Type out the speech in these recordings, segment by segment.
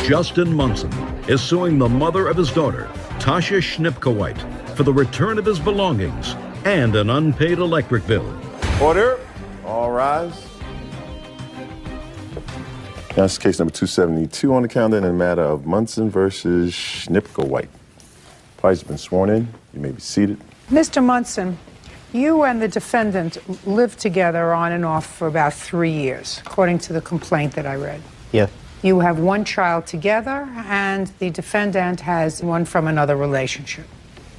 Justin Munson is suing the mother of his daughter, Tasha Schnipkowite, for the return of his belongings and an unpaid electric bill. Order. All rise. That's case number 272 on the calendar in the matter of Munson versus Schnipkowite. Parties have been sworn in. You may be seated. Mr. Munson, you and the defendant lived together on and off for about 3 years, according to the complaint that I read. Yeah. You have one child together, and the defendant has one from another relationship.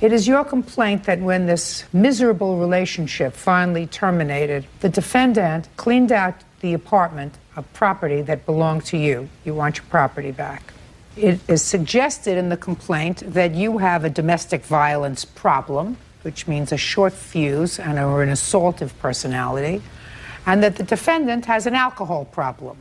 It is your complaint that when this miserable relationship finally terminated, the defendant cleaned out the apartment of property that belonged to you. You want your property back. It is suggested in the complaint that you have a domestic violence problem, which means a short fuse and or an assaultive personality, and that the defendant has an alcohol problem.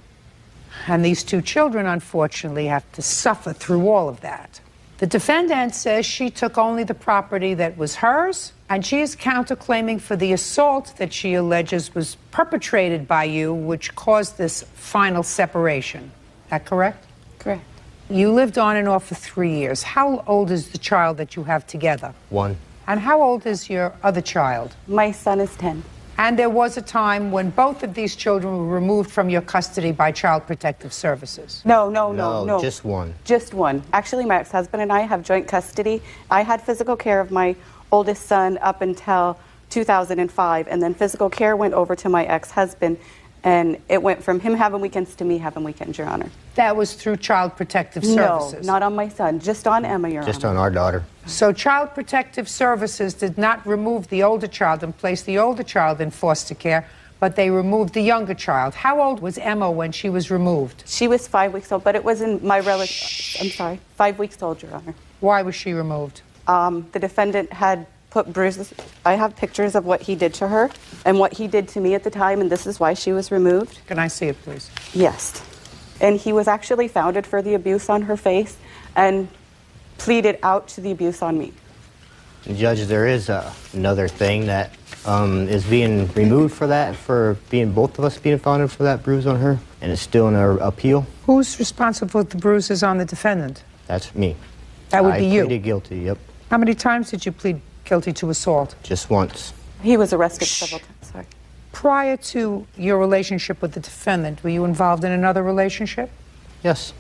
And these two children, unfortunately, have to suffer through all of that. The defendant says she took only the property that was hers, and she is counterclaiming for the assault that she alleges was perpetrated by you, which caused this final separation. Is that correct? Correct. You lived on and off for 3 years. How old is the child that you have together? 1. And how old is your other child? My son is 10. And there was a time when both of these children were removed from your custody by Child Protective Services. No. Just one. Just one. Actually, my ex-husband and I have joint custody. I had physical care of my oldest son up until 2005, and then physical care went over to my ex-husband, and it went from him having weekends to me having weekends, Your Honor. That was through Child Protective Services? No, not on my son, just on Emma, Your Honor. Just on our daughter. So Child Protective Services did not remove the older child and place the older child in foster care, but they removed the younger child. How old was Emma when she was removed? She was 5 weeks old, but it was in my relative. I'm sorry, 5 weeks old, Your Honor. Why was she removed? The defendant had put bruises. I have pictures of what he did to her and what he did to me at the time, and this is why she was removed. Can I see it, please? Yes. And he was actually founded for the abuse on her face and pleaded out to the abuse on me. Judge, there is another thing that is being removed for that, for being both of us being founded for that bruise on her, and it's still in our appeal. Who's responsible for the bruises on the defendant? That's me. That would be you? I pleaded guilty, yep. How many times did you plead guilty to assault? Just once. He was arrested several times, sorry. Prior to your relationship with the defendant, were you involved in another relationship? Yes.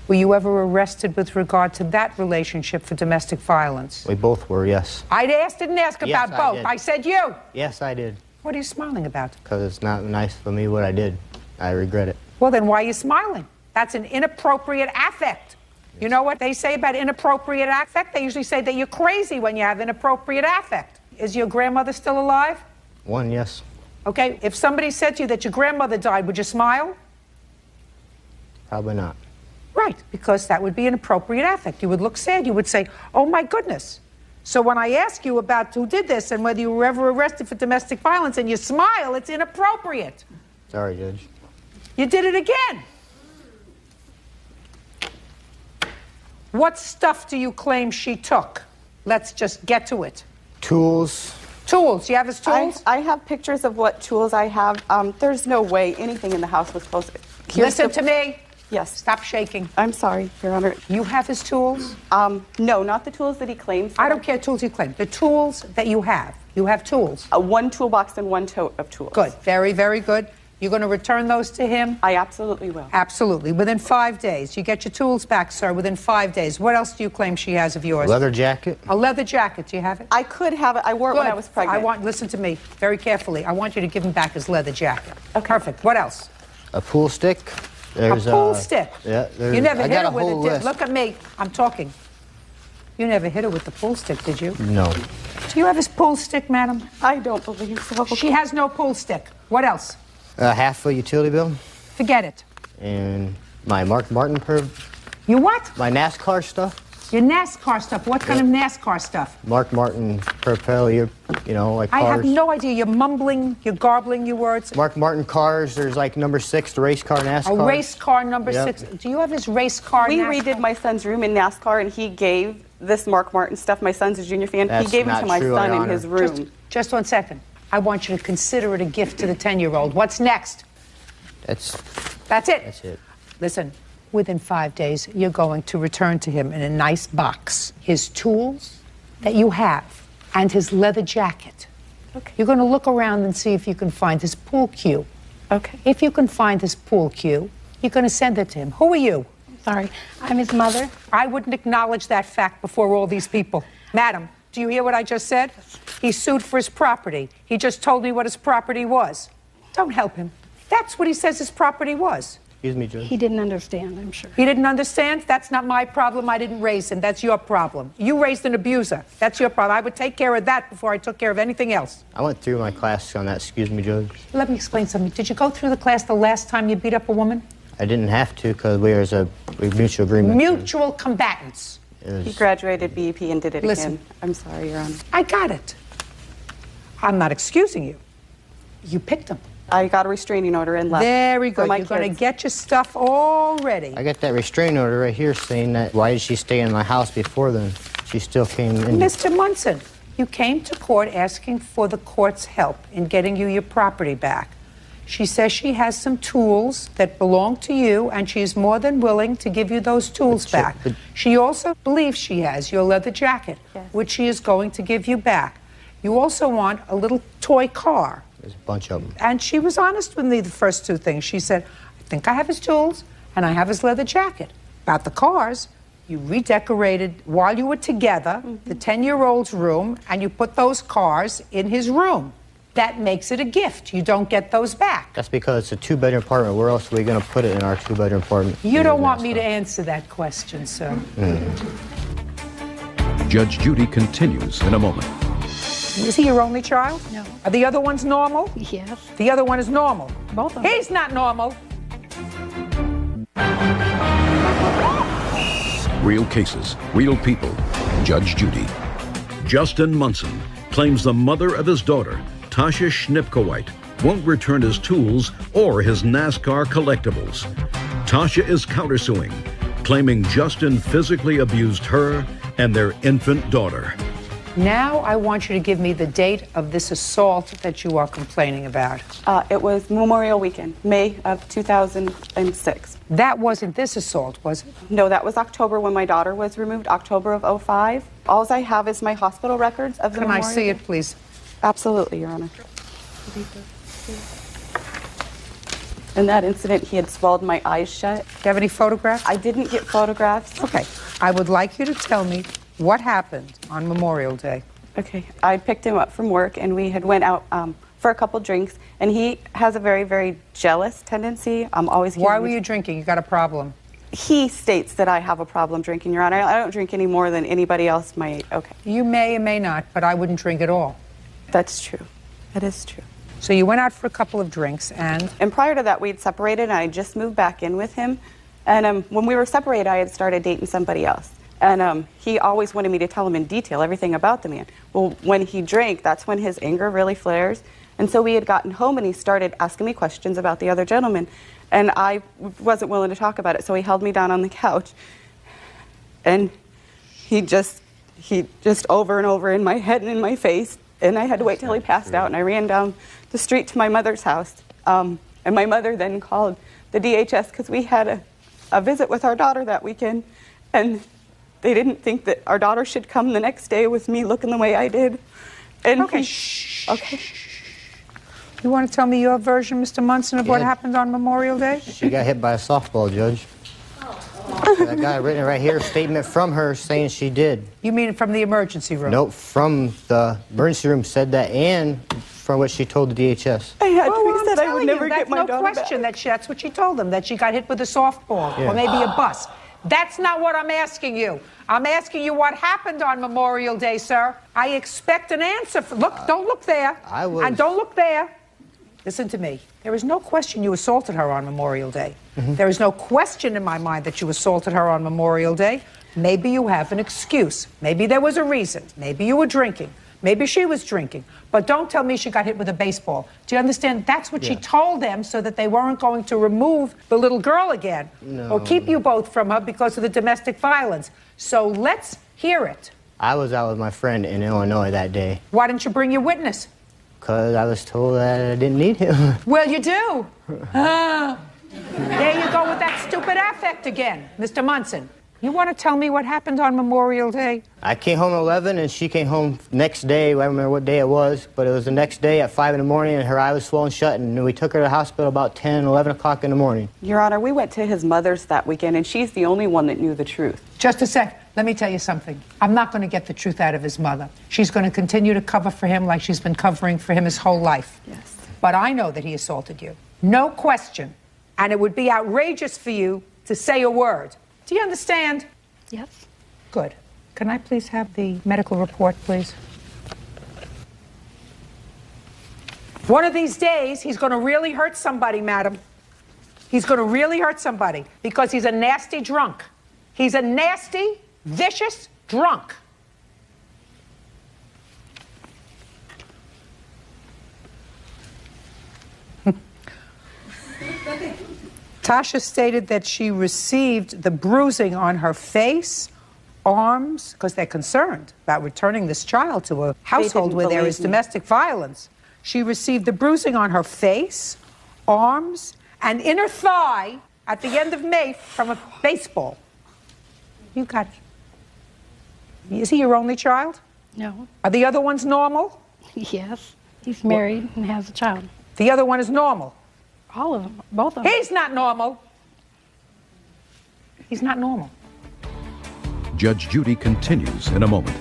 Were you ever arrested with regard to that relationship for domestic violence? We both were, yes. Didn't ask about both. I said you. Yes, I did. What are you smiling about? Because it's not nice for me what I did. I regret it. Well, then why are you smiling? That's an inappropriate affect. You know what they say about inappropriate affect? They usually say that you're crazy when you have inappropriate affect. Is your grandmother still alive? One, yes. Okay, if somebody said to you that your grandmother died, would you smile? Probably not. Right, because that would be an appropriate affect. You would look sad. You would say, oh, my goodness. So when I ask you about who did this and whether you were ever arrested for domestic violence and you smile, it's inappropriate. Sorry, Judge. You did it again. What stuff do you claim she took? Let's just get to it. Tools. Tools. You have his tools? I have pictures of what tools I have. There's no way anything in the house was closed. Listen to me. Yes. Stop shaking. I'm sorry, Your Honor. You have his tools? No, not the tools that he claims. I don't care tools you claim. The tools that you have. You have tools. One toolbox and one tote of tools. Good. Very, very good. You're going to return those to him? I absolutely will. Absolutely. Within 5 days. You get your tools back, sir, within 5 days. What else do you claim she has of yours? A leather jacket. A leather jacket. Do you have it? I could have it. I wore it when I was pregnant. Listen to me very carefully. I want you to give him back his leather jacket. Okay. Perfect. What else? A pool stick. There's a pool stick? Yeah. You never hit her with whole it. list. Look at me. I'm talking. You never hit her with the pool stick, did you? No. Do you have his pool stick, madam? I don't believe so. She has no pool stick. What else? Half a utility bill. Forget it. And my Mark Martin You what? my NASCAR stuff. Your NASCAR stuff. What kind of NASCAR stuff? Mark Martin Propel, like I cars. have no idea. You're mumbling, you're garbling your words. Mark Martin cars, there's like number 6, the race car NASCAR. A race car number 6. Do you have his race car We NASCAR? redid my son's room in NASCAR, and he gave this Mark Martin stuff. My son's a junior fan. That's he gave it not to my true, son Your in Honor. his room. Just 1 second. I want you to consider it a gift to the 10-year-old. What's next? That's That's it. That's it. Listen, within 5 days, you're going to return to him in a nice box his tools that you have and his leather jacket. Okay. You're going to look around and see if you can find his pool cue. Okay. If you can find his pool cue, you're going to send it to him. Who are you? Sorry, I'm his mother. I wouldn't acknowledge that fact before all these people. Madam, do you hear what I just said? He sued for his property. He just told me what his property was. Don't help him. That's what he says his property was. Excuse me, Judge. He didn't understand, I'm sure. He didn't understand? That's not my problem. I didn't raise him. That's your problem. You raised an abuser. That's your problem. I would take care of that before I took care of anything else. I went through my class on that. Excuse me, Judge. Let me explain something. Did you go through the class the last time you beat up a woman? I didn't have to because we were a mutual agreement. Mutual combatants. He graduated BEP and did it Listen. again. I'm sorry, Your Honor. I got it. I'm not excusing you. You picked him. I got a restraining order and left. Very for good. my You're going to kids. get your stuff all ready. I got that restraining order right here saying that why did she stay in my house before then? She still came in. Mr. Munson, you came to court asking for the court's help in getting you your property back. She says she has some tools that belong to you, and she's more than willing to give you those tools back. She also believes she has your leather jacket, Yes. which she is going to give you back. You also want a little toy car. There's a bunch of them. And she was honest with me the first two things. She said, I think I have his tools and I have his leather jacket. About the cars, you redecorated while you were together the 10-year-old's room, and you put those cars in his room. That makes it a gift. You don't get those back. That's because it's a two-bedroom apartment. Where else are we going to put it in our two-bedroom apartment? You don't want me to answer that question, sir. Judge Judy continues in a moment. Is he your only child? No. Are the other ones normal? Yes, The other one is normal. both of them. He's not normal. Real cases, real people. Judge Judy. Justin Munson claims the mother of his daughter, Tasha Schnipkowite, won't return his tools or his NASCAR collectibles. Tasha is countersuing, claiming Justin physically abused her and their infant daughter. Now I want you to give me the date of this assault that you are complaining about. It was Memorial Weekend, May of 2006. That wasn't this assault, was it? No, that was October when my daughter was removed, October of 2005. All I have is my hospital records of the Can I Memorial. see it, please? Absolutely, Your Honor. In that incident, he had swelled my eyes shut. Do you have any photographs? I didn't get photographs. Okay. I would like you to tell me what happened on Memorial Day. Okay, I picked him up from work, and we had went out for a couple drinks, and he has a very, very jealous tendency. Always. Why were you drinking? You got a problem. He states that I have a problem drinking, Your Honor. I don't drink any more than anybody else my age. Okay, You may or may not, but I wouldn't drink at all. that's true. That is true. So you went out for a couple of drinks, and And prior to that, we'd separated, and I just moved back in with him. And when we were separated, I had started dating somebody else. And he always wanted me to tell him in detail everything about the man. Well, when he drank, that's when his anger really flares. And so we had gotten home, and he started asking me questions about the other gentleman. And I wasn't willing to talk about it, so he held me down on the couch. And he just over and over in my head and in my face. And I had to wait till he passed out, and I ran down the street to my mother's house. And my mother then called the DHS because we had a visit with our daughter that weekend. And they didn't think that our daughter should come the next day with me looking the way I did. And okay, Okay. You want to tell me your version, Mr. Munson, of what Yeah. happened on Memorial Day? She got hit by a softball, Judge. That guy written right here, statement from her saying she did. You mean from the emergency room? Nope, from the emergency room said that, and from what she told the DHS. I had Well, to. I'm He said I telling would never you, get that's my no daughter question back. that's what she told them, that she got hit with a softball Yeah. or maybe a bus. That's not what I'm asking you. I'm asking you what happened on Memorial Day, sir. I expect an answer. Look, don't look there. I was- And don't look there. Listen to me. There is no question you assaulted her on Memorial Day. There is no question in my mind that you assaulted her on Memorial Day. Maybe you have an excuse. Maybe there was a reason. Maybe you were drinking. Maybe she was drinking. But don't tell me she got hit with a baseball. Do you understand? That's what she told them so that they weren't going to remove the little girl again or keep you both from her because of the domestic violence. So let's hear it. I was out with my friend in Illinois that day Why didn't you bring your witness? because I was told that I didn't need him. Well, you do. There you go with that stupid affect again, Mr. Munson. You want to tell me what happened on Memorial Day? I came home at 11, and she came home next day. I don't remember what day it was, but it was the next day at 5 in the morning, and her eye was swollen shut, and we took her to the hospital about 10, 11 o'clock in the morning. Your Honor, we went to his mother's that weekend, and she's the only one that knew the truth. Just a sec. Let me tell you something. I'm not going to get the truth out of his mother. She's going to continue to cover for him like she's been covering for him his whole life. Yes. But I know that he assaulted you. No question. And it would be outrageous for you to say a word. Do you understand? Yes. Good. Can I please have the medical report, please? One of these days, he's going to really hurt somebody, madam. He's going to really hurt somebody because he's a nasty drunk. He's a nasty, vicious drunk. Tasha stated that she received the bruising on her face, arms, because they're concerned about returning this child to a household where there is domestic violence. She received the bruising on her face, arms, and inner thigh at the end of May from a baseball. You got it. Is he your only child? No. Are the other ones normal? Yes. He's married and has a child. The other one is normal. All of them. Both of them. He's not normal. He's not normal. Judge Judy continues in a moment.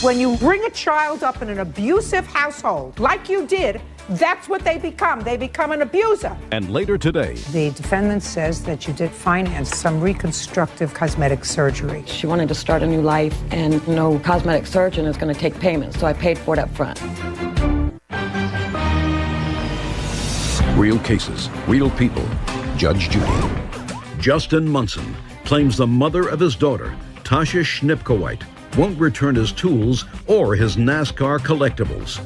When you bring a child up in an abusive household, like you did, that's what they become. They become an abuser. And later today, The defendant says that you did finance some reconstructive cosmetic surgery. She wanted to start a new life, and no cosmetic surgeon is going to take payment, so I paid for it up front. real cases, real people. Judge Judy. Justin Munson claims the mother of his daughter, Tasha Schnipkowite, won't return his tools or his NASCAR collectibles.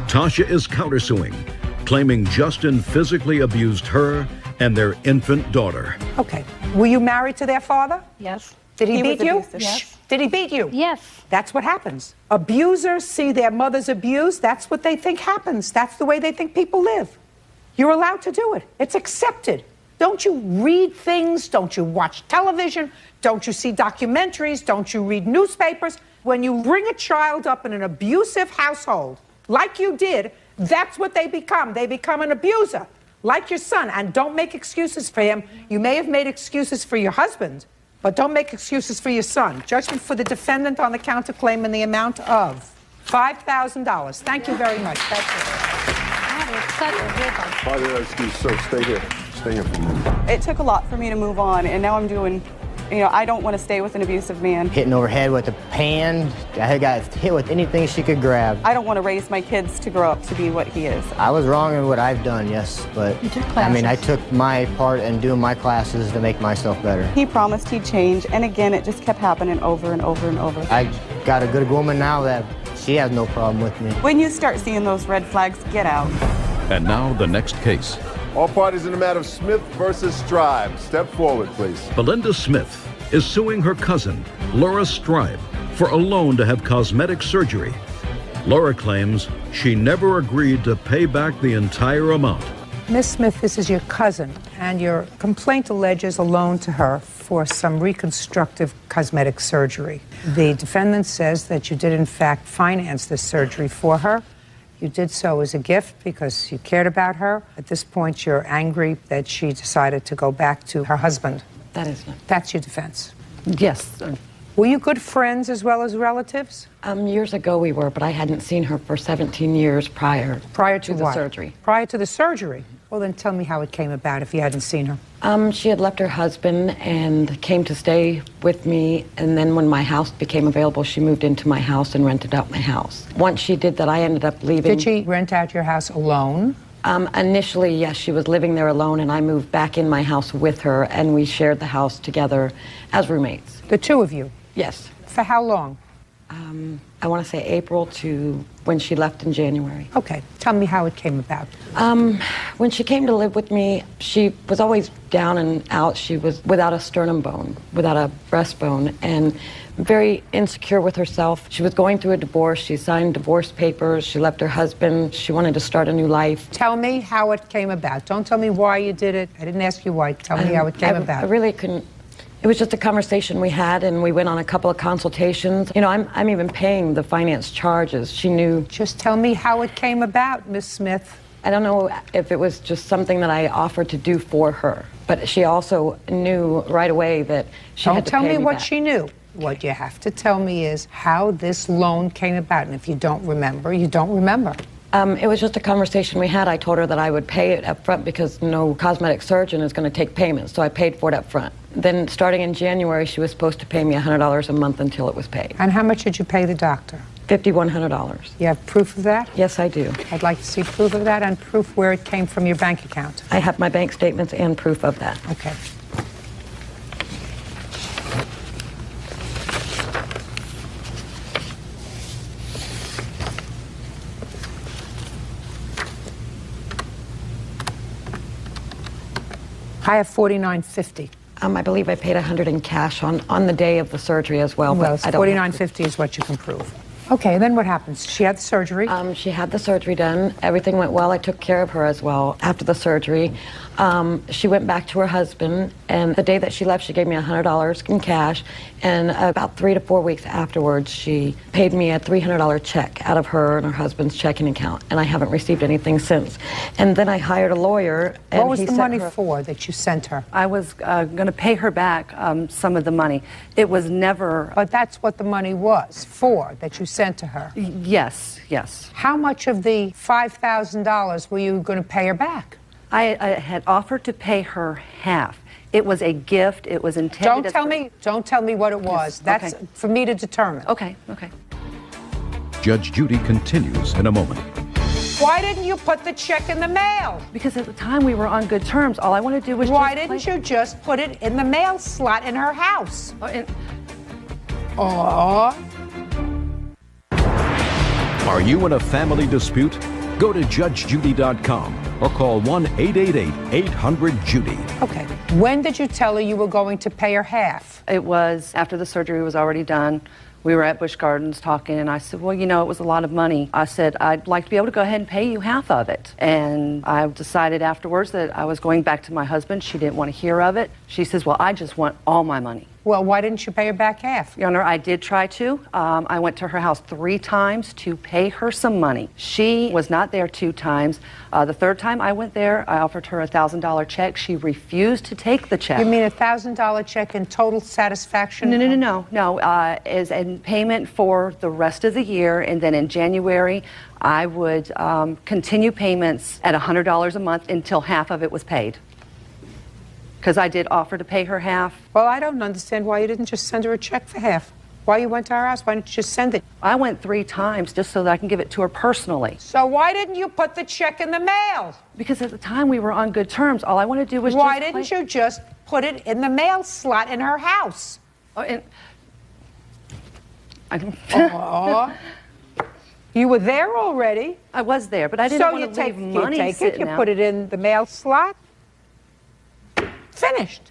Tasha is countersuing, claiming Justin physically abused her and their infant daughter. Okay. Were you married to their father? Yes. Did he He beat was you? abusive. Yes. Did he beat you? Yes. That's what happens. Abusers see their mothers abused. That's what they think happens. That's the way they think people live. You're allowed to do it. It's accepted. Don't you read things? Don't you watch television? Don't you see documentaries? Don't you read newspapers? When you bring a child up in an abusive household, like you did, that's what they become. They become an abuser, like your son. And don't make excuses for him. You may have made excuses for your husband, but don't make excuses for your son. Judgment for the defendant on the counterclaim in the amount of $5,000. Thank you very much. That's it. Part of that excuse, so stay here. Stay here for a minute. It took a lot for me to move on, and now I'm doing, I don't want to stay with an abusive man. Hitting over head with a pan. I got hit with anything she could grab. I don't want to raise my kids to grow up to be what he is. I was wrong in what I've done, yes, but You took I mean, I classes. took my part in doing my classes to make myself better. He promised he'd change, and again, it just kept happening over and over and over. I got a good woman now that she has no problem with me. When you start seeing those red flags, get out. And now the next case. All parties in the matter of Smith versus Strive. Step forward, please. Belinda Smith is suing her cousin, Laura Strive, for a loan to have cosmetic surgery. Laura claims she never agreed to pay back the entire amount. Miss Smith, this is your cousin, and your complaint alleges a loan to her for some reconstructive cosmetic surgery. The defendant says that you did, in fact, finance this surgery for her. You did so as a gift because you cared about her. At this point, you're angry that she decided to go back to her husband. That is not. That's your defense. Yes. Were you good friends as well as relatives? Years ago we were, but I hadn't seen her for 17 years prior Prior to the what? surgery. Prior to the surgery. Well, then tell me how it came about if you hadn't seen her. She had left her husband and came to stay with me, and then when my house became available, she moved into my house and rented out my house. Once she did that, I ended up leaving. Did she rent out your house alone? Initially, yes, she was living there alone, and I moved back in my house with her, and we shared the house together as roommates. The two of you? Yes. For how long? I want to say April to when she left in January. Okay, tell me how it came about. When she came to live with me, she was always down and out. She was without a sternum bone, without a breastbone, and very insecure with herself. She was going through a divorce. She signed divorce papers. She left her husband. She wanted to start a new life. Tell me how it came about. Don't tell me why you did it. I didn't ask you why. Tell me how it came about. I really couldn't. It was just a conversation we had, and we went on a couple of consultations. You know, I'm even paying the finance charges. She knew. Just tell me how it came about, Miss Smith. I don't know if it was just something that I offered to do for her, but she also knew right away that she had to pay me back. Don't tell me what she knew. What you have to tell me is how this loan came about, and if you don't remember, you don't remember. It was just a conversation we had. I told her that I would pay it up front because no cosmetic surgeon is going to take payments, so I paid for it up front. Then starting in January, she was supposed to pay me $100 a month until it was paid. And how much did you pay the doctor? $5,100. You have proof of that? Yes, I do. I'd like to see proof of that and proof where it came from your bank account. I have my bank statements and proof of that. Okay. I have $49.50. I believe I paid $100 in cash on the day of the surgery as well. Well, but I don't $49.50 is what you can prove. Okay, then what happens? She had the surgery. She had the surgery done. Everything went well. I took care of her as well after the surgery. She went back to her husband, and the day that she left, she gave me $100 in cash, and about 3 to 4 weeks afterwards, she paid me a $300 check out of her and her husband's checking account, and I haven't received anything since. And then I hired a lawyer, and what was the money for that you sent her? I was going to pay her back some of the money. It was never... But that's what the money was for, that you sent to her? Yes, yes. How much of the $5,000 were you going to pay her back? I had offered to pay her half. It was a gift. It was intended. Don't tell me what it was. That's okay. For me to determine. Okay, okay. Judge Judy continues in a moment. Why didn't you put the check in the mail? Because at the time we were on good terms. All I wanted to do was Why didn't you just put it in the mail slot in her house? Are you in a family dispute? Go to judgejudy.com or call 1-888-800-JUDY. Okay. When did you tell her you were going to pay her half? It was after the surgery was already done. We were at Busch Gardens talking, and I said, well, you know, it was a lot of money. I said, I'd like to be able to go ahead and pay you half of it. And I decided afterwards that I was going back to my husband. She didn't want to hear of it. She says, well, I just want all my money. Well, why didn't you pay her back half? Your Honor, I did try to. I went to her house 3 times to pay her some money. She was not there 2 times. The 3rd time I went there, I offered her a $1,000 check. She refused to take the check. You mean a $1,000 check in total satisfaction? No. As in payment for the rest of the year, and then in January, I would continue payments at $100 a month until half of it was paid. Because I did offer to pay her half. Well, I don't understand why you didn't just send her a check for half. Why you went to our house? Why didn't you just send it? I went 3 times just so that I can give it to her personally. So why didn't you put the check in the mail? Because at the time we were on good terms. All I wanted to do was Why didn't you just put it in the mail slot in her house? You were there already. I was there, but I didn't want to leave money you take it, you put it in the mail slot. Finished.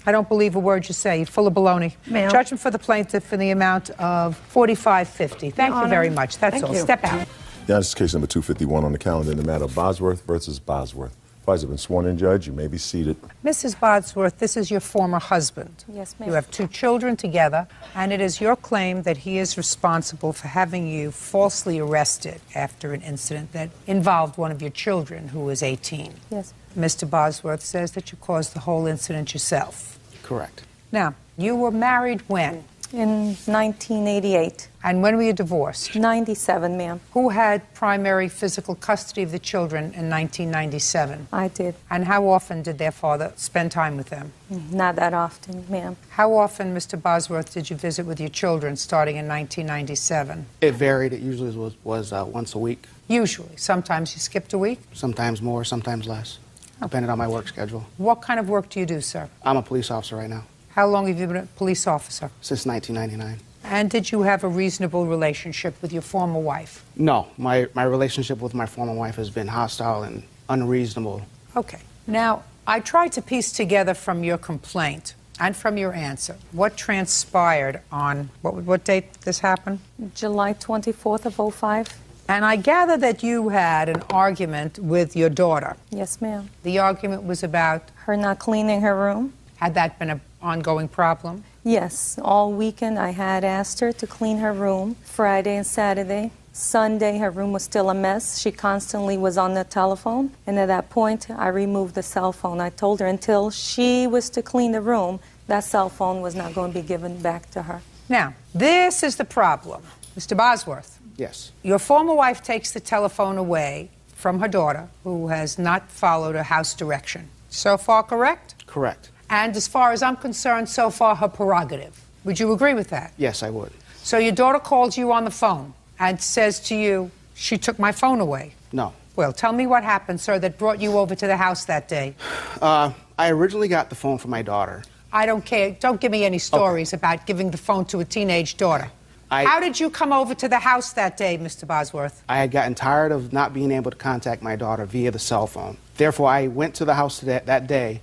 I don't believe a word you say. You're full of baloney. Judgment for the plaintiff in the amount of $45.50. Thank you very much. That's all. Step out. Yeah, this is case number 251 on the calendar in the matter of Bosworth versus Bosworth. Parties have been sworn in, Judge. You may be seated. Mrs. Bosworth, this is your former husband. Yes, ma'am. You have 2 children together, and it is your claim that he is responsible for having you falsely arrested after an incident that involved one of your children who was 18. Yes. Mr. Bosworth says that you caused the whole incident yourself. Correct. Now, you were married when? In 1988. And when were you divorced? 97, ma'am. Who had primary physical custody of the children in 1997? I did. And how often did their father spend time with them? Not that often, ma'am. How often, Mr. Bosworth, did you visit with your children starting in 1997? It varied. It usually was once a week. Usually. Sometimes you skipped a week? Sometimes more, sometimes less, depending on my work schedule. What kind of work do you do, sir? I'm a police officer right now. How long have you been a police officer? Since 1999. And did you have a reasonable relationship with your former wife? No, my relationship with my former wife has been hostile and unreasonable. Okay. Now, I tried to piece together from your complaint and from your answer what transpired on, what date this happened? July 24th of 05. And I gather that you had an argument with your daughter. Yes, ma'am. The argument was about? Her not cleaning her room. Had that been an ongoing problem? Yes. All weekend I had asked her to clean her room, Friday and Saturday. Sunday, her room was still a mess. She constantly was on the telephone. And at that point, I removed the cell phone. I told her until she was to clean the room, that cell phone was not going to be given back to her. Now, this is the problem. Mr. Bosworth. Yes. Your former wife takes the telephone away from her daughter, who has not followed a house direction. So far, correct? Correct. And as far as I'm concerned, so far, her prerogative. Would you agree with that? Yes, I would. So your daughter calls you on the phone and says to you, she took my phone away. No. Well, tell me what happened, sir, that brought you over to the house that day. I originally got the phone from my daughter. I don't care. Don't give me any stories about giving the phone to a teenage daughter. How did you come over to the house that day, Mr. Bosworth? I had gotten tired of not being able to contact my daughter via the cell phone. Therefore, I went to the house that day.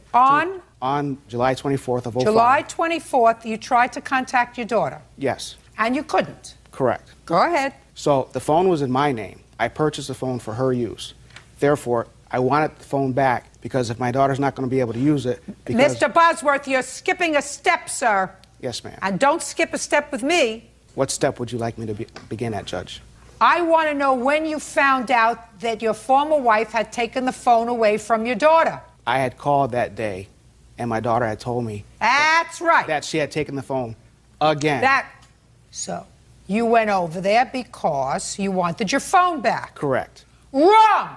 On July 24th of 05. July 24th, you tried to contact your daughter. Yes. And you couldn't. Correct. Go ahead. So the phone was in my name. I purchased the phone for her use. Therefore, I wanted the phone back because if my daughter's not going to be able to use it... Mr. Bosworth, you're skipping a step, sir. Yes, ma'am. And don't skip a step with me. What step would you like me to begin at, Judge? I want to know when you found out that your former wife had taken the phone away from your daughter. I had called that day, and my daughter had told me... That's right. ...that she had taken the phone again. So, you went over there because you wanted your phone back. Correct. Wrong!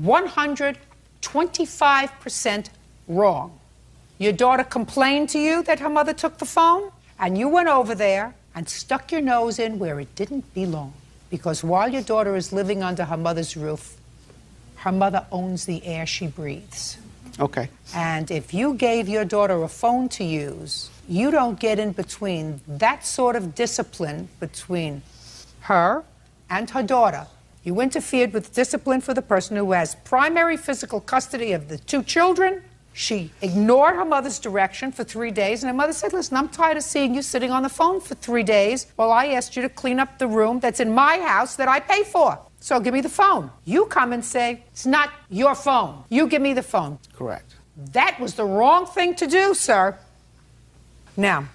125% wrong. Your daughter complained to you that her mother took the phone, and you went over there and stuck your nose in where it didn't belong. Because while your daughter is living under her mother's roof, her mother owns the air she breathes. Okay. And if you gave your daughter a phone to use, you don't get in between that sort of discipline between her and her daughter. You interfered with discipline for the person who has primary physical custody of the two children. She ignored her mother's direction for 3 days, and her mother said, listen, I'm tired of seeing you sitting on the phone for 3 days while I asked you to clean up the room that's in my house that I pay for. So give me the phone. You come and say, it's not your phone. You give me the phone. Correct. That was the wrong thing to do, sir. Now,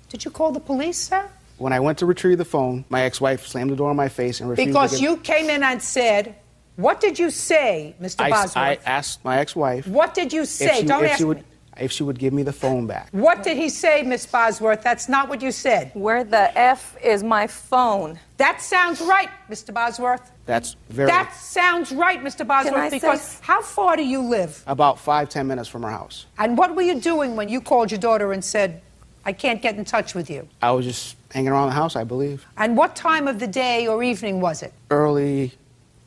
did you call the police, sir? When I went to retrieve the phone, my ex-wife slammed the door in my face and refused because to you came in and said, what did you say, Mr. Bosworth? I asked my ex-wife... What did you say? Don't ask me. If she would give me the phone back. What did he say, Miss Bosworth? That's not what you said. Where the F is my phone? That sounds right, Mr. Bosworth. That sounds right, Mr. Bosworth, because how far do you live? About 5-10 minutes from her house. And what were you doing when you called your daughter and said, I can't get in touch with you? I was just hanging around the house, I believe. And what time of the day or evening was it? Early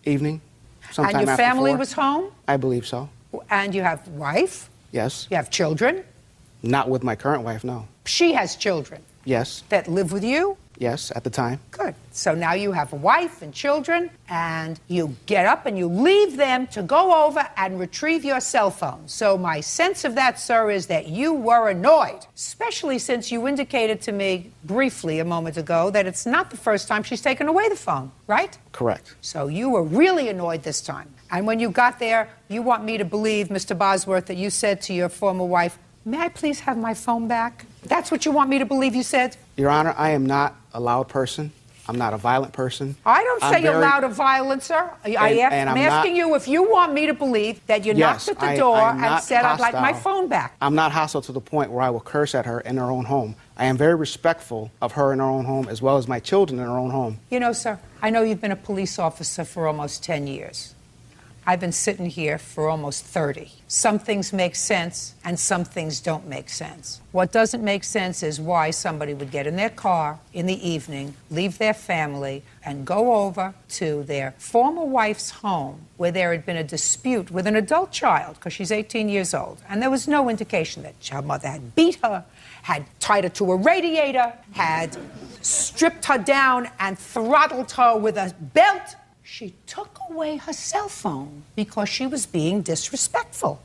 evening, sometime And your after family 4. was home? I believe so. And you have a wife? Yes. You have children? Not with my current wife, no. She has children? Yes. That live with you? Yes, at the time. Good. So now you have a wife and children, and you get up and you leave them to go over and retrieve your cell phone. So my sense of that, sir, is that you were annoyed, especially since you indicated to me briefly a moment ago that it's not the first time she's taken away the phone, right? Correct. So you were really annoyed this time. And when you got there, you want me to believe, Mr. Bosworth, that you said to your former wife, may I please have my phone back? That's what you want me to believe you said? Your Honor, I am not a loud person. I'm not a violent person. I don't say you're loud or violent, sir. I'm asking you if you want me to believe that you knocked at the door and said, I'd like my phone back. I'm not hostile to the point where I will curse at her in her own home. I am very respectful of her in her own home as well as my children in her own home. You know, sir, I know you've been a police officer for almost 10 years. I've been sitting here for almost 30. Some things make sense and some things don't make sense. What doesn't make sense is why somebody would get in their car in the evening, leave their family, and go over to their former wife's home where there had been a dispute with an adult child, because she's 18 years old, and there was no indication that her mother had beat her, had tied her to a radiator, had stripped her down and throttled her with a belt. She took away her cell phone because she was being disrespectful.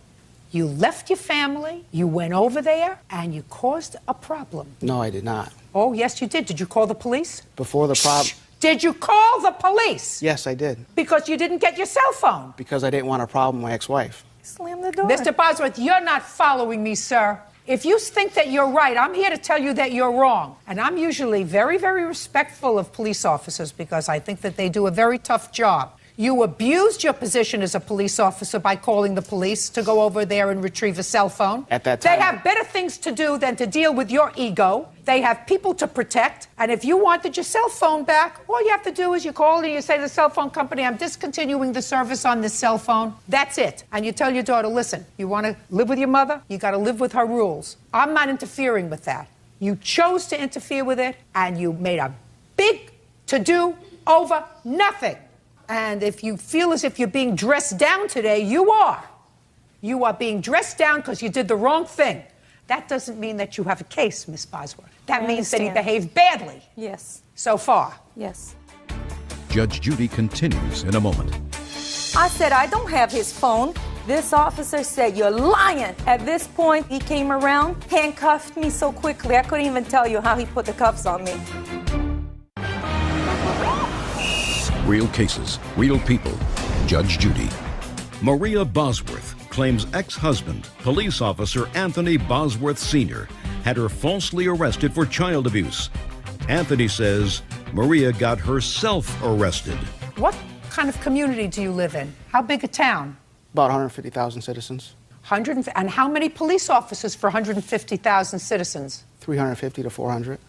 You left your family, you went over there, and you caused a problem. No, I did not. Oh, yes, you did. Did you call the police? Before the problem... Did you call the police? Yes, I did. Because you didn't get your cell phone? Because I didn't want a problem with my ex-wife. Slam the door. Mr. Bosworth, you're not following me, sir. If you think that you're right, I'm here to tell you that you're wrong. And I'm usually very, very respectful of police officers because I think that they do a very tough job. You abused your position as a police officer by calling the police to go over there and retrieve a cell phone. At that time. They have better things to do than to deal with your ego. They have people to protect. And if you wanted your cell phone back, all you have to do is you call and you say to the cell phone company, I'm discontinuing the service on this cell phone. That's it. And you tell your daughter, listen, you want to live with your mother? You got to live with her rules. I'm not interfering with that. You chose to interfere with it, and you made a big to-do over nothing. And if you feel as if you're being dressed down today, you are. You are being dressed down because you did the wrong thing. That doesn't mean that you have a case, Miss Bosworth. That means that he behaved badly. Yes. So far. Yes. Judge Judy continues in a moment. I said, I don't have his phone. This officer said, you're lying. At this point, he came around, handcuffed me so quickly, I couldn't even tell you how he put the cuffs on me. Real cases, real people. Judge Judy. Maria Bosworth claims ex-husband, police officer Anthony Bosworth Sr., had her falsely arrested for child abuse. Anthony says Maria got herself arrested. What kind of community do you live in? How big a town? About 150,000 citizens. And how many police officers for 150,000 citizens? 350 to 400.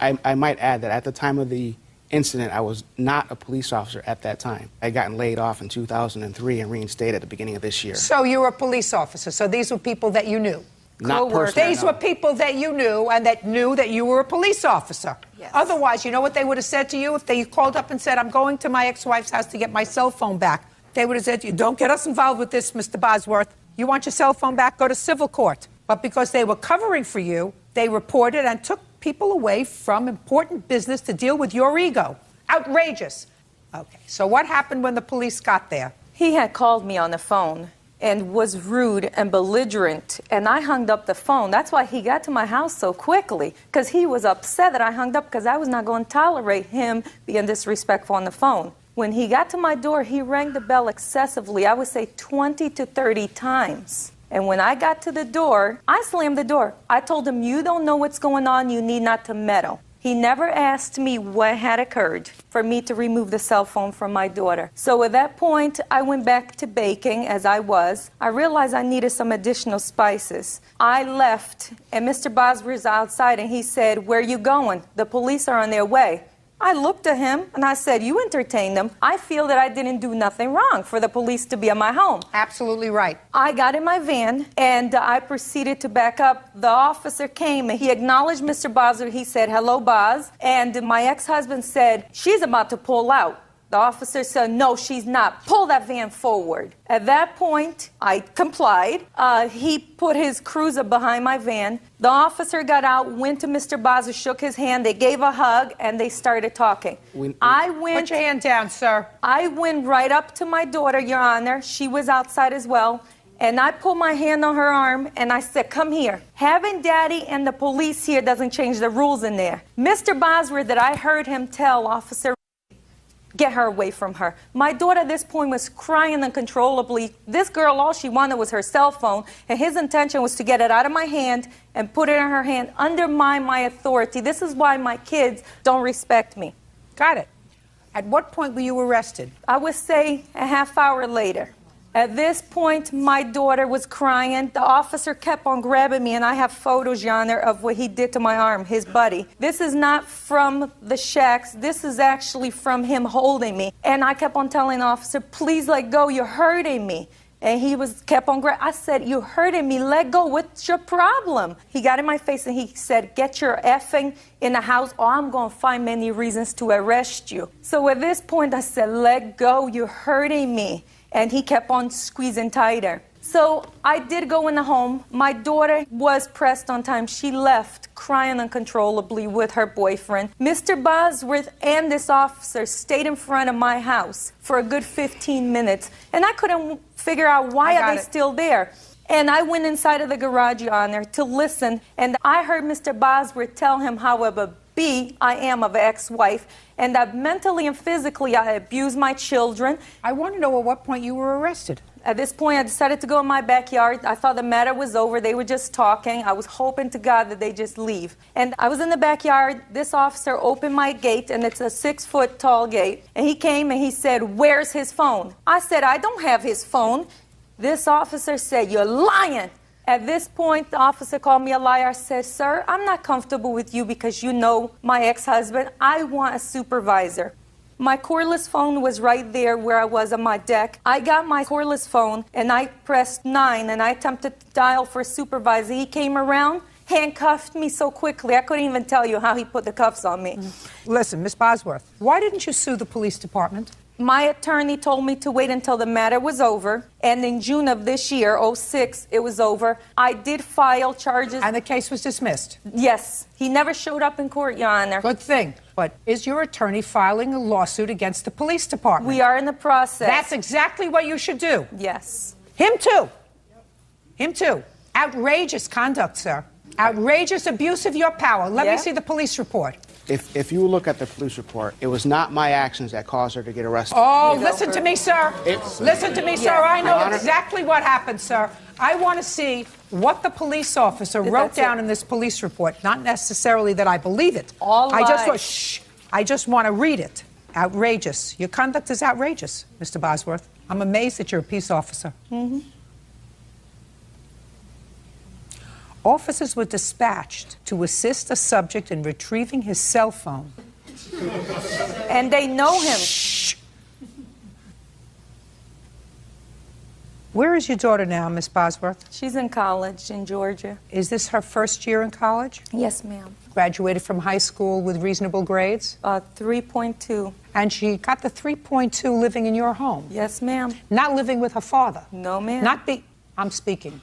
I might add that at the time of the incident, I was not a police officer at that time. I had gotten laid off in 2003 and reinstated at the beginning of this year. So you were a police officer. So these were people that you knew? Not personally. These were people that you knew and that knew that you were a police officer. Yes. Otherwise, you know what they would have said to you if they called up and said, I'm going to my ex-wife's house to get my cell phone back? They would have said to you, don't get us involved with this, Mr. Bosworth. You want your cell phone back? Go to civil court. But because they were covering for you, they reported and took people away from important business to deal with your ego. Outrageous. Okay, so what happened when the police got there? He had called me on the phone and was rude and belligerent, and I hung up the phone. That's why he got to my house so quickly, because he was upset that I hung up, because I was not going to tolerate him being disrespectful on the phone. When he got to my door, he rang the bell excessively. I would say 20 to 30 times. And when I got to the door, I slammed the door. I told him, you don't know what's going on. You need not to meddle. He never asked me what had occurred for me to remove the cell phone from my daughter. So at that point, I went back to baking as I was. I realized I needed some additional spices. I left, and Mr. Bosworth's outside, and he said, where are you going? The police are on their way. I looked at him and I said, you entertain them. I feel that I didn't do nothing wrong for the police to be at my home. Absolutely right. I got in my van and I proceeded to back up. The officer came and he acknowledged Mr. Bosworth. He said, hello, Boz. And my ex-husband said, she's about to pull out. The officer said, no, she's not. Pull that van forward. At that point, I complied. He put his cruiser behind my van. The officer got out, went to Mr. Bosworth, shook his hand. They gave a hug, and they started talking. Put your hand down, sir. I went right up to my daughter, Your Honor. She was outside as well. And I put my hand on her arm, and I said, come here. Having Daddy and the police here doesn't change the rules in there. Mr. Bosworth, that I heard him tell Officer, get her away from her. My daughter at this point was crying uncontrollably. This girl, all she wanted was her cell phone, and his intention was to get it out of my hand and put it in her hand, undermine my authority. This is why my kids don't respect me. Got it. At what point were you arrested? I would say a half hour later. At this point, my daughter was crying. The officer kept on grabbing me, and I have photos, Your Honor, of what he did to my arm, his buddy. This is not from the shacks. This is actually from him holding me. And I kept on telling the officer, please let go, you're hurting me. And he kept on grabbing. I said, you're hurting me, let go, what's your problem? He got in my face and he said, get your effing in the house or I'm going to find many reasons to arrest you. So at this point, I said, let go, you're hurting me. And he kept on squeezing tighter. So I did go in the home. My daughter was pressed on time. She left crying uncontrollably with her boyfriend. Mr. Bosworth and this officer stayed in front of my house for a good 15 minutes. And I couldn't figure out why are they still there. And I went inside of the garage, Your Honor, to listen. And I heard Mr. Bosworth tell him how of a B I am of an ex-wife, and that mentally and physically I abused my children. I want to know at what point you were arrested. At this point, I decided to go in my backyard. I thought the matter was over. They were just talking. I was hoping to God that they just leave. And I was in the backyard. This officer opened my gate, and it's a 6-foot tall gate. And he came and he said, where's his phone? I said, I don't have his phone. This officer said, you're lying. At this point, the officer called me a liar. I said, sir, I'm not comfortable with you because you know my ex-husband. I want a supervisor. My cordless phone was right there where I was on my deck. I got my cordless phone and I pressed 9 and I attempted to dial for a supervisor. He came around, handcuffed me so quickly, I couldn't even tell you how he put the cuffs on me. Listen, Miss Bosworth, why didn't you sue the police department? My attorney told me to wait until the matter was over, and in June of this year, 06, it was over. I did file charges. And the case was dismissed? Yes. He never showed up in court, Your Honor. Good thing. But is your attorney filing a lawsuit against the police department? We are in the process. That's exactly what you should do. Yes. Him too. Him too. Outrageous conduct, sir. Outrageous abuse of your power. Let me see the police report. If you look at the police report, it was not my actions that caused her to get arrested. Oh, listen to me, sir. Listen to me, sir. I know exactly what happened, sir. I want to see what the police officer wrote down in this police report. Not necessarily that I believe it. I just want to read it. Outrageous. Your conduct is outrageous, Mr. Bosworth. I'm amazed that you're a peace officer. Mm-hmm. Officers were dispatched to assist a subject in retrieving his cell phone. And they know him. Where is your daughter now, Miss Bosworth? She's in college in Georgia. Is this her first year in college? Yes, ma'am. Graduated from high school with reasonable grades? 3.2. And she got the 3.2 living in your home? Yes, ma'am. Not living with her father? No, ma'am. I'm speaking.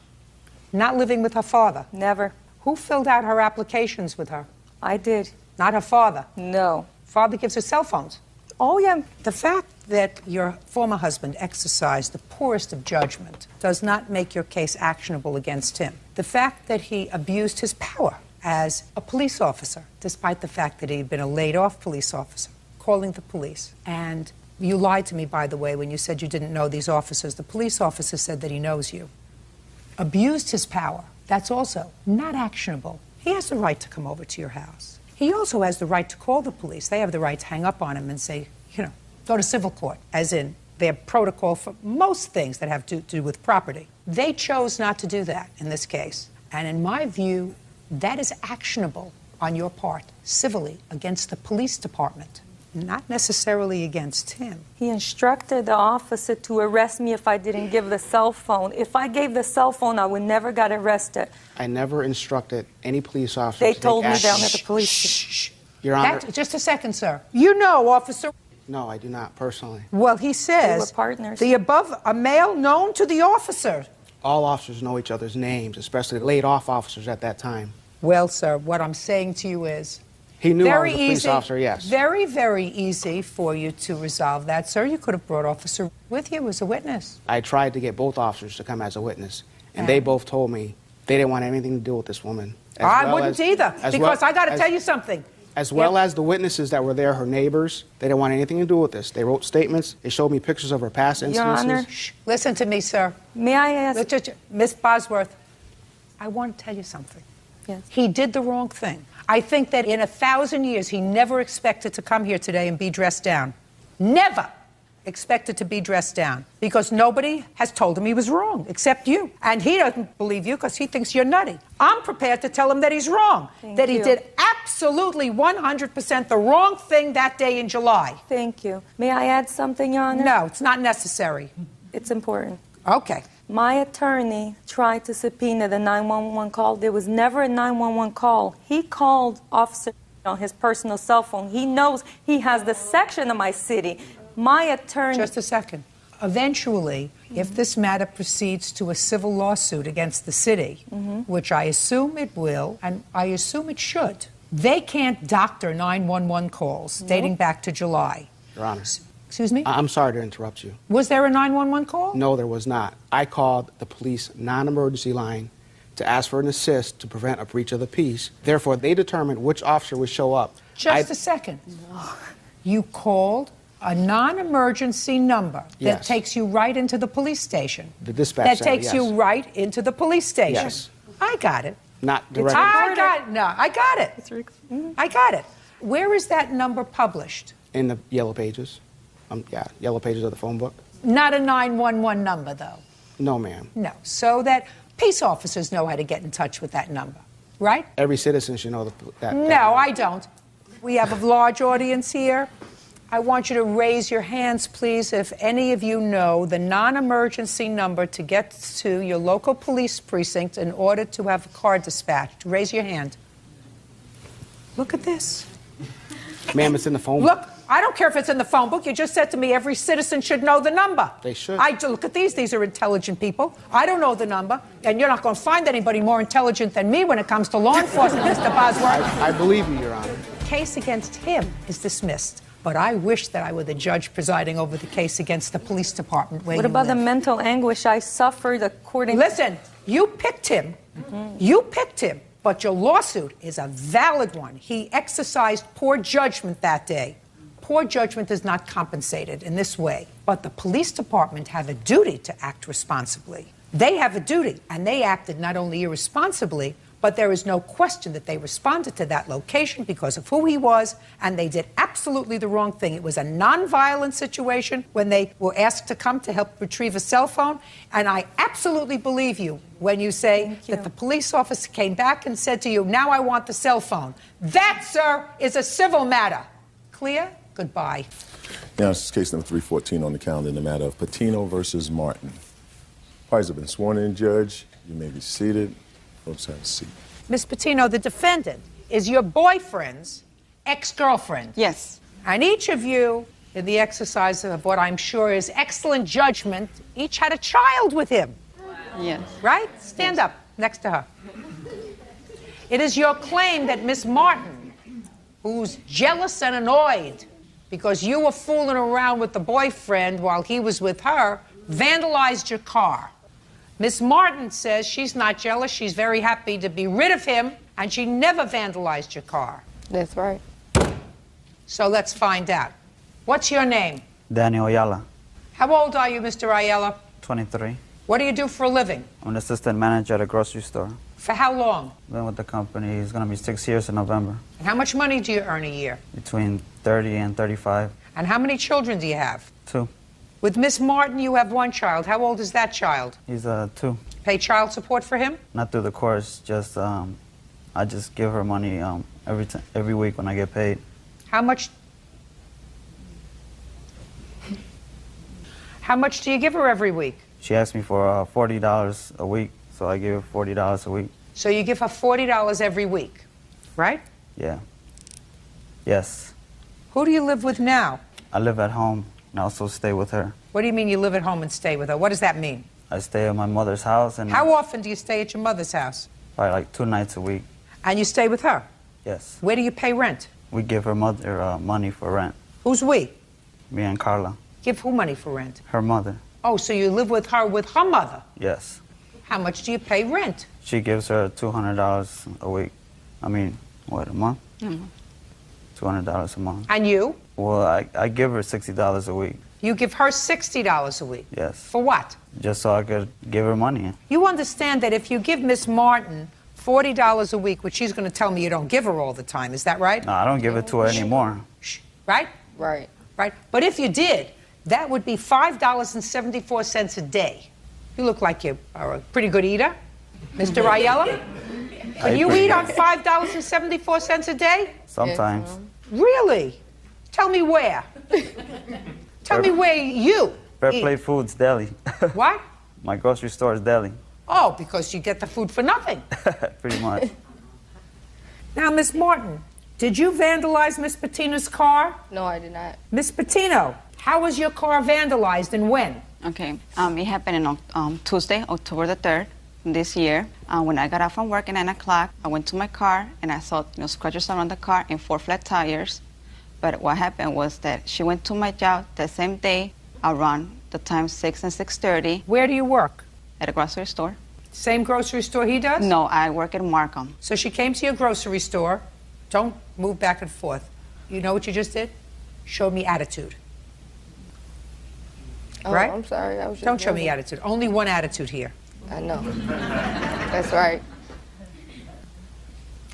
Not living with her father? Never. Who filled out her applications with her? I did. Not her father? No. Father gives her cell phones? Oh, yeah. The fact that your former husband exercised the poorest of judgment does not make your case actionable against him. The fact that he abused his power as a police officer, despite the fact that he'd been a laid-off police officer, calling the police. And you lied to me, by the way, when you said you didn't know these officers. The police officer said that he knows you. Abused his power. That's also not actionable. He has the right to come over to your house. He also has the right to call the police. They have the right to hang up on him and say, go to civil court, as in their protocol for most things that have to do with property. They chose not to do that in this case. And in my view, that is actionable on your part, civilly, against the police department. Not necessarily against him. He instructed the officer to arrest me if I didn't give the cell phone. If I gave the cell phone, I would never got arrested. I never instructed any police officer They to told take me action. down at the police station. Your Honor. Just a second, sir. You know, officer. No, I do not, personally. Well, he says we were partners. The above, a male known to the officer. All officers know each other's names, especially laid-off officers at that time. Well, sir, what I'm saying to you is, he knew I was a police officer, yes. Very, very easy for you to resolve that, sir. You could have brought officer with you as a witness. I tried to get both officers to come as a witness, and they both told me they didn't want anything to do with this woman. I wouldn't either, because I got to tell you something. As well as the witnesses that were there, her neighbors, they didn't want anything to do with this. They wrote statements. They showed me pictures of her past incidences. Your Honor. Listen to me, sir. May I ask? Miss Bosworth, I want to tell you something. Yes. He did the wrong thing. I think that in 1,000 years, he never expected to come here today and be dressed down. Never. expected to be dressed down because nobody has told him he was wrong except you. And he doesn't believe you because he thinks you're nutty. I'm prepared to tell him that he's wrong, that he did absolutely 100% the wrong thing that day in July. Thank you. May I add something, Your Honor? No, it's not necessary. It's important. Okay. My attorney tried to subpoena the 911 call. There was never a 911 call. He called officer on his personal cell phone. He knows he has the section of my city. My attorney... Just a second. Eventually, if this matter proceeds to a civil lawsuit against the city, which I assume it will, and I assume it should, they can't doctor 911 calls dating back to July. Your Honor. Excuse me? I'm sorry to interrupt you. Was there a 911 call? No, there was not. I called the police non-emergency line to ask for an assist to prevent a breach of the peace. Therefore, they determined which officer would show up. Just a second. You called a non-emergency number that takes you right into the police station. The dispatch That center, takes you right into the police station. Yes. I got it. Not directly. I got it. No, I got it. I got it. Where is that number published? In the yellow pages. Yellow pages of the phone book. Not a 911 number, though. No, ma'am. No. So that peace officers know how to get in touch with that number, right? Every citizen should know that. No, I don't. We have a large audience here. I want you to raise your hands, please, if any of you know the non-emergency number to get to your local police precinct in order to have a car dispatched. Raise your hand. Look at this. Ma'am, it's in the phone book. Look, I don't care if it's in the phone book. You just said to me every citizen should know the number. They should. Look at these. These are intelligent people. I don't know the number, and you're not going to find anybody more intelligent than me when it comes to law enforcement, Mr. Bosworth. I believe you, Your Honor. The case against him is dismissed, but I wish that I were the judge presiding over the case against the police department where What you about the live. mental anguish I suffered according Listen, you picked him. You picked him, but your lawsuit is a valid one. He exercised poor judgment that day. Poor judgment is not compensated in this way, but the police department have a duty to act responsibly. They have a duty, and they acted not only irresponsibly, but there is no question that they responded to that location because of who he was, and they did absolutely the wrong thing. It was a nonviolent situation when they were asked to come to help retrieve a cell phone, and I absolutely believe you when you say that the police officer came back and said to you, now I want the cell phone. That, sir, is a civil matter. Clear? Goodbye. Now, this is case number 314 on the calendar in the matter of Patino versus Martin. Parties have been sworn in, Judge. You may be seated. Folks, have a seat. Ms. Patino, the defendant is your boyfriend's ex-girlfriend. Yes. And each of you, in the exercise of what I'm sure is excellent judgment, each had a child with him. Yes. Right? Stand up next to her. It is your claim that Miss Martin, who's jealous and annoyed because you were fooling around with the boyfriend while he was with her, vandalized your car. Miss Martin says she's not jealous. She's very happy to be rid of him, and she never vandalized your car. That's right. So let's find out. What's your name? Daniel Ayala, How old are you, Mr. Ayala? 23. What do you do for a living? I'm an assistant manager at a grocery store. For how long? Been with the company, it's going to be 6 years in November. And how much money do you earn a year? Between 30 and 35. And how many children do you have? 2. With Miss Martin, you have one child. How old is that child? He's 2. Pay child support for him? Not through the course, just I just give her money every week when I get paid. How much? How much do you give her every week? She asked me for $40 a week, so I give her $40 a week. So you give her $40 every week, right? Yeah. Yes. Who do you live with now? I live at home and I also stay with her. What do you mean you live at home and stay with her? What does that mean? I stay at my mother's house and How often do you stay at your mother's house? probably like 2 nights a week. And you stay with her? Yes. Where do you pay rent? We give her mother money for rent. Who's we? Me and Carla. Give who money for rent? Her mother. Oh, so you live with her mother? Yes. How much do you pay rent? She gives her $200 a week. I mean, what, a month? $200 a month. And you? Well, I give her $60 a week. You give her $60 a week? Yes. For what? Just so I could give her money. You understand that if you give Miss Martin $40 a week, which she's going to tell me you don't give her all the time, is that right? No, I don't give it to her anymore. Right? Right. Right. But if you did, That would be $5.74 a day. You look like you are a pretty good eater. Mr. Ayala? Can you eat on $5.74 a day? Sometimes. Really? Tell me where. Tell me where you Fair eat. Play Foods Deli. What? My grocery store is deli. Oh, because you get the food for nothing. Pretty much. Now, Miss Martin, did you vandalize Miss Patino's car? No, I did not. Miss Patino, how was your car vandalized and when? Okay, it happened on Tuesday, October the 3rd this year. When I got out from work at 9 o'clock, I went to my car and I saw scratches around the car and 4 flat tires. But what happened was that she went to my job the same day around the time 6 and 6:30. Where do you work? At a grocery store. Same grocery store he does? No, I work at Markham. So she came to your grocery store. Don't move back and forth. You know what you just did? Showed me attitude. Oh, right? I'm sorry. I was just Don't show me wondering. attitude. Only one attitude here. I know. That's right.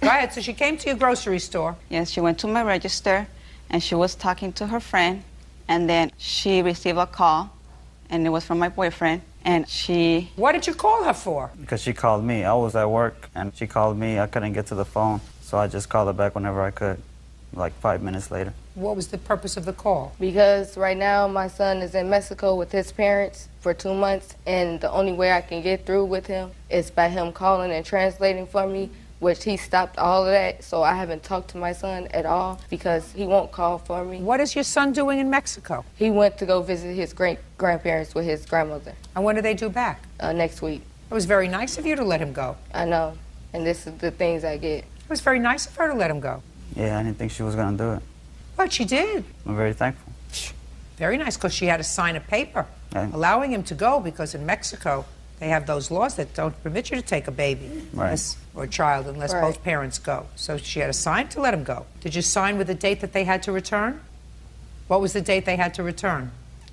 Go ahead. So she came to your grocery store. Yes, she went to my register and she was talking to her friend, and then she received a call, and it was from my boyfriend, and she... What did you call her for? Because she called me. I was at work and she called me. I couldn't get to the phone, so I just called her back whenever I could, like 5 minutes later. What was the purpose of the call? Because right now my son is in Mexico with his parents for 2 months, and the only way I can get through with him is by him calling and translating for me, which he stopped all of that, so I haven't talked to my son at all because he won't call for me. What is your son doing in Mexico? He went to go visit his great-grandparents with his grandmother. And when do they do back? Next week. It was very nice of you to let him go. I know, and this is the things I get. It was very nice of her to let him go. Yeah, I didn't think she was going to do it. But she did. I'm very thankful. Very nice, because she had to sign a paper Yeah. allowing him to go, because in Mexico they have those laws that don't permit you to take a baby or a child unless Right. both parents go. So she had to sign to let him go. Did you sign with the date that they had to return? What was the date they had to return?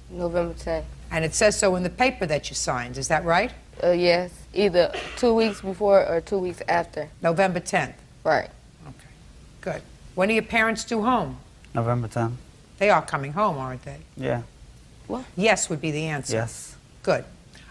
November 10th. And it says so in the paper that you signed. Is that right? Yes, either 2 weeks before or 2 weeks after. November 10th. Right. Okay, good. When are your parents due home? November 10th. They are coming home, aren't they? Yeah. What? Yes would be the answer. Yes. Good.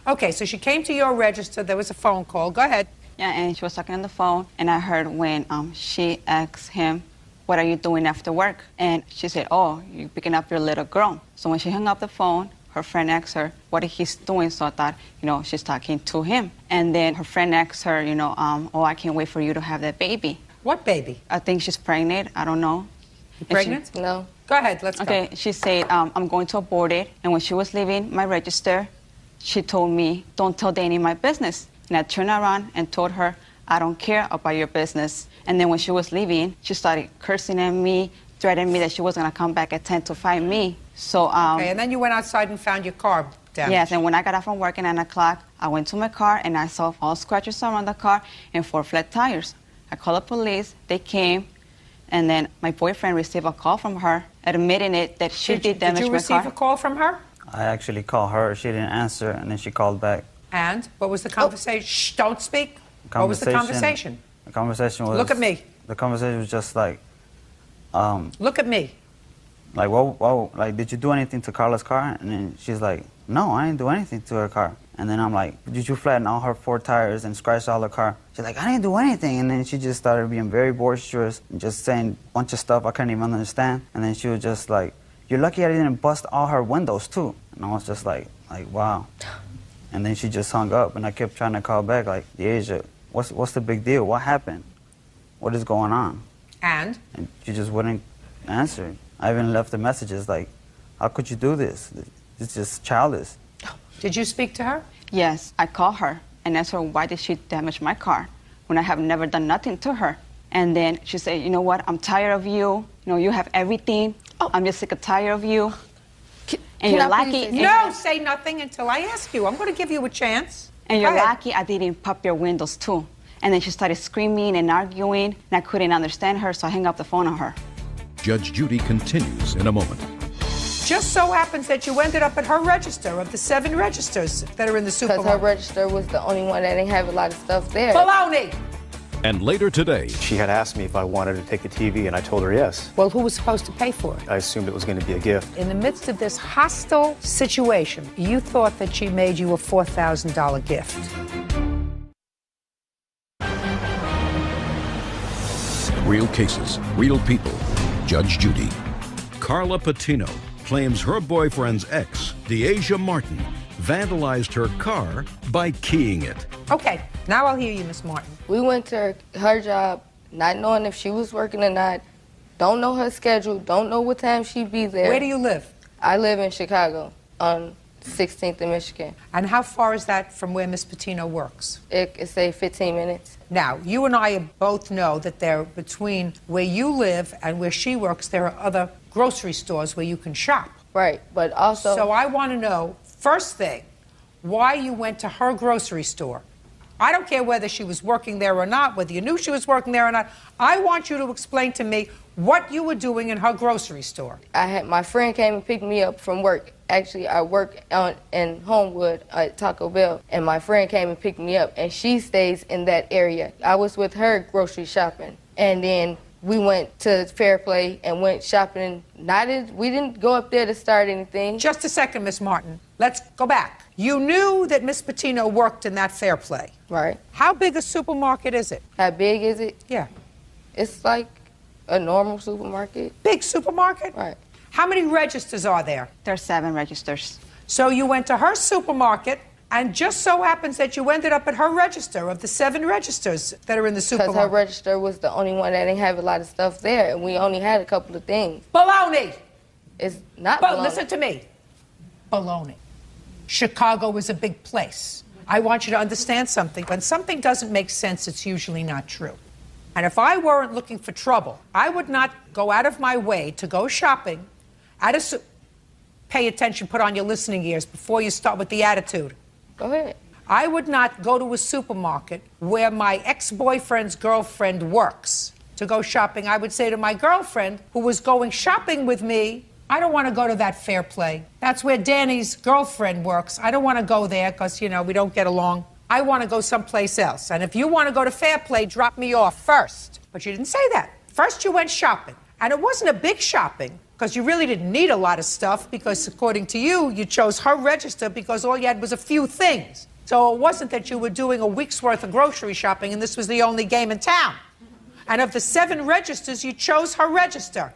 Okay, so she came to your register. There was a phone call. Go ahead. Yeah, and she was talking on the phone, and I heard when she asked him, "What are you doing after work?" And she said, "Oh, you're picking up your little girl." So when she hung up the phone, her friend asked her what he's doing, so I thought, she's talking to him. And then her friend asked her, "Oh, I can't wait for you to have that baby." What baby? I think she's pregnant. I don't know. You pregnant? No. Go ahead, let's go. Okay, she said, I'm going to abort it. And when she was leaving my register, she told me, "Don't tell Danny my business." And I turned around and told her, "I don't care about your business." And then when she was leaving, she started cursing at me, threatening me that she was going to come back at 10 to find me. So, okay, and then you went outside and found your car damaged. Yes, and when I got out from work at 9 o'clock, I went to my car and I saw all scratches around the car and 4 flat tires. I called the police, they came, and then my boyfriend received a call from her admitting it that she did damage my car. Did you receive a call from her? I actually called her. She didn't answer, and then she called back. And what was the conversation? Shh, don't speak. What was the conversation? The conversation was... Look at me. The conversation was just like... Look at me. Like, whoa, like, did you do anything to Carla's car? And then she's like, "No, I didn't do anything to her car." And then I'm like, "Did you flatten all her 4 tires and scratch all her car?" She's like, "I didn't do anything." And then she just started being very boisterous and just saying a bunch of stuff I couldn't even understand. And then she was just like, "You're lucky I didn't bust all her windows too." And I was just like, wow. And then she just hung up, and I kept trying to call back, like, "Deasia, what's the big deal? What happened? What is going on?" And she just wouldn't answer. I even left the messages like, "How could you do this? It's just childish." Did you speak to her? Yes, I called her and asked her why did she damage my car when I have never done nothing to her. And then she said, "You know what, I'm tired of you. You have everything. I'm just sick and tired of you. And you're lucky." No, say nothing until I ask you. I'm going to give you a chance. And you're Go ahead. lucky I didn't pop your windows too. And then she started screaming and arguing, and I couldn't understand her, so I hung up the phone on her. Judge Judy continues in a moment. Just so happens that you ended up at her register of the 7 registers that are in the Because her supermarket. register was the only one that didn't have a lot of stuff there. Baloney! And later today, She had asked me if I wanted to take the TV, and I told her yes. Well, who was supposed to pay for it? I assumed it was going to be a gift. In the midst of this hostile situation, you thought that she made you a $4,000 gift. real cases, real people. Judge Judy. Carla Patino claims her boyfriend's ex, Deasia Martin, vandalized her car by keying it. Okay, now I'll hear you, Miss Martin. We went to her job, not knowing if she was working or not. Don't know her schedule, don't know what time she'd be there. Where do you live? I live in Chicago on 16th and Michigan. And how far is that from where Miss Patino works? It say 15 minutes. Now, you and I both know that there, between where you live and where she works, there are other grocery stores where you can shop. Right, but also... So I want to know, first thing, why you went to her grocery store. I don't care whether she was working there or not, whether you knew she was working there or not. I want you to explain to me what you were doing in her grocery store. My friend came and picked me up from work. Actually, I work in Homewood at Taco Bell, and my friend came and picked me up, and she stays in that area. I was with her grocery shopping, and then we went to Fair Play and went shopping. We didn't go up there to start anything. Just a second, Miss Martin. Let's go back. You knew that Miss Patino worked in that Fair Play. Right. How big a supermarket is it? How big is it? Yeah. It's like a normal supermarket. Big supermarket? Right. How many registers are there? There are 7 registers. So you went to her supermarket, and just so happens that you ended up at her register of the 7 registers that are in the supermarket. Because her register was the only one that didn't have a lot of stuff there, and we only had a couple of things. Baloney! It's not But baloney. listen to me. Baloney. Chicago is a big place. I want you to understand something. When something doesn't make sense, it's usually not true. And if I weren't looking for trouble, I would not go out of my way to go shopping at a pay attention, put on your listening ears before you start with the attitude. Go ahead. I would not go to a supermarket where my ex-boyfriend's girlfriend works to go shopping. I would say to my girlfriend, who was going shopping with me, I don't want to go to that Fair Play. That's where Danny's girlfriend works. I don't want to go there because, you know, we don't get along. I want to go someplace else. And if you want to go to Fair Play, drop me off first. But you didn't say that. First you went shopping. And it wasn't a big shopping because you really didn't need a lot of stuff because, according to you, you chose her register because all you had was a few things. So it wasn't that you were doing a week's worth of grocery shopping and this was the only game in town. And of the 7 registers, you chose her register.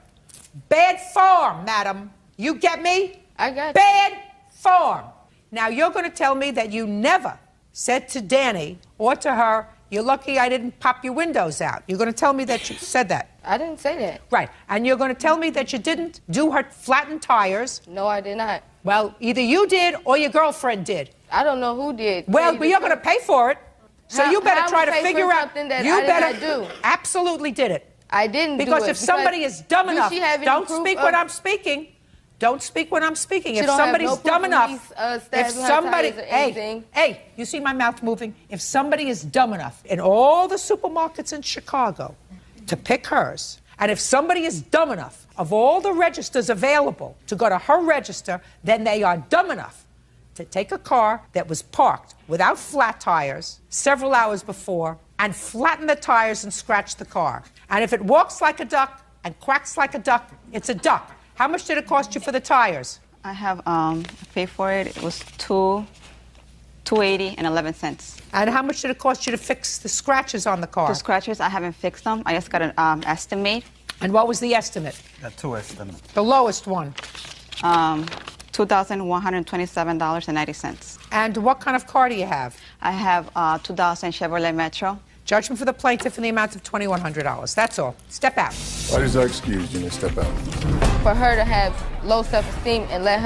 Bad form, madam. You get me? I got you. Bad form. Now, you're going to tell me that you never said to Danny or to her, you're lucky I didn't pop your windows out. You're going to tell me that you said that. I didn't say that. Right. And you're going to tell me that you didn't do her flattened tires. No, I did not. Well, either you did or your girlfriend did. I don't know who did. Well, but you're going to pay for it. So you better try to figure out. Something that You I did better not do. Absolutely did it. I didn't because do it. If somebody is dumb enough, she have any don't proof speak of- when I'm speaking. Don't speak when I'm speaking. She If don't have somebody's no proof dumb of enough, these, if stabbing her somebody, tires or anything. hey, you see my mouth moving? If somebody is dumb enough in all the supermarkets in Chicago to pick hers, and if somebody is dumb enough of all the registers available to go to her register, then they are dumb enough to take a car that was parked without flat tires several hours before and flatten the tires and scratch the car. And if it walks like a duck and quacks like a duck, it's a duck. How much did it cost you for the tires? I have paid for it. It was $2.80 and 11 cents. And how much did it cost you to fix the scratches on the car? The scratches, I haven't fixed them. I just got an estimate. And what was the estimate? Got 2 estimates. The lowest one. $2,127.90. And what kind of car do you have? I have 2000 Chevrolet Metro. Judgment for the plaintiff in the amount of $2,100. That's all. Step out. Why does our excuse, Junior? Step out. For her to have low self-esteem and let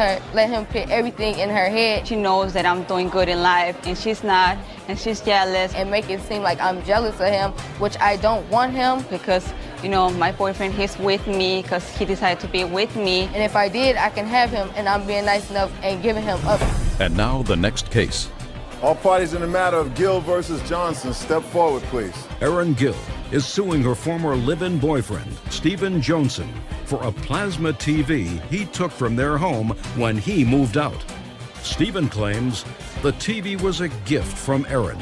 him put everything in her head. She knows that I'm doing good in life, and she's not, and she's jealous. And make it seem like I'm jealous of him, which I don't want him. Because, you know, my boyfriend, he's with me because he decided to be with me. And if I did, I can have him, and I'm being nice enough and giving him up. And now the next case. All parties in the matter of Gill versus Johnson, step forward, please. Erin Gill is suing her former live-in boyfriend, Stephen Johnson, for a plasma TV he took from their home when he moved out. Stephen claims the TV was a gift from Erin.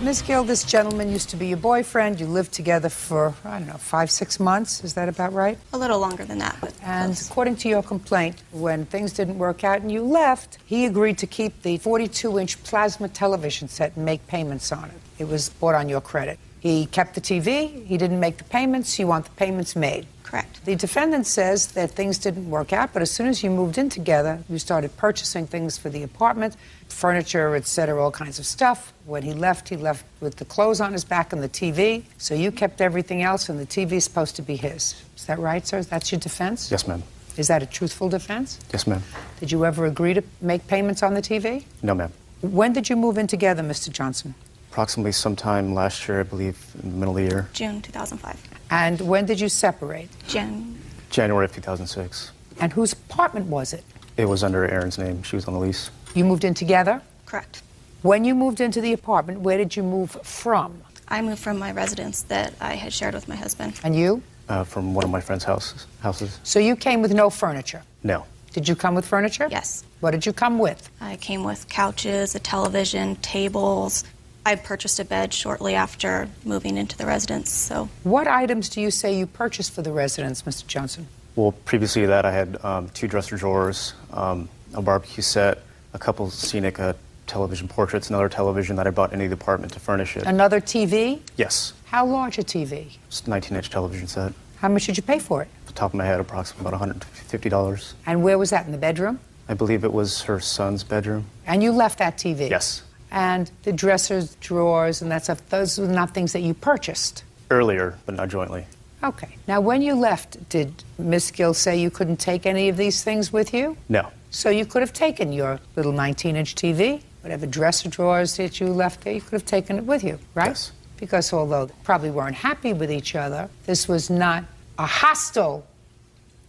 Ms. Gill, this gentleman used to be your boyfriend. You lived together for, I don't know, 5, 6 months. Is that about right? A little longer than that, but And close. according to your complaint, when things didn't work out and you left, he agreed to keep the 42-inch plasma television set and make payments on it. It was bought on your credit. He kept the TV. He didn't make the payments. You want the payments made. Correct. The defendant says that things didn't work out, but as soon as you moved in together, you started purchasing things for the apartment, furniture, etc., all kinds of stuff. When he left with the clothes on his back and the TV. So you kept everything else, and the TV is supposed to be his. Is that right, sir? That's your defense? Yes, ma'am. Is that a truthful defense? Yes, ma'am. Did you ever agree to make payments on the TV? No, ma'am. When did you move in together, Mr. Johnson? Approximately sometime last year, I believe, in the middle of the year. June 2005. And when did you separate? January of 2006. And whose apartment was it? It was under Erin's name. She was on the lease. You moved in together? Correct. When you moved into the apartment, where did you move from? I moved from my residence that I had shared with my husband. And you? From one of my friend's houses. So you came with no furniture? No. Did you come with furniture? Yes. What did you come with? I came with couches, a television, tables. I purchased a bed shortly after moving into the residence, so. What items do you say you purchased for the residence, Mr. Johnson? Well, previously to that, I had 2 dresser drawers, a barbecue set, a couple scenic television portraits, another television that I bought in the apartment to furnish it. Another TV? Yes. How large a TV? It's a 19-inch television set. How much did you pay for it? Off the top of my head, approximately about $150. And where was that, in the bedroom? I believe it was her son's bedroom. And you left that TV? Yes. And the dressers, drawers, and that stuff, those were not things that you purchased? Earlier, but not jointly. Okay. Now, when you left, did Miss Gill say you couldn't take any of these things with you? No. So you could have taken your little 19-inch TV, whatever dresser drawers that you left there, you could have taken it with you, right? Yes. Because although they probably weren't happy with each other, this was not a hostile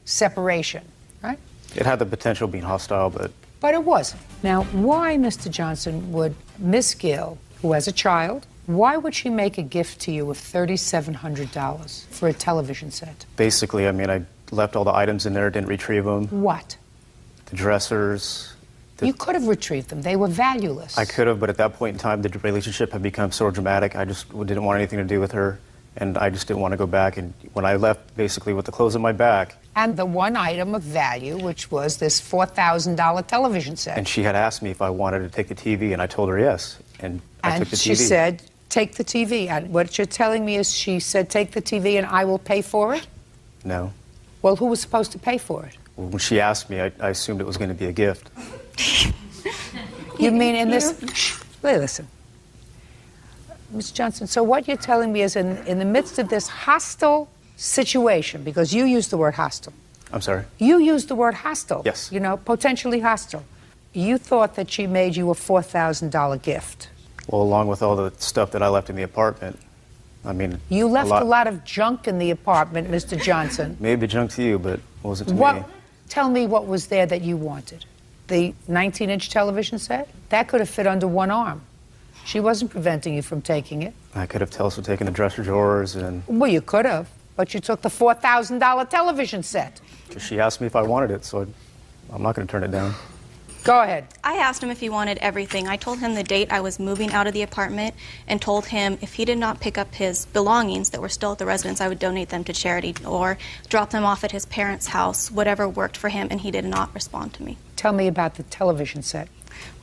separation, right? It had the potential of being hostile, but But it wasn't. Now, why, Mr. Johnson, would Miss Gill, who has a child, why would she make a gift to you of $3,700 for a television set? basically, I mean, I left all the items in there, didn't retrieve them. What? The dressers. You could have retrieved them. They were valueless. I could have, but at that point in time, the relationship had become so dramatic, I just didn't want anything to do with her, and I just didn't want to go back. And when I left, basically, with the clothes on my back, And the one item of value, which was this $4,000 television set. and she had asked me if I wanted to take the TV, and I told her yes, and I And took the TV. she said, take the TV. And what you're telling me is she said, take the TV and I will pay for it? No. Well, who was supposed to pay for it? When she asked me, I assumed it was going to be a gift. You mean in this... Shh, listen. Ms. Johnson, so what you're telling me is in the midst of this hostile situation, because you used the word hostile. I'm sorry? You used the word hostile. Yes. You know, potentially hostile. You thought that she made you a $4,000 gift. Well, along with all the stuff that I left in the apartment, I mean... You left a lot of junk in the apartment, Mr. Johnson. Maybe junk to you, but it wasn't to me. Tell me what was there that you wanted. The 19-inch television set? That could have fit under one arm. She wasn't preventing you from taking it. I could have also taken the dresser drawers and... Well, you could have, but you took the $4,000 television set. She asked me if I wanted it, so I'm not going to turn it down. Go ahead. I asked him if he wanted everything. I told him the date I was moving out of the apartment and told him if he did not pick up his belongings that were still at the residence, I would donate them to charity or drop them off at his parents' house, whatever worked for him, and he did not respond to me. Tell me about the television set.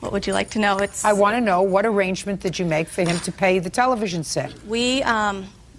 What would you like to know? I want to know, what arrangement did you make for him to pay the television set? We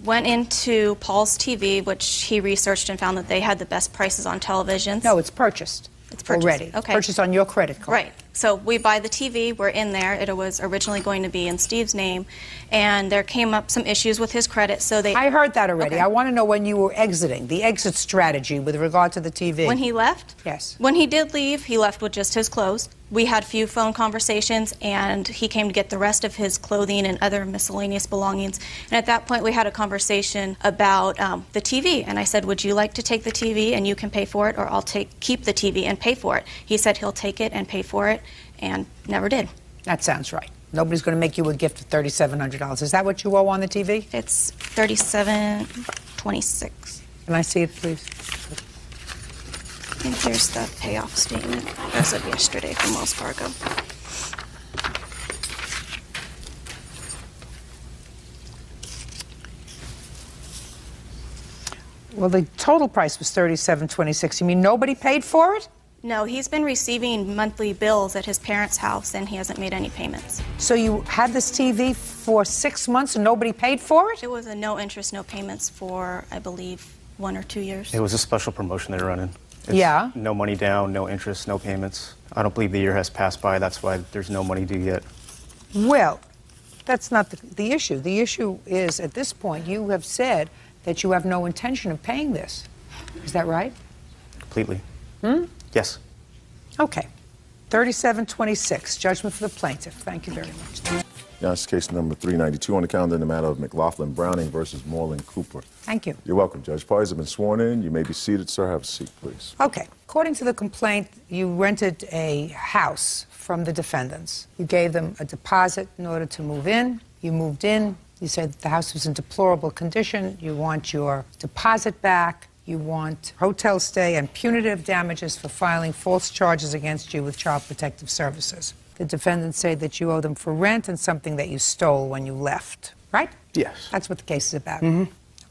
went into Paul's TV, which he researched and found that they had the best prices on televisions. No, it's purchased. It's purchased. Already. Okay. Purchased on your credit card. Right. So we buy the TV, we're in there. It was originally going to be in Steve's name, and there came up some issues with his credit, so they... I heard that already. Okay. I want to know when you were exiting, the exit strategy with regard to the TV. When he left? Yes. When he did leave, he left with just his clothes. We had a few phone conversations, and he came to get the rest of his clothing and other miscellaneous belongings. And at that point, we had a conversation about the TV. And I said, would you like to take the TV and you can pay for it, or I'll keep the TV and pay for it? He said he'll take it and pay for it, and never did. That sounds right. Nobody's going to make you a gift of $3,700. Is that what you owe on the TV? It's $37.26. Can I see it, please? And here's the payoff statement as of yesterday from Wells Fargo. Well, the total price was $37.26. You mean nobody paid for it? No, he's been receiving monthly bills at his parents' house, and he hasn't made any payments. So you had this TV for 6 months and nobody paid for it? It was a no interest, no payments for, I believe, 1 or 2 years. It was a special promotion they were running. It's Yeah. no money down, no interest, no payments. I don't believe the year has passed by. That's why there's no money due yet. Well, that's not the issue. The issue is, at this point, you have said that you have no intention of paying this. Is that right? Completely. Hmm? Yes. Okay. 37-26, judgment for the plaintiff. Thank you very much. Now, it's case number 392 on the calendar in the matter of McLaughlin Browning versus Moreland Cooper. Thank you. You're welcome, Judge. Parties have been sworn in. You may be seated, sir. Have a seat, please. Okay. According to the complaint, you rented a house from the defendants. You gave them a deposit in order to move in. You moved in. You said the house was in deplorable condition. You want your deposit back. You want hotel stay and punitive damages for filing false charges against you with Child Protective Services. The defendants say that you owe them for rent and something that you stole when you left, right? Yes. That's what the case is about. Mm-hmm.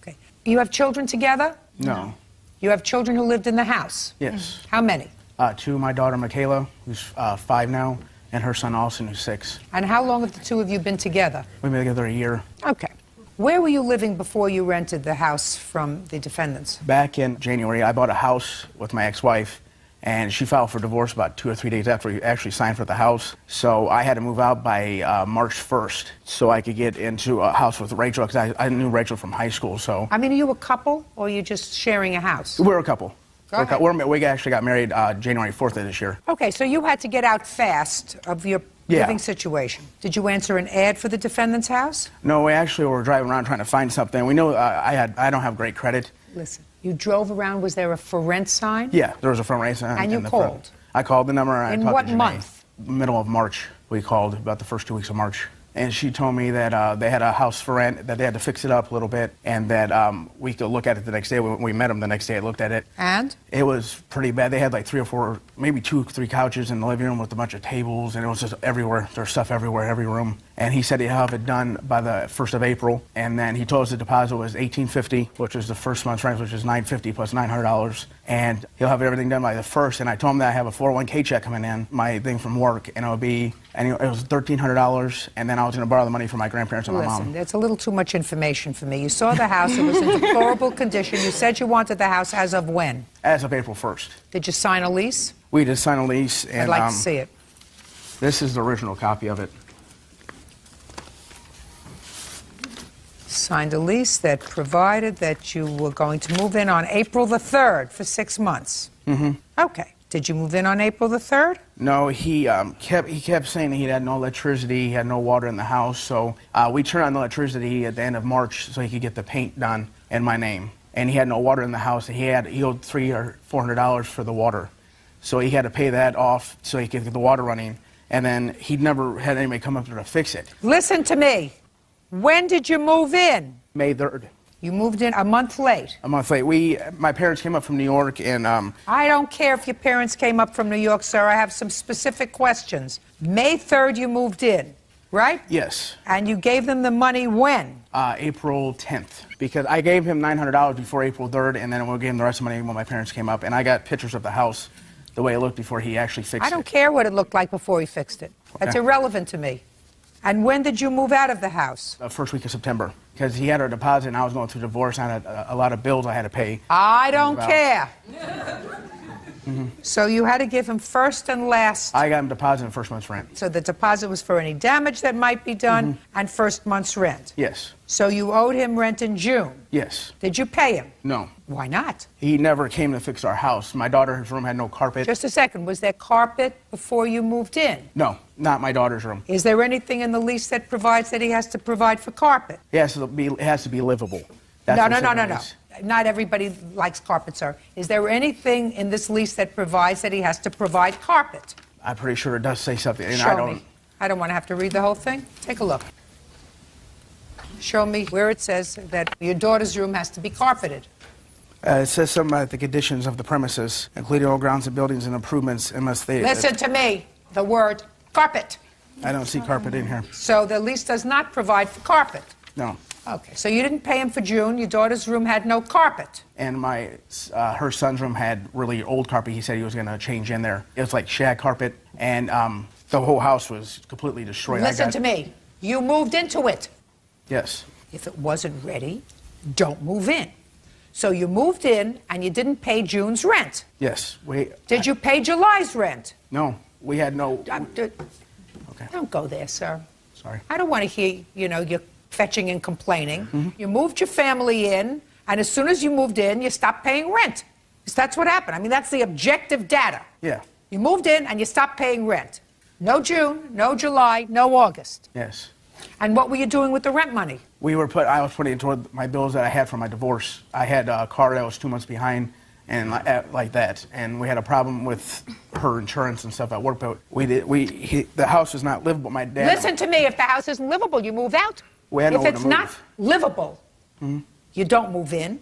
Okay. You have children together? No. You have children who lived in the house? Yes. How many? Two, my daughter Michaela, who's 5 now, and her son Austin, who's 6. And how long have the two of you been together? We've been together a year. Okay. Where were you living before you rented the house from the defendants? Back in January, I bought a house with my ex-wife, and she filed for divorce about 2 or 3 days after we actually signed for the house. So I had to move out by March 1st so I could get into a house with Rachel, because I knew Rachel from high school. So I mean, are you a couple, or are you just sharing a house? we're a couple. Go ahead. We actually got married January 4th of this year. Okay, so you had to get out fast of your living situation. Did you answer an ad for the defendant's house? No, we actually were driving around trying to find something. We know I don't have great credit. Listen, you drove around. Was there a for rent sign? Yeah, there was a for rent sign. And you in the called? front. I called the number. And In I talked what to Janae. month? Middle of March. We called about the first 2 weeks of March. And she told me that they had a house for rent, that they had to fix it up a little bit, and that we could look at it the next day. When we met them the next day, I looked at it. And? It was pretty bad. They had like 3 or 4, maybe 2 or 3 couches in the living room with a bunch of tables, and it was just everywhere. There's stuff everywhere, every room. And he said he'd have it done by the 1st of April. And then he told us the deposit was $1,850, which was the first month's rent, which is $950 plus $900. And he'll have everything done by the 1st. And I told him that I have a 401k check coming in, my thing from work, and it would be, and it was $1,300. And then I was going to borrow the money from my grandparents and my mom. Listen, that's a little too much information for me. You saw the house. It was in deplorable condition. You said you wanted the house as of when? As of April 1st. Did you sign a lease? We did sign a lease. And, I'd like to see it. This is the original copy of it. Signed a lease that provided that you were going to move in on April the 3rd for 6 months. Mm-hmm. Okay. Did you move in on April the 3rd? No, he kept saying he had no electricity, he had no water in the house. So we turned on the electricity at the end of March so he could get the paint done in my name. And he had no water in the house. He owed $300 or $400 for the water, so he had to pay that off so he could get the water running. And then he'd never had anybody come up there to fix it. Listen to me. When did you move in? May 3rd. You moved in a month late. A month late. My parents came up from New York, and I don't care if your parents came up from New York, sir. I have some specific questions. May 3rd you moved in, right? Yes. And you gave them the money when? April 10th, because I gave him $900 before April 3rd, and then we gave him the rest of the money when my parents came up. And I got pictures of the house, the way it looked before he actually fixed it. I don't care what it looked like before he fixed it. That's irrelevant to me. And when did you move out of the house? First week of September, because he had a deposit and I was going through divorce and I had a lot of bills I had to pay. I don't care. Mm-hmm. So you had to give him first and last. I got him deposit and first month's rent. So the deposit was for any damage that might be done and first month's rent. Yes. So you owed him rent in June. Yes. Did you pay him? No. Why not? He never came to fix our house. My daughter's room had no carpet. Just a second. Was there carpet before you moved in? No, not my daughter's room. Is there anything in the lease that provides that he has to provide for carpet? It has to be livable. That's No. Not everybody likes carpet, sir. Is there anything in this lease that provides that he has to provide carpet? I'm pretty sure it does say something. And Show me. I don't want to have to read the whole thing. Take a look. Show me where it says that your daughter's room has to be carpeted. It says something about the conditions of the premises, including all grounds and buildings and improvements, unless they... Listen to me. The word carpet. I don't see carpet in here. So the lease does not provide for carpet. No. Okay, so you didn't pay him for June. Your daughter's room had no carpet. And her son's room had really old carpet. He said he was going to change in there. It was like shag carpet, and the whole house was completely destroyed. Listen to me. You moved into it. Yes. If it wasn't ready, don't move in. So you moved in, and you didn't pay June's rent. Yes. Did you pay July's rent? No, we had no... Okay. Don't go there, sir. Sorry. I don't want to hear, you're fetching and complaining. You moved your family in, and as soon as you moved in, you stopped paying rent. Because that's what happened. I mean, that's the objective data. Yeah. You moved in, and you stopped paying rent. No June, no July, no August. Yes. And what were you doing with the rent money? I was putting it toward my bills that I had from my divorce. I had a car that was 2 months behind, and like that. And we had a problem with her insurance and stuff at work, but the house is not livable. My dad... Listen to me, if the house isn't livable, you move out. We had if nowhere it's to move. not livable, you don't move in.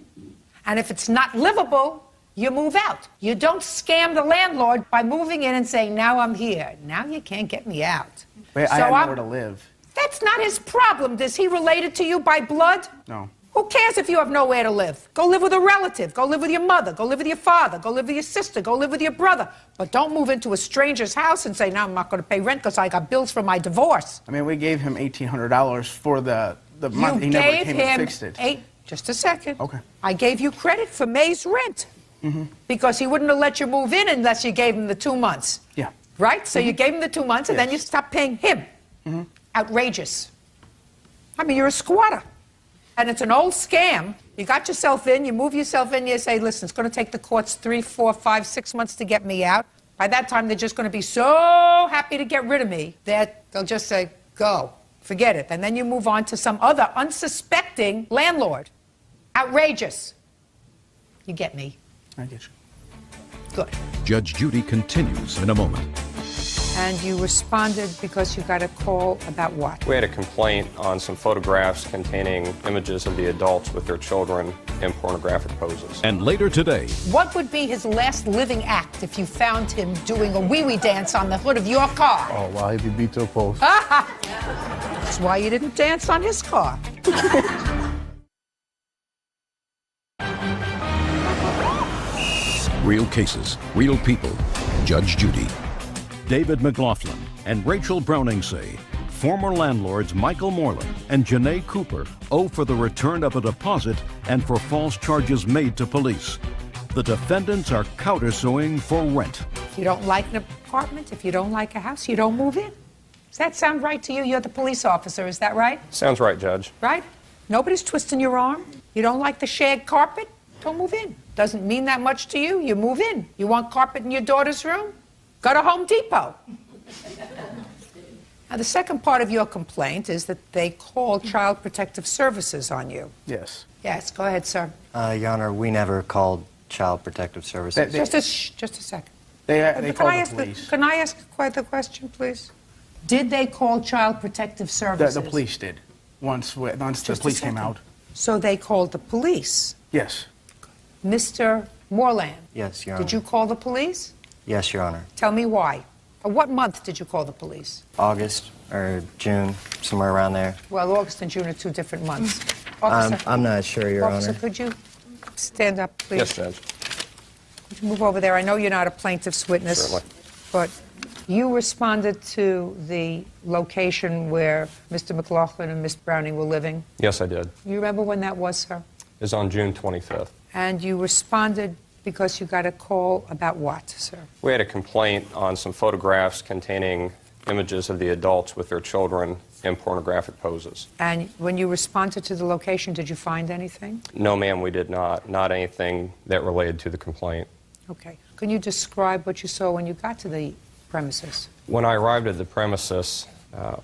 And if it's not livable, you move out. You don't scam the landlord by moving in and saying, now I'm here. Now you can't get me out. Wait, I had nowhere to live. That's not his problem. Is he related to you by blood? No. Who cares if you have nowhere to live? Go live with a relative. Go live with your mother. Go live with your father. Go live with your sister. Go live with your brother. But don't move into a stranger's house and say, now I'm not going to pay rent because I got bills for my divorce. I mean, we gave him $1,800 for the month. He never came and fixed it. Just a second. Okay. I gave you credit for May's rent. Because he wouldn't have let you move in unless you gave him the 2 months. Yeah. Right? So you gave him the 2 months and then you stopped paying him. Outrageous. I mean, you're a squatter. And it's an old scam. You got yourself in, you move yourself in, you say, listen, it's going to take the courts 3, 4, 5, 6 months to get me out. By that time, they're just going to be so happy to get rid of me that they'll just say, go, forget it. And then you move on to some other unsuspecting landlord. Outrageous. You get me? I get you. Good. Judge Judy continues in a moment. And you responded because you got a call about what? We had a complaint on some photographs containing images of the adults with their children in pornographic poses. And later today, what would be his last living act if you found him doing a wee-wee dance on the hood of your car? Oh, wow, he'd be beat to a post. That's why you didn't dance on his car. real cases, real people. Judge Judy. David McLaughlin and Rachel Browning say former landlords Michael Moreland and Janae Cooper owe for the return of a deposit and for false charges made to police. The defendants are countersuing for rent. If you don't like an apartment, if you don't like a house, you don't move in. Does that sound right to you? You're the police officer, is that right? Sounds right, Judge. Right? Nobody's twisting your arm. You don't like the shag carpet? Don't move in. Doesn't mean that much to you, you move in. You want carpet in your daughter's room? Go to Home Depot. Now, the second part of your complaint is that they called Child Protective Services on you. Yes. Yes, go ahead, sir. Your Honor, we never called Child Protective Services. Just a second. They called the police. Can I ask quite the question, please? Did they call Child Protective Services? The police did. Once the police came out. So they called the police? Yes. Mr. Moreland? Yes, Your Honor. Did you call the police? Yes, Your Honor. Tell me why. What month did you call the police? August or June, somewhere around there. Well, August and June are 2 different months. I'm not sure, Your Officer, Honor. could you stand up, please? Yes, Judge. Could you move over there? I know you're not a plaintiff's witness. Certainly. But you responded to the location where Mr. McLaughlin and Miss Browning were living. Yes, I did. You remember when that was, sir? It was on June 25th. And you responded because you got a call about what, sir? We had a complaint on some photographs containing images of the adults with their children in pornographic poses. And when you responded to the location, did you find anything? No, ma'am, we did not. Not anything that related to the complaint. Okay. Can you describe what you saw when you got to the premises? When I arrived at the premises,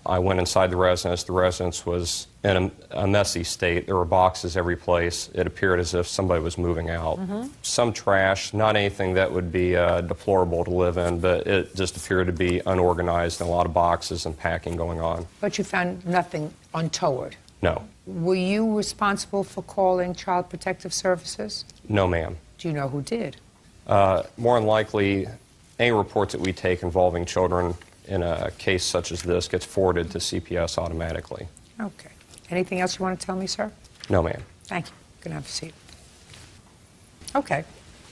I went inside the residence. The residence was in a messy state. There were boxes every place. It appeared as if somebody was moving out. Some trash, not anything that would be deplorable to live in, but it just appeared to be unorganized and a lot of boxes and packing going on. But you found nothing untoward? No. Were you responsible for calling Child Protective Services? No, ma'am. Do you know who did? More than likely, any reports that we take involving children in a case such as this gets forwarded to CPS automatically. Okay. Anything else you want to tell me, sir? No, ma'am. Thank you. You can have a seat. Okay.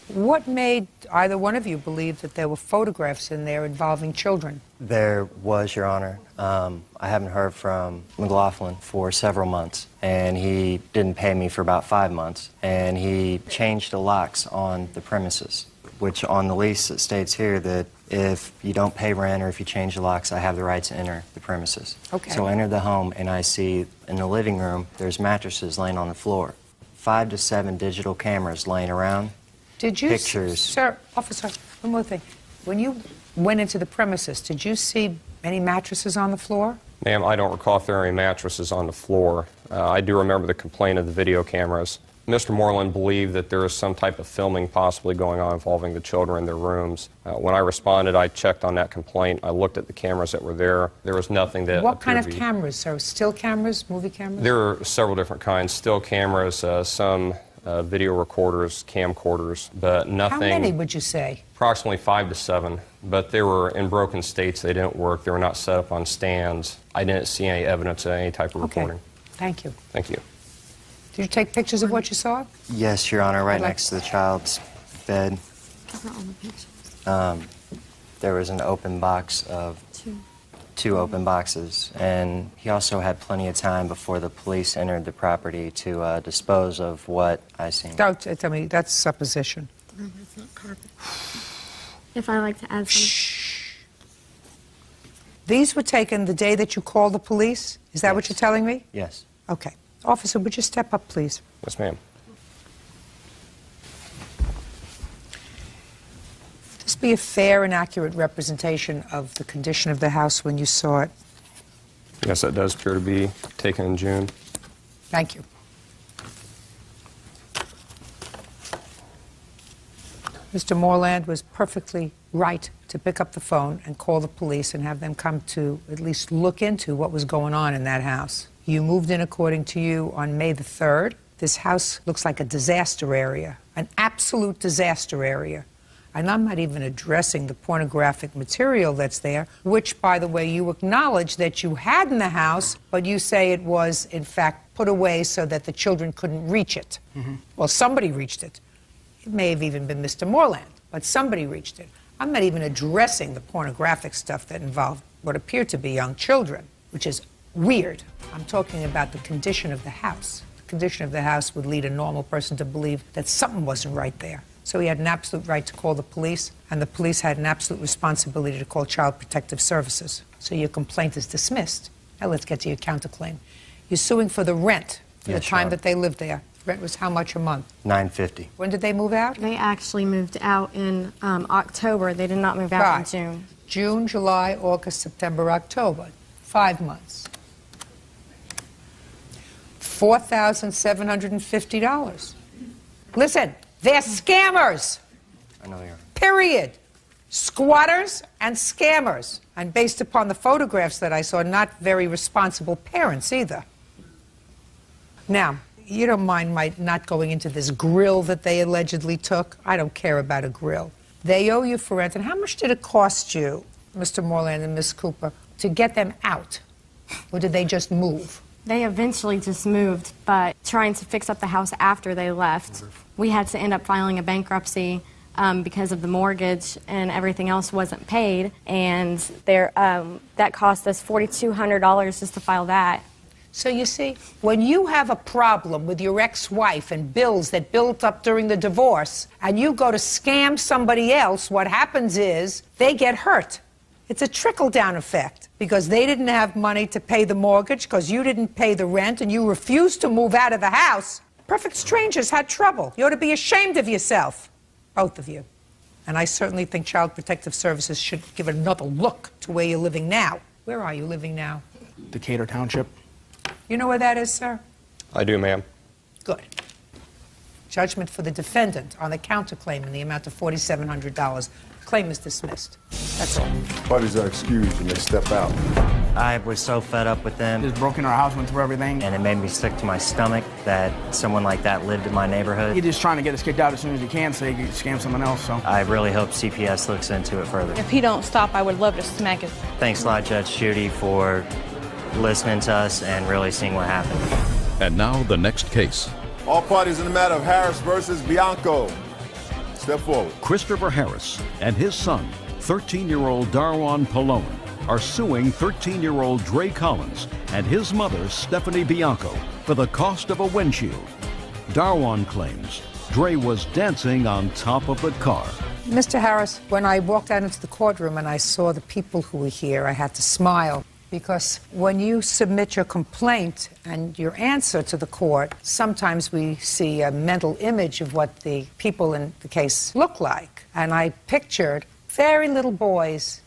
What made either one of you believe that there were photographs in there involving children? There was, Your Honor. I haven't heard from McLaughlin for several months, and he didn't pay me for about 5 months, and he changed the locks on the premises, which on the lease it states here that if you don't pay rent or if you change the locks, I have the right to enter the premises. Okay. So I enter the home, and I see in the living room there's mattresses laying on the floor, 5 to 7 digital cameras laying around. Did you, Pictures. Sir, officer, one more thing. When you went into the premises, did you see any mattresses on the floor? Ma'am, I don't recall if there are any mattresses on the floor. I do remember the complaint of the video cameras. Mr. Moreland believed that there was some type of filming possibly going on involving the children in their rooms. When I responded, I checked on that complaint. I looked at the cameras that were there. There was nothing that What kind appeared of to be... cameras, sir? Still cameras, movie cameras? There are several different kinds. Still cameras, some video recorders, camcorders, but nothing... How many would you say? Approximately 5 to 7, but they were in broken states. They didn't work. They were not set up on stands. I didn't see any evidence of any type of recording. Thank you. Thank you. Did you take pictures of what you saw? Yes, Your Honor, right next to the child's bed. There was an open box of... Two open boxes, and he also had plenty of time before the police entered the property to dispose of what I seen. Don't tell me, that's supposition. If I like to add some. These were taken the day that you called the police? Is that what you're telling me? Yes. Okay. Officer, would you step up, please? Yes, ma'am. Would this be a fair and accurate representation of the condition of the house when you saw it? Yes, that does appear to be taken in June. Thank you. Mr. Moreland was perfectly right to pick up the phone and call the police and have them come to at least look into what was going on in that house. You moved in, according to you, on May the 3rd. This house looks like a disaster area, an absolute disaster area. And I'm not even addressing the pornographic material that's there, which, by the way, you acknowledge that you had in the house, but you say it was, in fact, put away so that the children couldn't reach it. Well, somebody reached it. It may have even been Mr. Moreland, but somebody reached it. I'm not even addressing the pornographic stuff that involved what appeared to be young children, which is weird. I'm talking about the condition of the house. The condition of the house would lead a normal person to believe that something wasn't right there. So he had an absolute right to call the police, and the police had an absolute responsibility to call Child Protective Services. So your complaint is dismissed. Now let's get to your counterclaim. You're suing for the rent for the time that they lived there. Rent was how much a month? $9.50. When did they move out? They actually moved out in October. They did not move out in June. June, July, August, September, October. 5 months. $4,750. Listen, they're scammers. I know they are. Period. Squatters and scammers. And based upon the photographs that I saw, not very responsible parents either. Now, you don't mind my not going into this grill that they allegedly took? I don't care about a grill. They owe you for rent. And how much did it cost you, Mr. Moreland and Miss Cooper, to get them out? Or did they just move? They eventually just moved, but trying to fix up the house after they left, we had to end up filing a bankruptcy because of the mortgage and everything else wasn't paid. And that cost us $4,200 just to file that. So you see, when you have a problem with your ex-wife and bills that built up during the divorce, and you go to scam somebody else, what happens is they get hurt. It's a trickle-down effect because they didn't have money to pay the mortgage because you didn't pay the rent and you refused to move out of the house. Perfect strangers had trouble. You ought to be ashamed of yourself, both of you. And I certainly think Child Protective Services should give another look to where you're living now. Where are you living now? Decatur Township. You know where that is, sir? I do, ma'am. Good. Judgment for the defendant on the counterclaim in the amount of $4,700. Claim is dismissed. That's all. Parties are excused and they step out. I was so fed up with them. Just broke into our house, went through everything. And it made me sick to my stomach that someone like that lived in my neighborhood. He's just trying to get us kicked out as soon as he can so he can scam someone else, so. I really hope CPS looks into it further. If he don't stop, I would love to smack his... Thanks a lot, Judge Judy, for listening to us and really seeing what happened. And now the next case. All parties in the matter of Harris versus Bianco. Step forward. Christopher Harris and his son, 13-year-old Darwan Pallone, are suing 13-year-old Dre Collins and his mother, Stephanie Bianco, for the cost of a windshield. Darwan claims Dre was dancing on top of the car. Mr. Harris, when I walked out into the courtroom and I saw the people who were here, I had to smile, because when you submit your complaint and your answer to the court, sometimes we see a mental image of what the people in the case look like. And I pictured very little boys,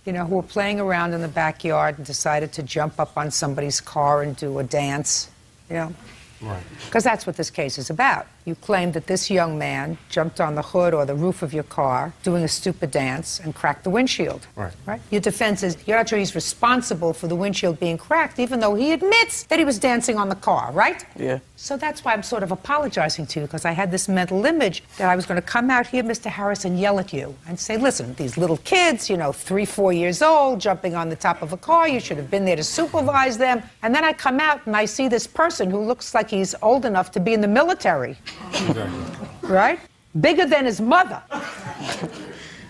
you know, who were playing around in the backyard and decided to jump up on somebody's car and do a dance, you know. Right. Because that's what this case is about. You claim that this young man jumped on the hood or the roof of your car doing a stupid dance and cracked the windshield. Right. Your defense is you're not sure he's responsible for the windshield being cracked, even though he admits that he was dancing on the car, right? Yeah. So that's why I'm sort of apologizing to you, because I had this mental image that I was going to come out here, Mr. Harris, and yell at you and say, listen, these little kids, you know, 3, 4 years old, jumping on the top of a car, you should have been there to supervise them. And then I come out and I see this person who looks like he's old enough to be in the military. Right? Bigger than his mother.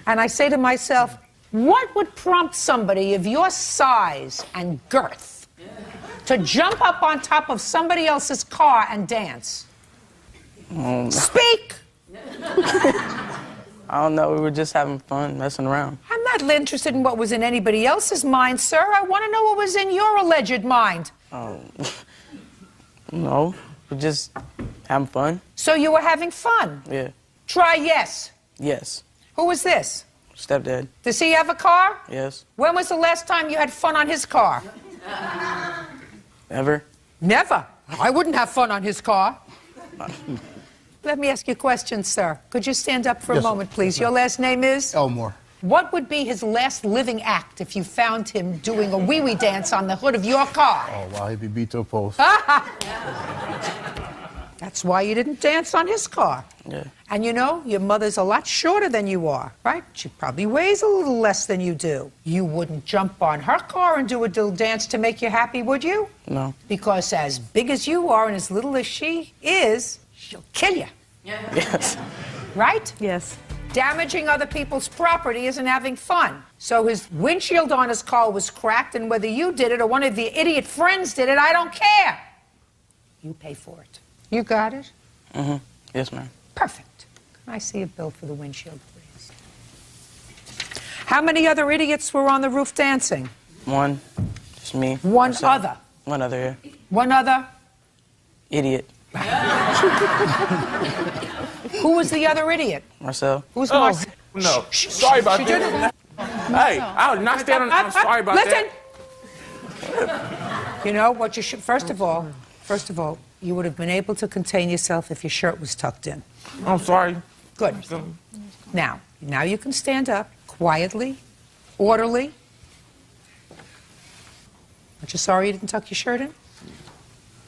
And I say to myself, what would prompt somebody of your size and girth to jump up on top of somebody else's car and dance? Speak! I don't know. We were just having fun, messing around. I'm not interested in what was in anybody else's mind, sir. I want to know what was in your alleged mind. Oh, no. We're just having fun. So you were having fun? Yeah. Try yes. Yes. Who was this? Stepdad. Does he have a car? Yes. When was the last time you had fun on his car? Ever? Never. I wouldn't have fun on his car. Let me ask you a question, sir. Could you stand up for a moment, please? Your last name is? Elmore. What would be his last living act if you found him doing a wee-wee dance on the hood of your car? Oh, wow, he'd be beat to a post. That's why you didn't dance on his car. Yeah. And you know, your mother's a lot shorter than you are, right? She probably weighs a little less than you do. You wouldn't jump on her car and do a little dance to make you happy, would you? No. Because as big as you are and as little as she is, she'll kill you. Yes. Right? Yes. Damaging other people's property isn't having fun. So his windshield on his car was cracked, and whether you did it or one of your idiot friends did it, I don't care. You pay for it. You got it? Mm-hmm. Yes, ma'am. Perfect. Can I see a bill for the windshield, please? How many other idiots were on the roof dancing? One. Just me. One myself. other. One other, yeah. One other? Idiot. Who was the other idiot? Marcel. Who's Marcel? No. Sorry about that. Hey, I was not standing. I'm sorry about Listen. that. You know what you should, first of all, you would have been able to contain yourself if your shirt was tucked in. I'm sorry. Good. Now you can stand up quietly, orderly. Aren't you sorry you didn't tuck your shirt in?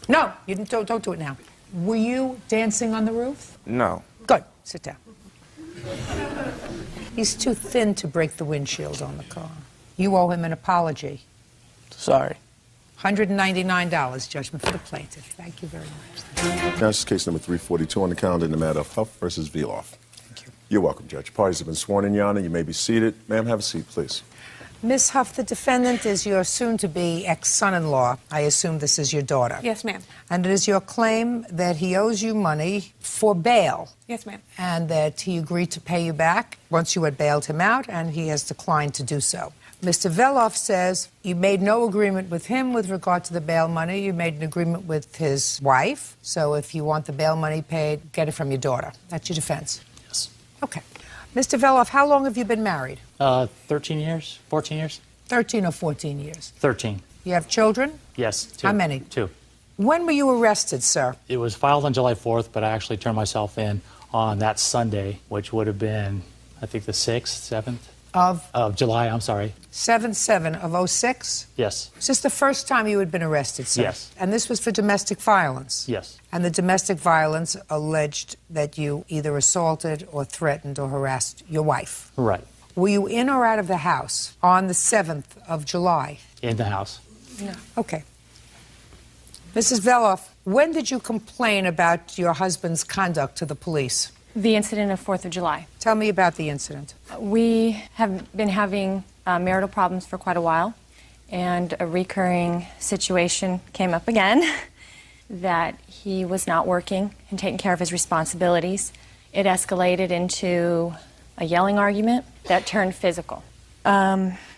No, you didn't. Don't do it now. Were you dancing on the roof? No. Good. Sit down. He's too thin to break the windshield on the car. You owe him an apology. Sorry. $199 judgment for the plaintiff. Thank you very much. Now, this is case number 342 on the calendar in the matter of Huff versus Veloff. Thank you. You're welcome, Judge. Parties have been sworn in, Your Honor. You may be seated. Ma'am, have a seat, please. Ms. Huff, the defendant is your soon-to-be ex-son-in-law. I assume this is your daughter. Yes, ma'am. And it is your claim that he owes you money for bail. Yes, ma'am. And that he agreed to pay you back once you had bailed him out, and he has declined to do so. Mr. Veloff says you made no agreement with him with regard to the bail money. You made an agreement with his wife. So if you want the bail money paid, get it from your daughter. That's your defense? Yes. Okay. Mr. Veloff, how long have you been married? 13 years, 14 years? 13 or 14 years. 13. You have children? Yes. 2. How many? 2. When were you arrested, sir? It was filed on July 4th, but I actually turned myself in on that Sunday, which would have been, I think, the 6th, 7th? Of July, I'm sorry. 7/7 of 06? Yes. Is this the first time you had been arrested, sir? Yes. And this was for domestic violence? Yes. And the domestic violence alleged that you either assaulted or threatened or harassed your wife? Right. Were you in or out of the house on the 7th of July? In the house. No. Okay. Mrs. Veloff, when did you complain about your husband's conduct to the police? The incident of 4th of July. Tell me about the incident. We have been having marital problems for quite a while, and a recurring situation came up again that he was not working and taking care of his responsibilities. It escalated into a yelling argument that turned physical.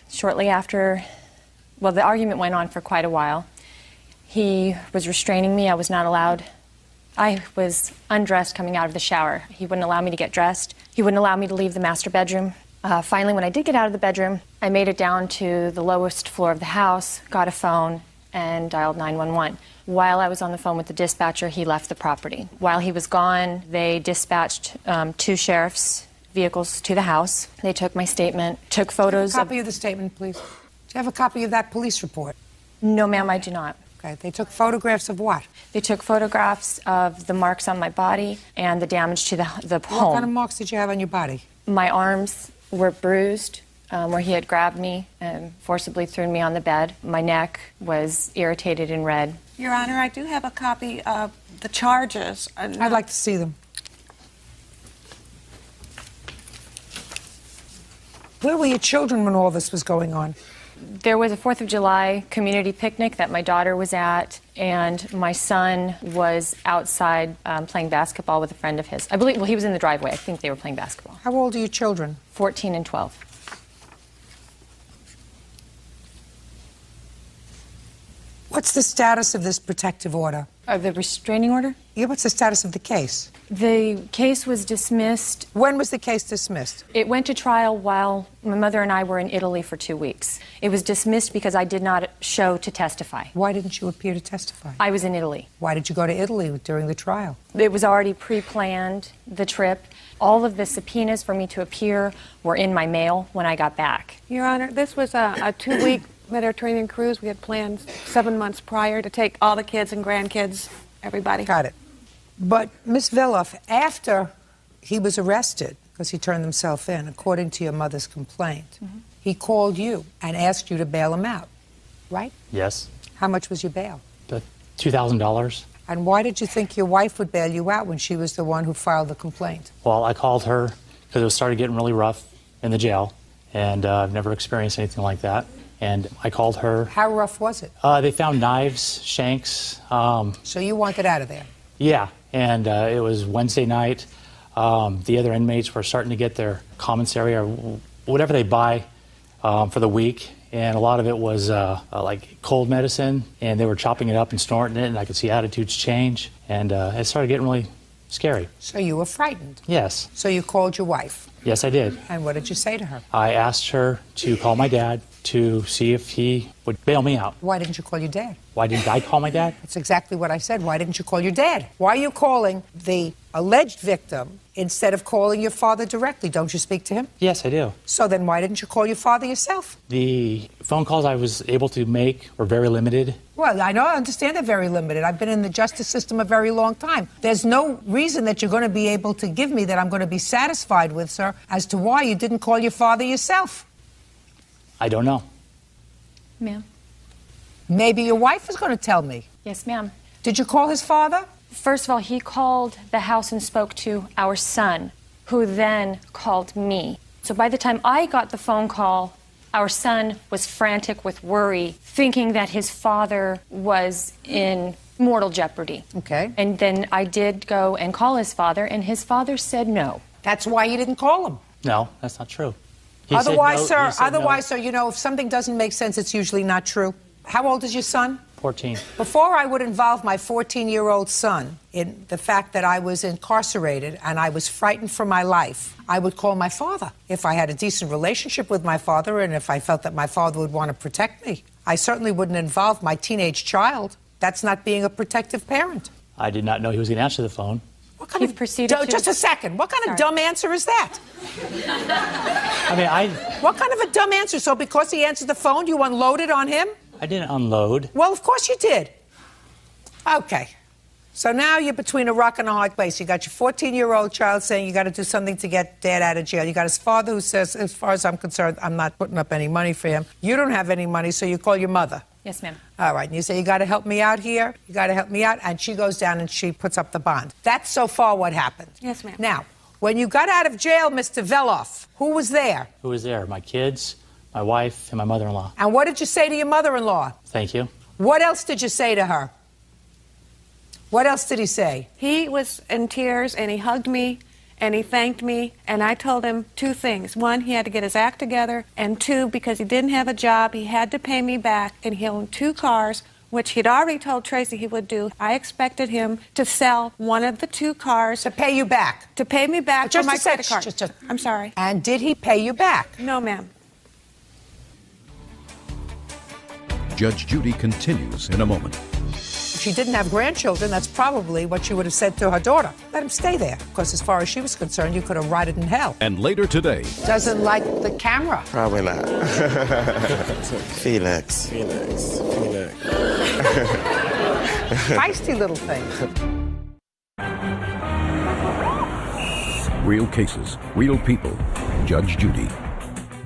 Shortly after, well, the argument went on for quite a while. He was restraining me. I was not allowed. I was undressed coming out of the shower. He wouldn't allow me to get dressed. He wouldn't allow me to leave the master bedroom. Finally, when I did get out of the bedroom, I made it down to the lowest floor of the house, got a phone, and dialed 911. While I was on the phone with the dispatcher, he left the property. While he was gone, they dispatched 2 sheriff's vehicles to the house. They took my statement, took photos. Copy of the statement, please. Do you have a copy of that police report? No, ma'am, I do not. Okay. They took photographs of what? They took photographs of the marks on my body and the damage to the home. What kind of marks did you have on your body? My arms were bruised, where he had grabbed me and forcibly threw me on the bed. My neck was irritated and red. Your Honor, I do have a copy of the charges. I'd like to see them. Where were your children when all this was going on? There was a 4th of July community picnic that my daughter was at, and my son was outside playing basketball with a friend of his. I believe, well, he was in the driveway. I think they were playing basketball. How old are your children? 14 and 12. What's the status of this protective order? The restraining order? Yeah, what's the status of the case? The case was dismissed. When was the case dismissed? It went to trial while my mother and I were in Italy for 2 weeks. It was dismissed because I did not show to testify. Why didn't you appear to testify? I was in Italy. Why did you go to Italy during the trial? It was already pre-planned, the trip. All of the subpoenas for me to appear were in my mail when I got back. Your Honor, this was a 2-week Mediterranean cruise. We had planned 7 months prior to take all the kids and grandkids, everybody. Got it. But, Ms. Veloff, after he was arrested, because he turned himself in, according to your mother's complaint, he called you and asked you to bail him out, right? Yes. How much was your bail? $2,000. And why did you think your wife would bail you out when she was the one who filed the complaint? Well, I called her because it started getting really rough in the jail, and I've never experienced anything like that. And I called her. How rough was it? They found knives, shanks. So you wanted out of there? Yeah, and it was Wednesday night. The other inmates were starting to get their commissary or whatever they buy for the week, and a lot of it was like cold medicine, and they were chopping it up and snorting it, and I could see attitudes change, and it started getting really scary. So you were frightened? Yes. So you called your wife? Yes, I did. And what did you say to her? I asked her to call my dad to see if he would bail me out. Why didn't you call your dad? Why didn't I call my dad? That's exactly what I said. Why didn't you call your dad? Why are you calling the alleged victim instead of calling your father directly? Don't you speak to him? Yes, I do. So then why didn't you call your father yourself? The phone calls I was able to make were very limited. Well, I understand they're very limited. I've been in the justice system a very long time. There's no reason that you're going to be able to give me that I'm going to be satisfied with, sir, as to why you didn't call your father yourself. I don't know. Ma'am. Maybe your wife is going to tell me. Yes, ma'am. Did you call his father? First of all, he called the house and spoke to our son, who then called me. So by the time I got the phone call, our son was frantic with worry, thinking that his father was in mortal jeopardy. Okay. And then I did go and call his father, and his father said no. That's why you didn't call him. No, that's not true. Otherwise, sir, you know, if something doesn't make sense, it's usually not true. How old is your son? 14. Before I would involve my 14-year-old son in the fact that I was incarcerated and I was frightened for my life, I would call my father. If I had a decent relationship with my father and if I felt that my father would want to protect me, I certainly wouldn't involve my teenage child. That's not being a protective parent. I did not know he was going to answer the phone. What kind of just a second. What kind of dumb answer is that? I mean, What kind of a dumb answer? So because he answered the phone, you unloaded on him? I didn't unload. Well, of course you did. Okay. So now you're between a rock and a hard place. You got your 14-year-old child saying you got to do something to get dad out of jail. You got his father who says, as far as I'm concerned, I'm not putting up any money for him. You don't have any money, so you call your mother. Yes, ma'am. All right, and you say, you got to help me out here. You got to help me out. And she goes down and she puts up the bond. That's so far what happened. Yes, ma'am. Now, when you got out of jail, Mr. Veloff, who was there? Who was there? My kids, my wife, and my mother-in-law. And what did you say to your mother-in-law? Thank you. What else did you say to her? What else did he say? He was in tears, and he hugged me, and he thanked me, and I told him two things. One, he had to get his act together, and two, because he didn't have a job, he had to pay me back, and he owned 2 cars, which he'd already told Tracy he would do. I expected him to sell one of the 2 cars. To pay you back? To pay me back for my credit card. Just I'm sorry. And did he pay you back? No, ma'am. Judge Judy continues in a moment. If she didn't have grandchildren, that's probably what she would have said to her daughter. Let him stay there, because as far as she was concerned, you could have rotted in hell. And later today, Doesn't like the camera. Probably not. Felix. Feisty little thing. real cases, real people. Judge Judy.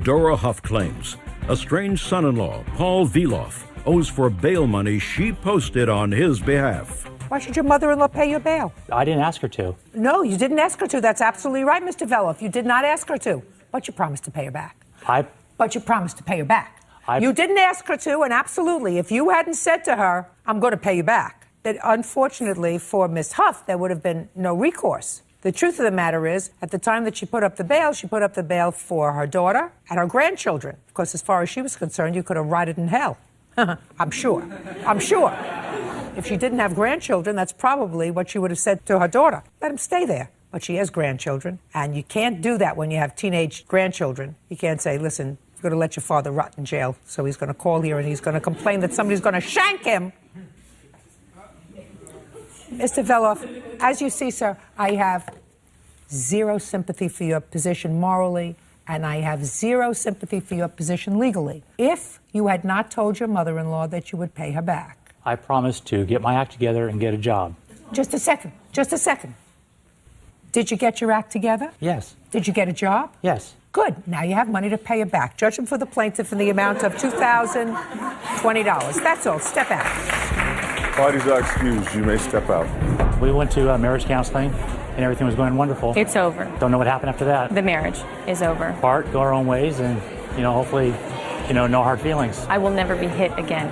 Dora Huff claims a strange son-in-law, Paul Veloff, owes for bail money she posted on his behalf. Why should your mother-in-law pay your bail? I didn't ask her to. No, you didn't ask her to. That's absolutely right, Mr. Veloff. You did not ask her to. But you promised to pay her back. But you promised to pay her back. You didn't ask her to, and absolutely, if you hadn't said to her, I'm going to pay you back, that unfortunately for Miss Huff, there would have been no recourse. The truth of the matter is, at the time that she put up the bail, she put up the bail for her daughter and her grandchildren. Because as far as she was concerned, you could have rotted in hell. I'm sure. I'm sure. If she didn't have grandchildren, that's probably what she would have said to her daughter. Let him stay there. But she has grandchildren, and you can't do that when you have teenage grandchildren. You can't say, listen, you're going to let your father rot in jail, so he's going to call here and he's going to complain that somebody's going to shank him. Mr. Veloff, as you see, sir, I have zero sympathy for your position morally, and I have zero sympathy for your position legally. If you had not told your mother-in-law that you would pay her back. I promised to get my act together and get a job. Just a second. Just a second. Did you get your act together? Yes. Did you get a job? Yes. Good. Now you have money to pay her back. Judgment for the plaintiff in the amount of $2,020. That's all. Step out. Parties are excused. You may step out. We went to marriage counseling, and everything was going wonderful. It's over. Don't know what happened after that. The marriage is over. Part, go our own ways, and, hopefully, no hard feelings. I will never be hit again.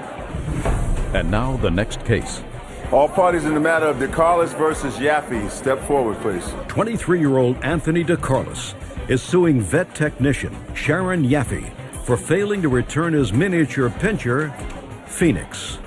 And now the next case. All parties in the matter of DeCarlos versus Yaffe, step forward, please. 23-year-old Anthony DeCarlos is suing vet technician Sharon Yaffe for failing to return his miniature pinscher, Phoenix.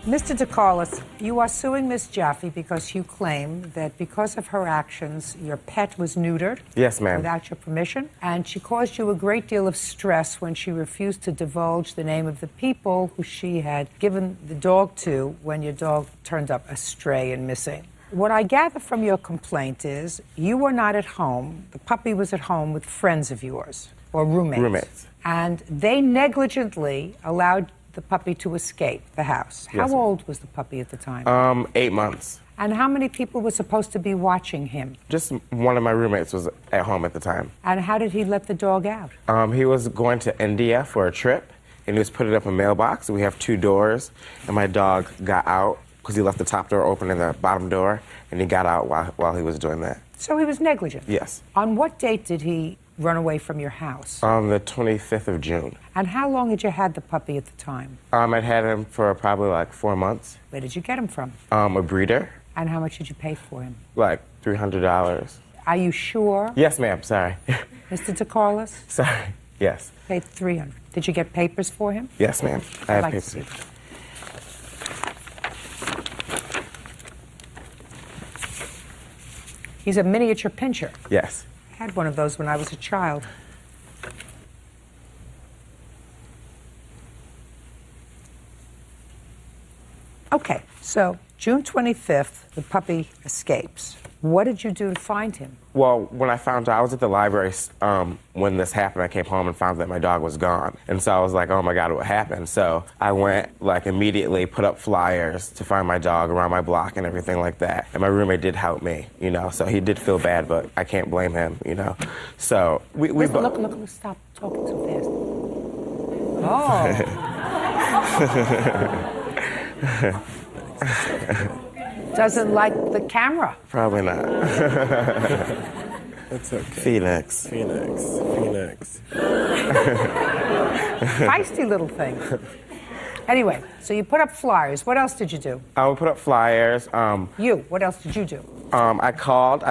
Mr. DeCarlos, you are suing Miss Jaffe because you claim that because of her actions, your pet was neutered. Yes, ma'am. Without your permission. And she caused you a great deal of stress when she refused to divulge the name of the people who she had given the dog to when your dog turned up astray and missing. What I gather from your complaint is you were not at home. The puppy was at home with friends of yours or roommates. Roommates. And they negligently allowed the puppy to escape the house. Yes, How old was the puppy at the time? 8 months. And how many people were supposed to be watching him? Just one of my roommates was at home at the time. And how did he let the dog out? He was going to India for a trip, and he was putting up a mailbox. We have 2 doors, and my dog got out because he left the top door open and the bottom door, and he got out while he was doing that. So he was negligent? Yes. On what date did he run away from your house? On the 25th of June. And how long had you had the puppy at the time? I'd had him for probably like 4 months. Where did you get him from? A breeder. And how much did you pay for him? Like $300. Are you sure? Yes, ma'am. Sorry. Mr. DeCarlos? Sorry. Yes. Paid $300. Did you get papers for him? Yes, ma'am. I have like papers. He's a miniature pinscher. Yes. I had one of those when I was a child. Okay, so June 25th, the puppy escapes. What did you do to find him? Well, when I found out, I was at the library when this happened. I came home and found that my dog was gone. And so I was like, oh my God, what happened? So I went, like, immediately put up flyers to find my dog around my block and everything like that. And my roommate did help me, you know, so he did feel bad, but I can't blame him, you know. So we Look, stop talking so fast. Oh. Doesn't like the camera. Probably not. That's okay. Phoenix. Feisty little thing. Anyway, so you put up flyers. What else did you do? I would put up flyers. What else did you do? I called.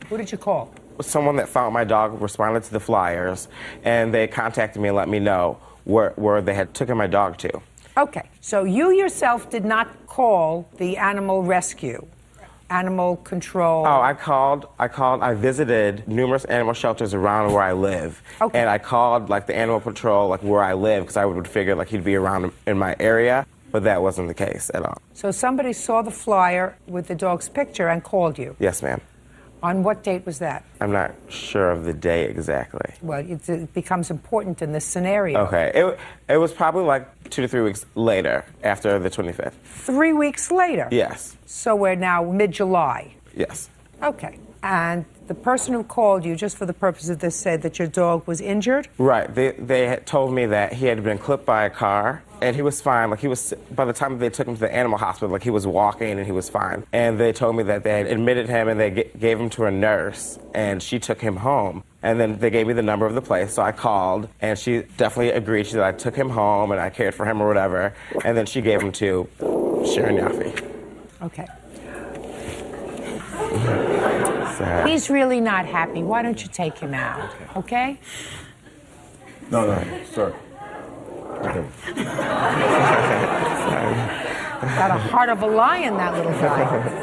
Who did you call? Someone that found my dog responded to the flyers, and they contacted me and let me know where they had taken my dog to. Okay, so you yourself did not call the animal rescue, animal control. Oh, I called. I visited numerous animal shelters around where I live. Okay. And I called, like, the animal patrol, like, where I live, because I would figure, like, he'd be around in my area, but that wasn't the case at all. So somebody saw the flyer with the dog's picture and called you. Yes, ma'am. On what date was that? I'm not sure of the day exactly. Well, it becomes important in this scenario. Okay. It was probably like 2 to 3 weeks later, after the 25th. 3 weeks later? Yes. So we're now mid-July? Yes. Okay. And the person who called you, just for the purpose of this, said that your dog was injured? Right. They had told me that he had been clipped by a car, and he was fine. Like, by the time they took him to the animal hospital, like, he was walking and he was fine. And they told me that they had admitted him and they gave him to a nurse, and she took him home. And then they gave me the number of the place, so I called, and she definitely agreed. She said I took him home and I cared for him or whatever. And then she gave him to Sharon Yaffe. Okay. Sad. He's really not happy. Why don't you take him out? Okay? No, sir. Okay. Got a heart of a lion, that little guy.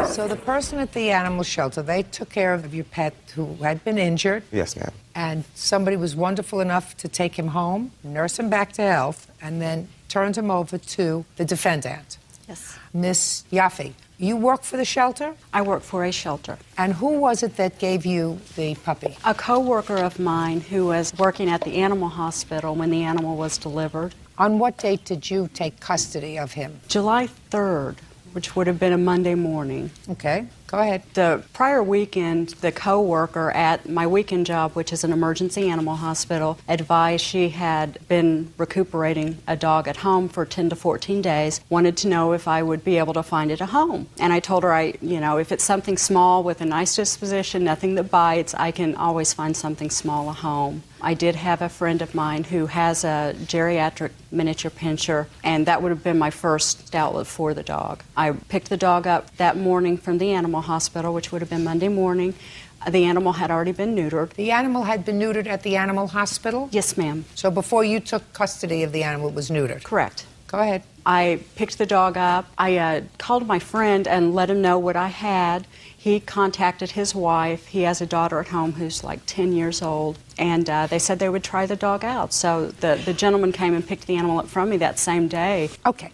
So the person at the animal shelter, they took care of your pet who had been injured. Yes, ma'am. And somebody was wonderful enough to take him home, nurse him back to health, and then turned him over to the defendant. Yes. Miss Yaffe, you work for the shelter? I work for a shelter. And who was it that gave you the puppy? A co-worker of mine who was working at the animal hospital when the animal was delivered. On what date did you take custody of him? July 3rd, which would have been a Monday morning. Okay, go ahead. The prior weekend, the co-worker at my weekend job, which is an emergency animal hospital, advised she had been recuperating a dog at home for 10 to 14 days, wanted to know if I would be able to find it a home. And I told her, if it's something small with a nice disposition, nothing that bites, I can always find something small a home. I did have a friend of mine who has a geriatric miniature pinscher, and that would have been my first outlet for the dog. I picked the dog up that morning from the animal hospital, which would have been Monday morning. The animal had already been neutered. The animal had been neutered at the animal hospital? Yes, ma'am. So before you took custody of the animal, it was neutered? Correct. Go ahead. I picked the dog up. I called my friend and let him know what I had. He contacted his wife. He has a daughter at home who's like 10 years old. And they said they would try the dog out. So the gentleman came and picked the animal up from me that same day. Okay.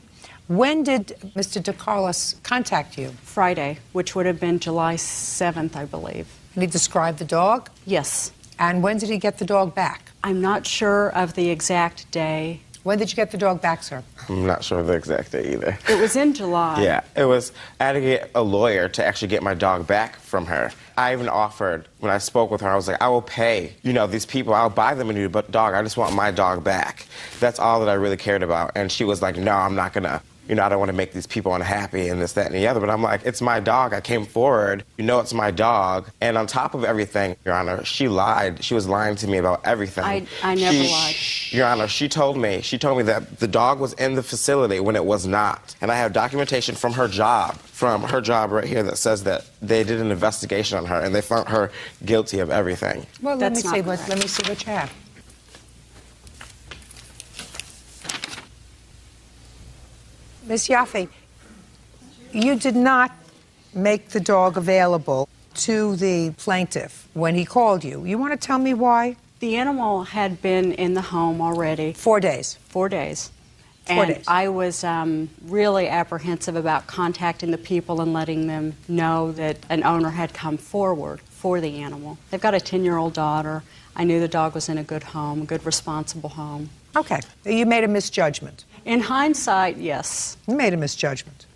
When did Mr. DeCarlos contact you? Friday, which would have been July 7th, I believe. And he described the dog? Yes. And when did he get the dog back? I'm not sure of the exact day. When did you get the dog back, sir? I'm not sure of the exact day either. It was in July. Yeah, I had to get a lawyer to actually get my dog back from her. I even offered, when I spoke with her, I was like, I will pay, these people, I'll buy them a new dog. I just want my dog back. That's all that I really cared about. And she was like, no, I'm not gonna. I don't want to make these people unhappy and this, that, and the other. But I'm like, it's my dog. I came forward. It's my dog. And on top of everything, Your Honor, she lied. She was lying to me about everything. I never lied. Your Honor, she told me that the dog was in the facility when it was not. And I have documentation from her job right here that says that they did an investigation on her and they found her guilty of everything. Well, let me see what you have. Ms. Yaffe, you did not make the dog available to the plaintiff when he called you. You want to tell me why? The animal had been in the home already. 4 days. 4 days. 4 And days. I was really apprehensive about contacting the people and letting them know that an owner had come forward for the animal. They've got a 10-year-old daughter. I knew the dog was in a good home, a good, responsible home. Okay. You made a misjudgment. In hindsight, yes. You made a misjudgment.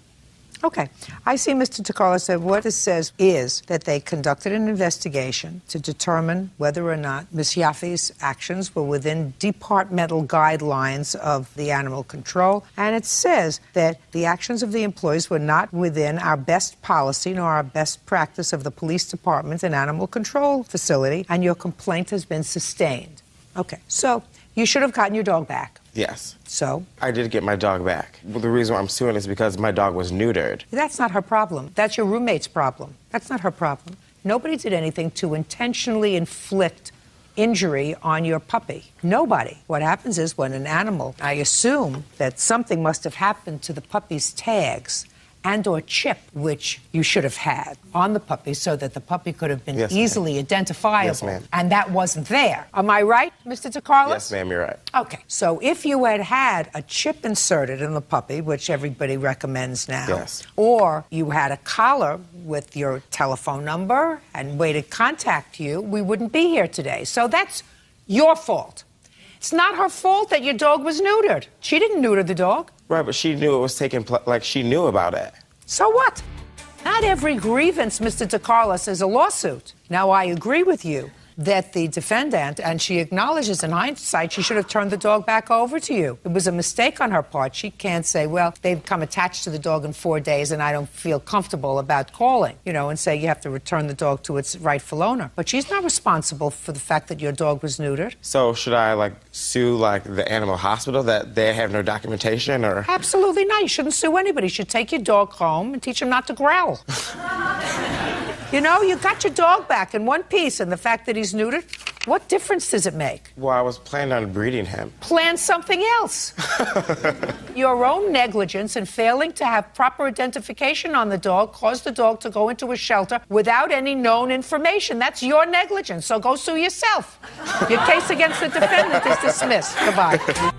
Okay. I see Mr. Takala said what this says is that they conducted an investigation to determine whether or not Ms. Yaffe's actions were within departmental guidelines of the animal control. And it says that the actions of the employees were not within our best policy nor our best practice of the police department and animal control facility, and your complaint has been sustained. Okay. So you should have gotten your dog back. Yes. So? I did get my dog back. Well, the reason why I'm suing is because my dog was neutered. That's not her problem. That's your roommate's problem. That's not her problem. Nobody did anything to intentionally inflict injury on your puppy. Nobody. What happens is when an animal, I assume that something must have happened to the puppy's tags and or chip, which you should have had on the puppy so that the puppy could have been easily identifiable. Yes, ma'am. And that wasn't there. Am I right, Mr. DeCarlos? Yes, ma'am, you're right. Okay, so if you had had a chip inserted in the puppy, which everybody recommends now, Yes. or you had a collar with your telephone number and way to contact you, we wouldn't be here today. So that's your fault. It's not her fault that your dog was neutered. She didn't neuter the dog. Right, but she knew it was taking place, like she knew about it. So what? Not every grievance, Mr. DeCarlos, is a lawsuit. Now, I agree with you that the defendant, and she acknowledges in hindsight, she should have turned the dog back over to you. It was a mistake on her part. She can't say, well, they've come attached to the dog in 4 days and I don't feel comfortable about calling, and say you have to return the dog to its rightful owner. But she's not responsible for the fact that your dog was neutered. So should I sue the animal hospital that they have no documentation or? Absolutely not. You shouldn't sue anybody. You should take your dog home and teach him not to growl. You got your dog back in one piece, and the fact that he's neutered, what difference does it make? Well, I was planning on breeding him. Plan something else. Your own negligence in failing to have proper identification on the dog caused the dog to go into a shelter without any known information. That's your negligence, so go sue yourself. Your case against the defendant is dismissed. Goodbye.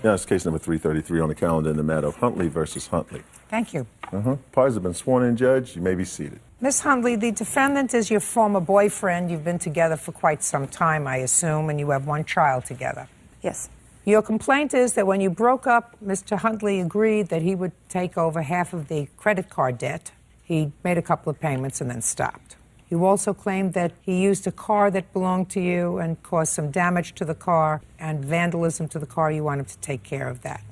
Now it's case number 333 on the calendar in the matter of Huntley versus Huntley. Thank you. Parties have been sworn in, Judge. You may be seated. Miss Huntley, the defendant is your former boyfriend. You've been together for quite some time, I assume, and you have one child together. Yes. Your complaint is that when you broke up, Mr. Huntley agreed that he would take over half of the credit card debt. He made a couple of payments and then stopped. You also claimed that he used a car that belonged to you and caused some damage to the car and vandalism to the car. You wanted to take care of that.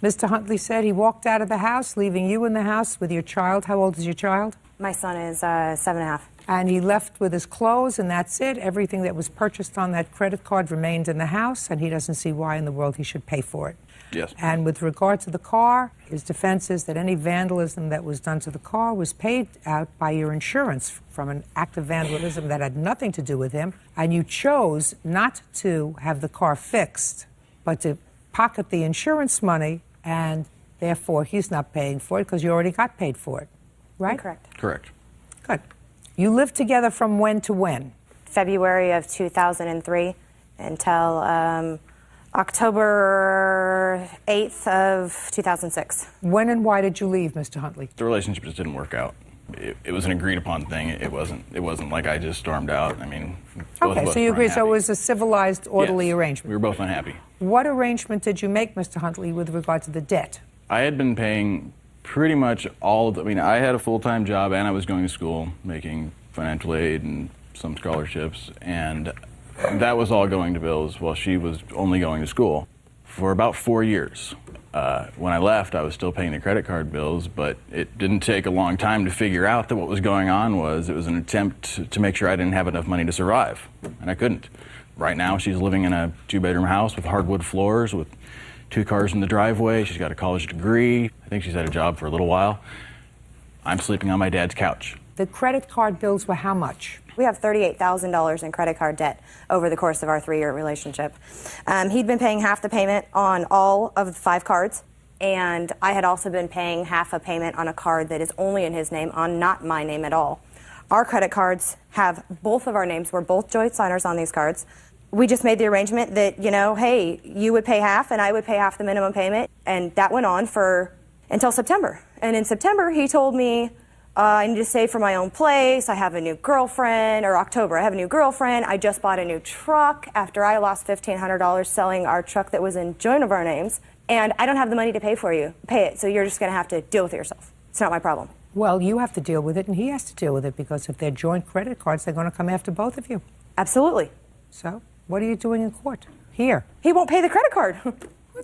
Mr. Huntley said he walked out of the house, leaving you in the house with your child. How old is your child? My son is 7.5. And he left with his clothes, and that's it. Everything that was purchased on that credit card remained in the house, and he doesn't see why in the world he should pay for it. Yes. And with regard to the car, his defense is that any vandalism that was done to the car was paid out by your insurance from an act of vandalism that had nothing to do with him, and you chose not to have the car fixed, but to pocket the insurance money, and therefore he's not paying for it because you already got paid for it, right? Correct. Correct. Good. You lived together from when to when? February of 2003 until October 8th of 2006. When and why did you leave, Mr. Huntley? The relationship just didn't work out. It was an agreed upon thing. It wasn't like I just stormed out. I mean, both of Okay, us so you were agree. So it unhappy. was a civilized, orderly Yes. arrangement. We were both unhappy. What arrangement did you make, Mr. Huntley, with regard to the debt? I had been paying pretty much all of the, I had a full-time job and I was going to school, making financial aid and some scholarships, and that was all going to bills while she was only going to school for about 4 years. When I left, I was still paying the credit card bills, but it didn't take a long time to figure out that what was going on was it was an attempt to make sure I didn't have enough money to survive, and I couldn't. Right now, she's living in a 2-bedroom house with hardwood floors, with 2 cars in the driveway. She's got a college degree. I think she's had a job for a little while. I'm sleeping on my dad's couch. The credit card bills were how much? We have $38,000 in credit card debt over the course of our 3-year relationship. He'd been paying half the payment on all of the 5 cards, and I had also been paying half a payment on a card that is only in his name, on not my name at all. Our credit cards have both of our names. We're both joint signers on these cards. we just made the arrangement that, you know, hey, you would pay half and I would pay half the minimum payment. And that went on until September. And in September, he told me, I need to save for my own place. I have a new girlfriend. Or October, I have a new girlfriend. I just bought a new truck after I lost $1,500 selling our truck that was in joint of our names. And I don't have the money to pay it. So you're just going to have to deal with it yourself. It's not my problem. Well, you have to deal with it, and he has to deal with it, because if they're joint credit cards, they're going to come after both of you. Absolutely. So, what are you doing in court? Here. He won't pay the credit card.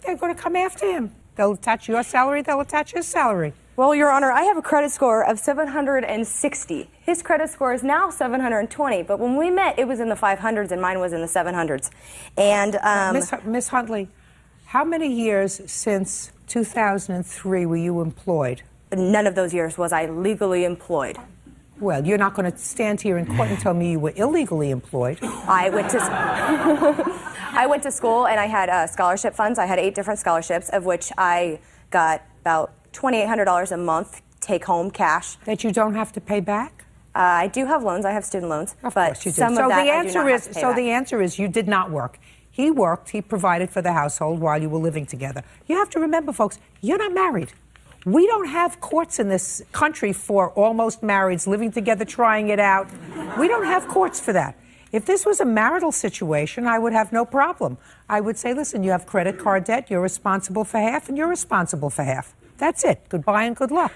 They're going to come after him. They'll attach your salary, they'll attach his salary. Well, Your Honor, I have a credit score of 760. His credit score is now 720, but when we met, it was in the 500s and mine was in the 700s. And Miss Huntley, how many years since 2003 were you employed? None of those years was I legally employed. Well, you're not going to stand here in court and tell me you were illegally employed. I went to school and I had scholarship funds. I had 8 different scholarships, of which I got about $2,800 a month take-home cash. That you don't have to pay back? I do have loans. I have student loans. Of but course you do. Some So of that the I do answer not is have to pay back. the answer is you did not work. He worked. He provided for the household while you were living together. You have to remember, folks, you're not married. We don't have courts in this country for almost marrieds living together, trying it out. We don't have courts for that. If this was a marital situation, I would have no problem. I would say, listen, you have credit card debt, you're responsible for half, and you're responsible for half. That's it. Goodbye and good luck.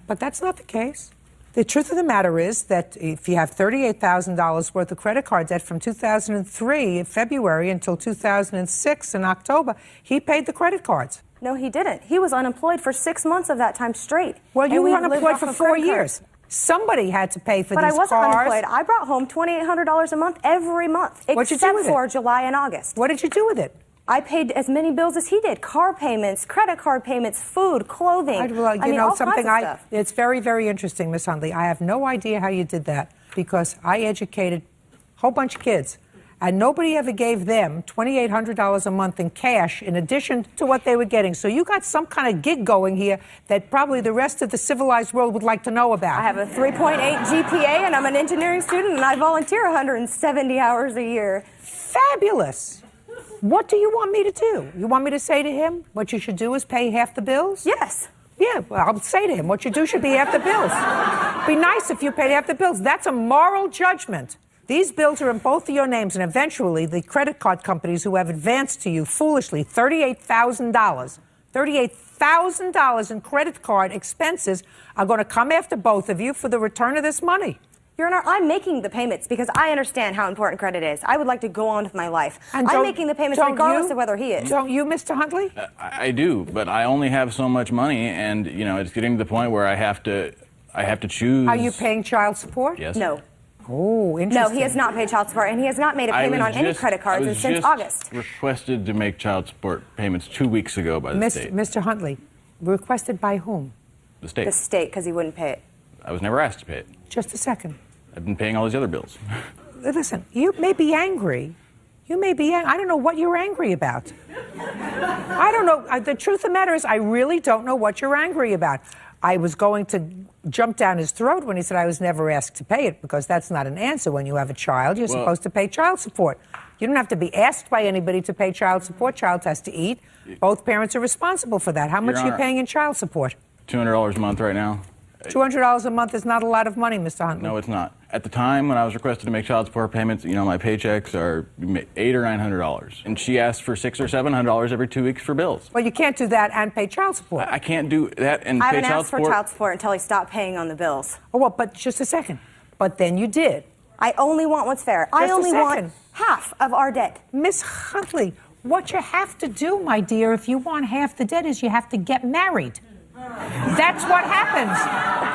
But that's not the case. The truth of the matter is that if you have $38,000 worth of credit card debt from 2003 in February until 2006 in October, he paid the credit cards. No, he didn't. He was unemployed for 6 months of that time straight. Well, you And we were lived unemployed off for of 4 credit years. cards. Somebody had to pay for But these I wasn't cars. unemployed. I brought home $2,800 a month every month, What'd you do except with for it? July and August. What did you do with it? I paid as many bills as he did: car payments, credit card payments, food, clothing. All kinds of stuff. It's very, very interesting, Miss Huntley. I have no idea how you did that, because I educated a whole bunch of kids, and nobody ever gave them $2,800 a month in cash in addition to what they were getting. So you got some kind of gig going here that probably the rest of the civilized world would like to know about. I have a 3.8 GPA, and I'm an engineering student, and I volunteer 170 hours a year. Fabulous. What do you want me to do? You want me to say to him, what you should do is pay half the bills? Yes. Yeah, well, I'll say to him, what you do should be half the bills. Be nice if you paid half the bills. That's a moral judgment. These bills are in both of your names, and eventually the credit card companies who have advanced to you foolishly $38,000 in credit card expenses are going to come after both of you for the return of this money. Your Honor, I'm making the payments because I understand how important credit is. I would like to go on with my life. And I'm making the payments regardless of whether he is. Don't you, Mr. Huntley? I do, but I only have so much money, and it's getting to the point where I have to choose. Are you paying child support? Yes. No. Oh, interesting. No, he has not paid child support, and he has not made a payment on any credit cards since August. Requested to make child support payments 2 weeks ago by the state. Mr. Huntley, requested by whom? The state. The state, because he wouldn't pay it. I was never asked to pay it. Just a second. I've been paying all these other bills. Listen, you may be angry. You may be angry. I don't know what you're angry about. I don't know. The truth of the matter is, I really don't know what you're angry about. I was going to jump down his throat when he said I was never asked to pay it, because that's not an answer. When you have a child, you're supposed to pay child support. You don't have to be asked by anybody to pay child support. Child has to eat. Both parents are responsible for that. How much are you paying in child support? $200 a month right now. $200 a month is not a lot of money, Mr. Huntley. No, it's not. At the time when I was requested to make child support payments, my paychecks are $800 or $900, and she asked for $600 or $700 every 2 weeks for bills. Well, you can't do that and pay child support. I can't do that and I pay haven't child asked support. for child support until he stopped paying on the bills. Oh, well, but just a second. But then you did. I only want what's fair. I only want half of our debt. Miss Huntley, what you have to do, my dear, if you want half the debt, is you have to get married. That's what happens.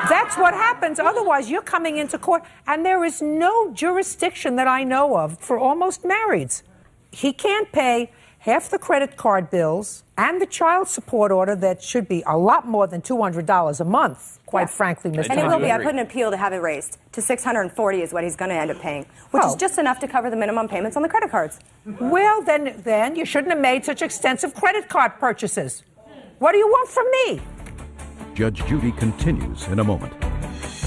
That's what happens. Otherwise, you're coming into court, and there is no jurisdiction that I know of for almost marrieds. He can't pay half the credit card bills and the child support order that should be a lot more than $200 a month, quite frankly, Mr. And it will be. I put an appeal to have it raised to $640 is what he's going to end up paying, which is just enough to cover the minimum payments on the credit cards. Well, then you shouldn't have made such extensive credit card purchases. What do you want from me? Judge Judy continues in a moment.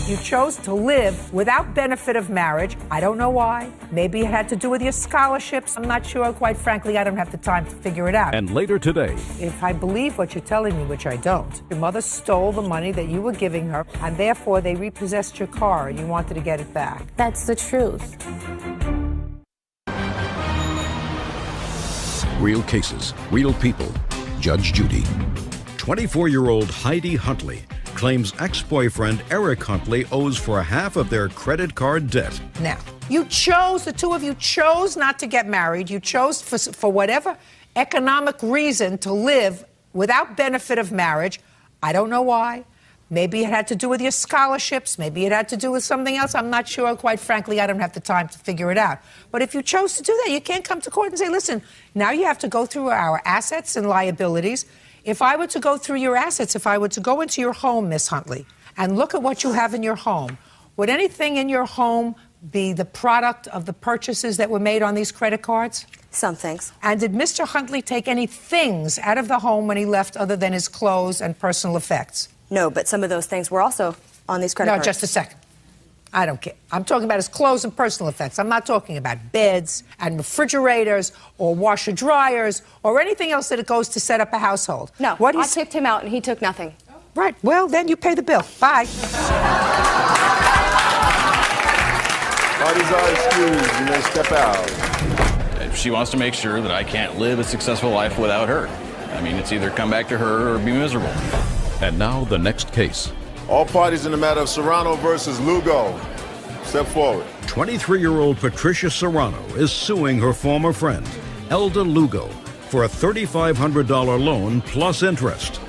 You chose to live without benefit of marriage. I don't know why. Maybe it had to do with your scholarships. I'm not sure. Quite frankly, I don't have the time to figure it out. And later today, If I believe what you're telling me, which I don't, your mother stole the money that you were giving her, and therefore they repossessed your car and you wanted to get it back. That's the truth. real cases, real people. Judge Judy. 24-year-old Heidi Huntley claims ex-boyfriend Eric Huntley owes for half of their credit card debt. Now, the two of you chose not to get married. You chose for whatever economic reason to live without benefit of marriage. I don't know why. Maybe it had to do with your scholarships. Maybe it had to do with something else. I'm not sure. Quite frankly, I don't have the time to figure it out. But if you chose to do that, you can't come to court and say, listen, now you have to go through our assets and liabilities. If I were to go through your assets, if I were to go into your home, Miss Huntley, and look at what you have in your home, would anything in your home be the product of the purchases that were made on these credit cards? Some things. And did Mr. Huntley take any things out of the home when he left other than his clothes and personal effects? No, but some of those things were also on these credit cards. No, just a second. I don't care. I'm talking about his clothes and personal effects. I'm not talking about beds and refrigerators or washer dryers or anything else that it goes to set up a household. No, I tipped him out and he took nothing. Right. Well, then you pay the bill. Bye. Parties are excused. You may step out. She wants to make sure that I can't live a successful life without her. I mean, it's either come back to her or be miserable. And now the next case. All parties in the matter of Serrano versus Lugo. Step forward. 23-year-old Patricia Serrano is suing her former friend, Elda Lugo, for a $3,500 loan plus interest.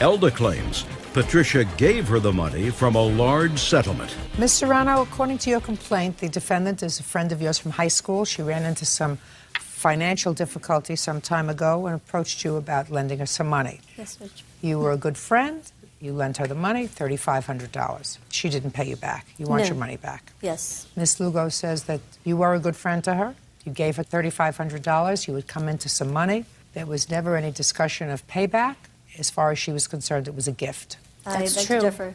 Elda claims Patricia gave her the money from a large settlement. Ms. Serrano, according to your complaint, the defendant is a friend of yours from high school. She ran into some financial difficulty some time ago and approached you about lending her some money. Yes, Judge. You were a good friend. You lent her the money, $3,500. She didn't pay you back. You want your money back. Yes. Ms. Lugo says that you were a good friend to her. You gave her $3,500. You would come into some money. There was never any discussion of payback. As far as she was concerned, it was a gift. That's true. Differ.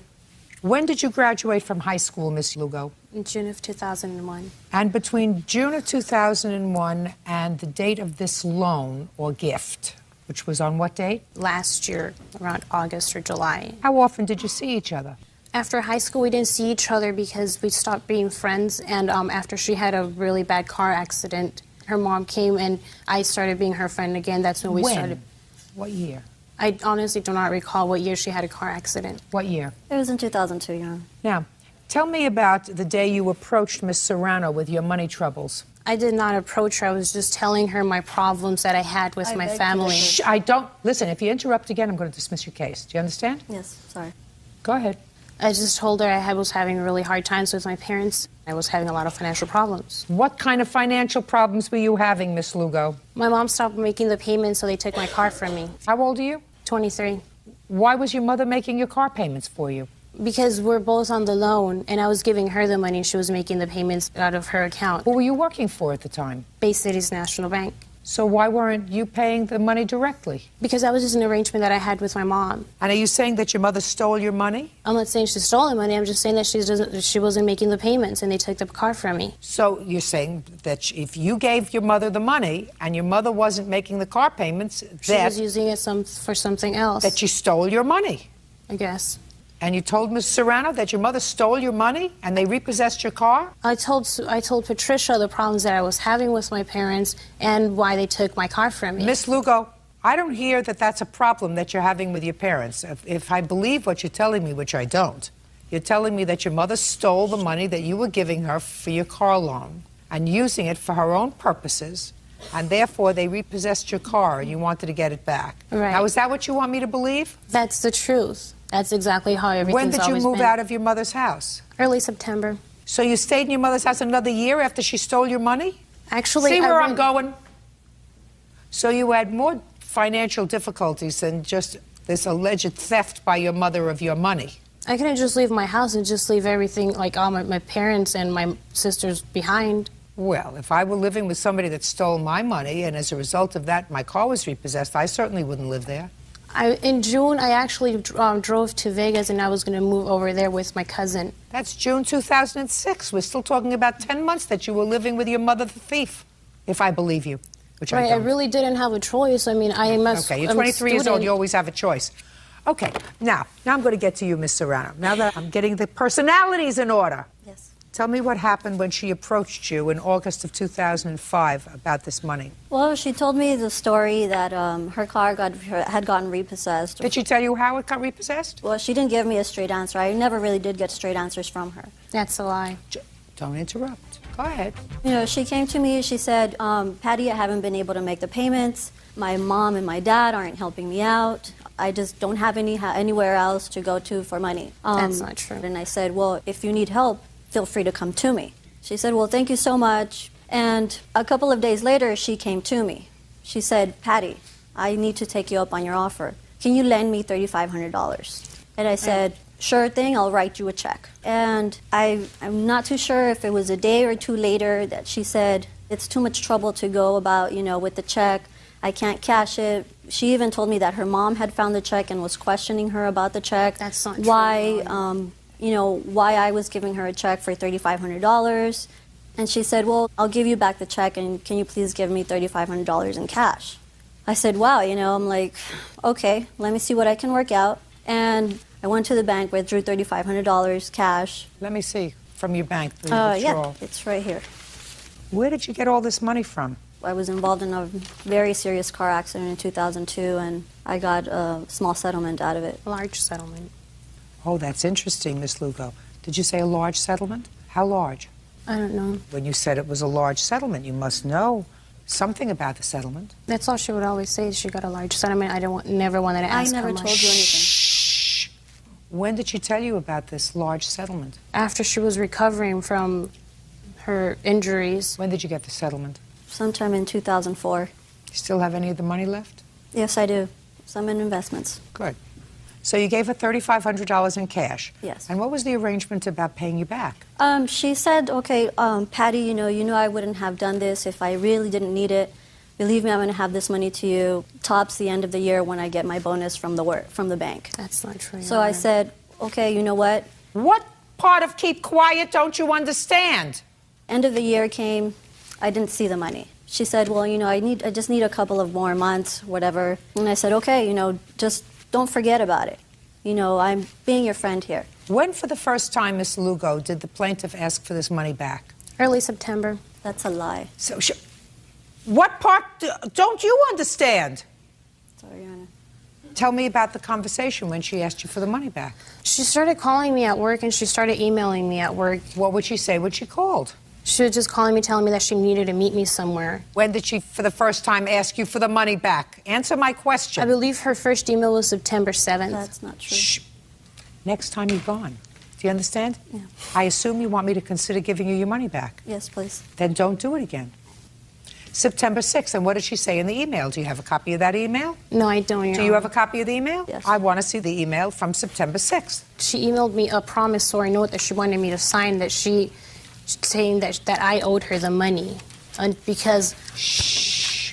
When did you graduate from high school, Ms. Lugo? In June of 2001. And between June of 2001 and the date of this loan or gift, which was on what date? Last year, around August or July. How often did you see each other? After high school, we didn't see each other because we stopped being friends. And after she had a really bad car accident, her mom came and I started being her friend again. That's when we started. What year? I honestly do not recall what year she had a car accident. What year? It was in 2002, Your Honor. Now, tell me about the day you approached Miss Serrano with your money troubles. I did not approach her. I was just telling her my problems that I had with my family. Shh, I don't. Listen, if you interrupt again, I'm going to dismiss your case. Do you understand? Yes, sorry. Go ahead. I just told her I was having really hard times with my parents. I was having a lot of financial problems. What kind of financial problems were you having, Miss Lugo? My mom stopped making the payments, so they took my car from me. How old are you? 23. Why was your mother making your car payments for you? Because we're both on the loan, and I was giving her the money. She was making the payments out of her account. Who were you working for at the time? Bay City's National Bank. So why weren't you paying the money directly? Because that was just an arrangement that I had with my mom. And are you saying that your mother stole your money? I'm not saying she stole the money. I'm just saying that she wasn't making the payments, and they took the car from me. So you're saying that if you gave your mother the money and your mother wasn't making the car payments, she was using it for something else. That you stole your money? I guess. And you told Ms. Serrano that your mother stole your money and they repossessed your car? I told Patricia the problems that I was having with my parents and why they took my car from me. Miss Lugo, I don't hear that that's a problem that you're having with your parents. If I believe what you're telling me, which I don't, you're telling me that your mother stole the money that you were giving her for your car loan and using it for her own purposes, and therefore they repossessed your car and you wanted to get it back. Right. Now, is that what you want me to believe? That's the truth. That's exactly how everything's always been. When did you move out of your mother's house? Early September. So you stayed in your mother's house another year after she stole your money? Actually, see where I'm going? So you had more financial difficulties than just this alleged theft by your mother of your money. I couldn't just leave my house and just leave everything, like all my parents and my sisters behind. Well, if I were living with somebody that stole my money and as a result of that my car was repossessed, I certainly wouldn't live there. In June, I actually drove to Vegas, and I was going to move over there with my cousin. That's June 2006. We're still talking about 10 months that you were living with your mother, the thief, if I believe you, which Right, I don't. I really didn't have a choice. I mean, I am a Okay, you're 23 years old. You always have a choice. Okay, now I'm going to get to you, Miss Serrano. Now that I'm getting the personalities in order. Yes. Tell me what happened when she approached you in August of 2005 about this money. Well, she told me the story that her car had gotten repossessed. Did she tell you how it got repossessed? Well, she didn't give me a straight answer. I never really did get straight answers from her. That's a lie. Don't interrupt. Go ahead. You know, she came to me, she said, Patty, I haven't been able to make the payments. My mom and my dad aren't helping me out. I just don't have anywhere else to go to for money. That's not true. And I said, well, if you need help, feel free to come to me. She said, well, thank you so much. And a couple of days later, she came to me. She said, Patty, I need to take you up on your offer. Can you lend me $3,500? And I said, sure thing, I'll write you a check. And I'm not too sure if it was a day or two later that she said, it's too much trouble to go about, with the check. I can't cash it. She even told me that her mom had found the check and was questioning her about the check. That's not true. Why I was giving her a check for $3,500. And she said, well, I'll give you back the check, and can you please give me $3,500 in cash? I said, wow, I'm like, okay, let me see what I can work out. And I went to the bank, withdrew $3,500 cash. Let me see from your bank. The yeah, it's right here. Where did you get all this money from? I was involved in a very serious car accident in 2002, and I got a small settlement out of it. Large settlement. Oh, that's interesting, Miss Lugo. Did you say a large settlement? How large? I don't know. When you said it was a large settlement, you must know something about the settlement. That's all she would always say. She got a large settlement. never wanted to ask I never how much. told you anything. Shh. When did she tell you about this large settlement? After she was recovering from her injuries. When did you get the settlement? Sometime in 2004. You still have any of the money left? Yes, I do. Some in investments. Good. So you gave her $3,500 in cash. Yes. And what was the arrangement about paying you back? She said, okay, Patty, you know I wouldn't have done this if I really didn't need it. Believe me, I'm going to have this money to you tops the end of the year when I get my bonus from the bank. That's not true. So I said, okay, you know what? What part of keep quiet don't you understand? End of the year came. I didn't see the money. She said, well, I just need a couple of more months, whatever. And I said, okay, just don't forget about it. I'm being your friend here. When for the first time, Miss Lugo, did the plaintiff ask for this money back? Early September. That's a lie. So, what part don't you understand? Sorry, Your Honor. Tell me about the conversation when she asked you for the money back. She started calling me at work, and she started emailing me at work. What would she say when she called? She was just calling me, telling me that she needed to meet me somewhere. When did she, for the first time, ask you for the money back? Answer my question. I believe her first email was September 7th. That's not true. Shh. Next time you're gone. Do you understand? Yeah. I assume you want me to consider giving you your money back. Yes, please. Then don't do it again. September 6th, and what did she say in the email? Do you have a copy of that email? No, I don't. Do you have a copy of the email? Yes. I want to see the email from September 6th. She emailed me a promissory note that she wanted me to sign, that saying that I owed her the money, and because. Shh.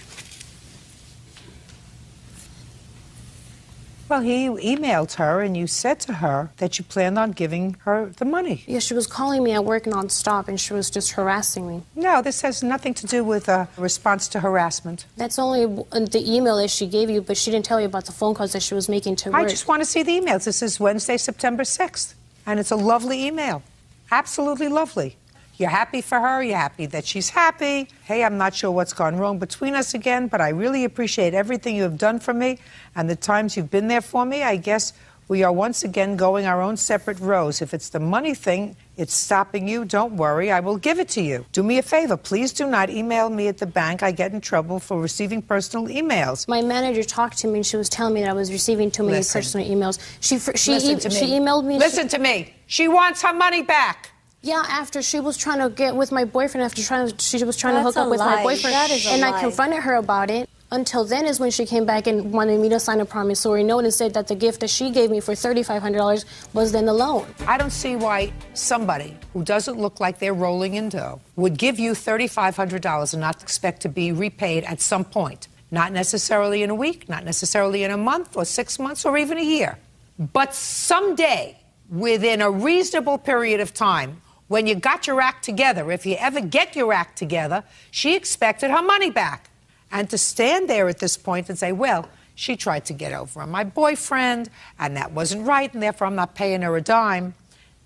Well, he emailed her, and you said to her that you planned on giving her the money. Yeah, she was calling me at work nonstop, and she was just harassing me. No, this has nothing to do with a response to harassment. That's only the email that she gave you, but she didn't tell you about the phone calls that she was making to work. I just want to see the emails. This is Wednesday, September 6th, and it's a lovely email. Absolutely lovely. You're happy for her. You're happy that she's happy. Hey, I'm not sure what's gone wrong between us again, but I really appreciate everything you have done for me and the times you've been there for me. I guess we are once again going our own separate roads. If it's the money thing, it's stopping you, don't worry. I will give it to you. Do me a favor. Please do not email me at the bank. I get in trouble for receiving personal emails. My manager talked to me, and she was telling me that I was receiving too many personal emails. She emailed me. Listen to me. She wants her money back. Yeah, after she was trying to get with my boyfriend, she was trying to hook up with my boyfriend, and I confronted her about it. Until then is when she came back and wanted me to sign a promissory note and said that the gift that she gave me for $3,500 was then the loan. I don't see why somebody who doesn't look like they're rolling in dough would give you $3,500 and not expect to be repaid at some point. Not necessarily in a week, not necessarily in a month or 6 months or even a year. But someday, within a reasonable period of time, when you got your act together, if you ever get your act together, she expected her money back. And to stand there at this point and say, well, she tried to get over on my boyfriend, and that wasn't right, and therefore I'm not paying her a dime,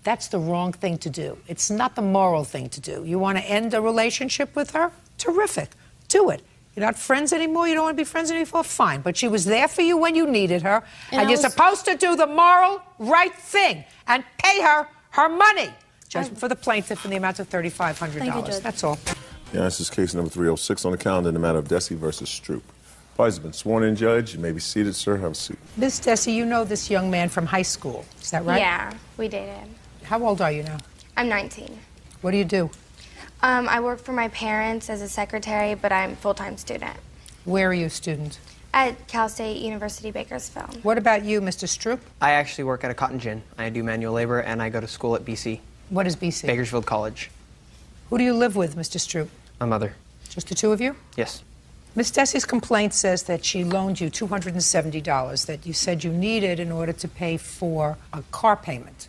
that's the wrong thing to do. It's not the moral thing to do. You want to end a relationship with her? Terrific. Do it. You're not friends anymore? You don't want to be friends anymore? Fine. But she was there for you when you needed her, and you're supposed to do the moral right thing and pay her her money. Judgment for the plaintiff in the amount of $3,500. That's all. Yeah, this is case number 306 on the calendar in the matter of Desi versus Stroop. Parties have been sworn in, Judge. You may be seated, sir. Have a seat. Miss Desi, you know this young man from high school. Is that right? Yeah, we dated. How old are you now? I'm 19. What do you do? I work for my parents as a secretary, but I'm a full-time student. Where are you a student? At Cal State University, Bakersfield. What about you, Mr. Stroop? I actually work at a cotton gin. I do manual labor, and I go to school at BC. What is BC? Bakersfield College. Who do you live with, Mr. Stroop? My mother. Just the two of you? Yes. Miss Desi's complaint says that she loaned you $270 that you said you needed in order to pay for a car payment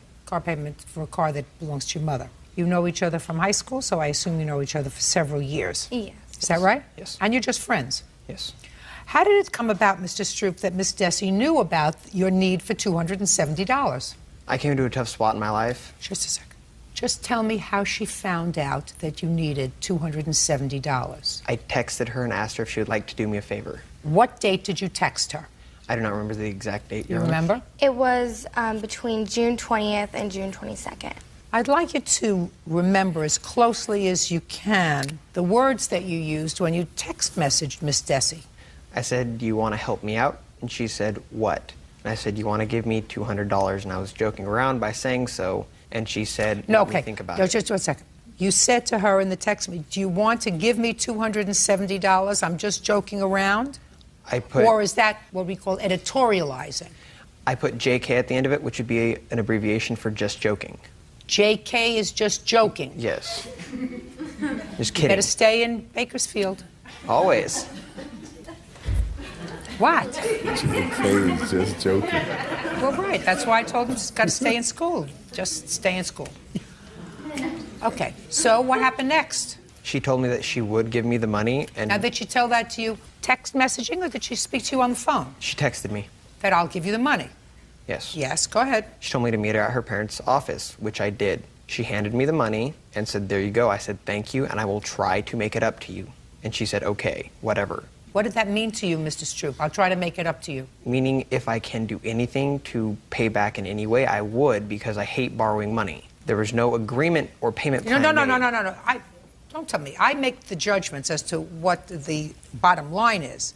for a car that belongs to your mother. You know each other from high school, so I assume you know each other for several years. Yes. Is that right? Yes. And you're just friends? Yes. How did it come about, Mr. Stroop, that Miss Desi knew about your need for $270? I came to a tough spot in my life. Just a second. Just tell me how she found out that you needed $270. I texted her and asked her if she would like to do me a favor. What date did you text her? I do not remember the exact date. You remember? It was between June 20th and June 22nd. I'd like you to remember as closely as you can the words that you used when you text messaged Miss Desi. I said, do you want to help me out? And she said, what? And I said, you want to give me $200? And I was joking around by saying so. And she said, no, let okay. me think about No, it. just one second. You said to her in the text, do you want to give me $270? I'm just joking around? Or is that what we call editorializing? I put JK at the end of it, which would be an abbreviation for just joking. JK is just joking? Yes. Just You kidding. better stay in Bakersfield. Always. What? JK is just joking. Well, right. That's why I told him he's got to stay in school. Just stay in school. Okay. So what happened next? She told me that she would give me the money, and Now, did she tell that to you text messaging, or did she speak to you on the phone? she texted me. That I'll give you the money. Yes. Yes, go ahead. She told me to meet her at her parents' office, which I did. She handed me the money and said, there you go. I said, thank you, and I will try to make it up to you. And she said, okay, whatever. What did that mean to you, Mr. Stroop? I'll try to make it up to you. Meaning, if I can do anything to pay back in any way, I would, because I hate borrowing money. There was no agreement or payment plan No. Don't tell me. I make the judgments as to what the bottom line is.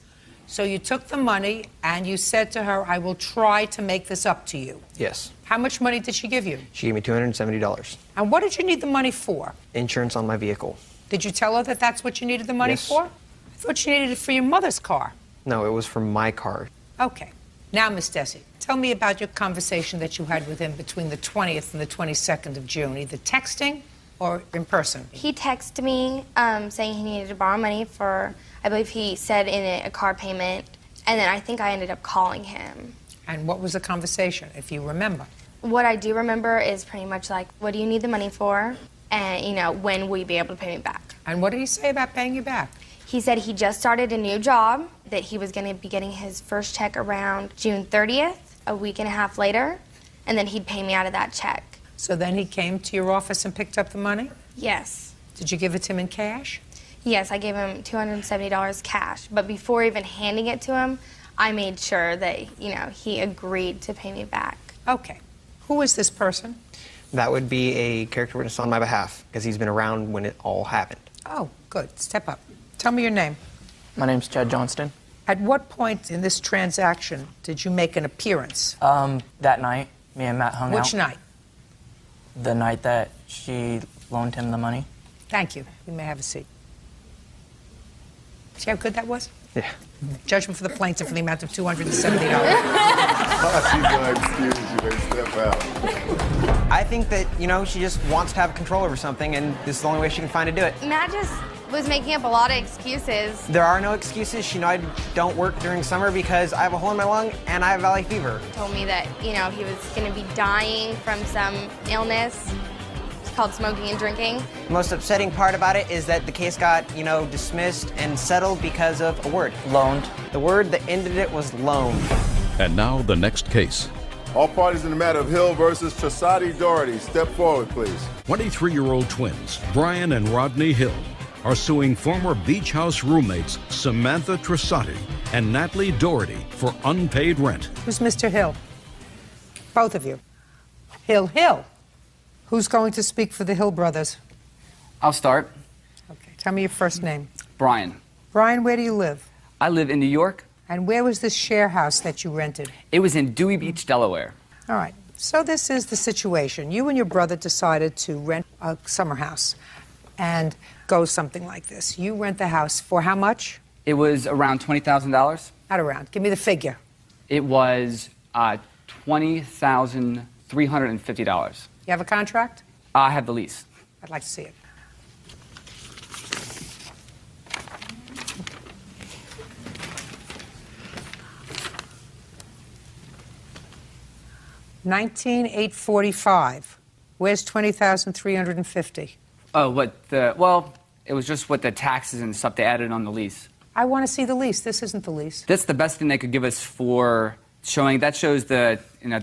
So you took the money and you said to her, I will try to make this up to you. Yes. How much money did she give you? She gave me $270. And what did you need the money for? Insurance on my vehicle. Did you tell her that that's what you needed the money Yes. for? I thought you needed it for your mother's car. No, it was for my car. Okay. Now, Miss Desi, tell me about your conversation that you had with him between the 20th and the 22nd of June, either texting or in person. He texted me saying he needed to borrow money for, I believe he said in it, a car payment, and then I think I ended up calling him. And what was the conversation, if you remember? What I do remember is pretty much like, what do you need the money for? And, you know, when will you be able to pay me back? And what did he say about paying you back? He said he just started a new job, that he was going to be getting his first check around June 30th, a week and a half later, and then he'd pay me out of that check. So then he came to your office and picked up the money? Yes. Did you give it to him in cash? Yes, I gave him $270 cash, but before even handing it to him, I made sure that, you know, he agreed to pay me back. Okay. Who is this person? That would be a character witness on my behalf, because he's been around when it all happened. Oh, good. Step up. Tell me your name. My name's Chad Johnston. At what point in this transaction did you make an appearance? That night, me and Matt hung out. Which night? The night that she loaned him the money. Thank you. You may have a seat. See how good that was? Yeah. Judgment for the plaintiff for the amount of $270. She's gonna excuse you, they step out. I think that, you know, she just wants to have control over something, and this is the only way she can find to do it. Matt just was making up a lot of excuses. There are no excuses. She know I don't work during summer because I have a hole in my lung and I have valley fever. Told me that, you know, he was going to be dying from some illness. It's called smoking and drinking. The most upsetting part about it is that the case got, dismissed and settled because of a word. Loaned. The word that ended it was loaned. And now the next case. All parties in the matter of Hill versus Trasati Doherty. Step forward, please. 23-year-old twins, Brian and Rodney Hill, are suing former beach house roommates Samantha Trasati and Natalie Doherty for unpaid rent. Who's Mr. Hill? Both of you. Hill. Who's going to speak for the Hill brothers? I'll start. Okay, tell me your first name. Brian. Brian, where do you live? I live in New York. And where was this share house that you rented? It was in Dewey Beach, Delaware. All right. So this is the situation. You and your brother decided to rent a summer house and go something like this. You rent the house for how much? It was around $20,000. Not around. Give me the figure. It was $20,350. You have a contract? I have the lease. I'd like to see it. $19,845. Where's $20,350? Oh, it was just what the taxes and stuff they added on the lease. I want to see the lease. This isn't the lease. That's the best thing they could give us for showing. That shows the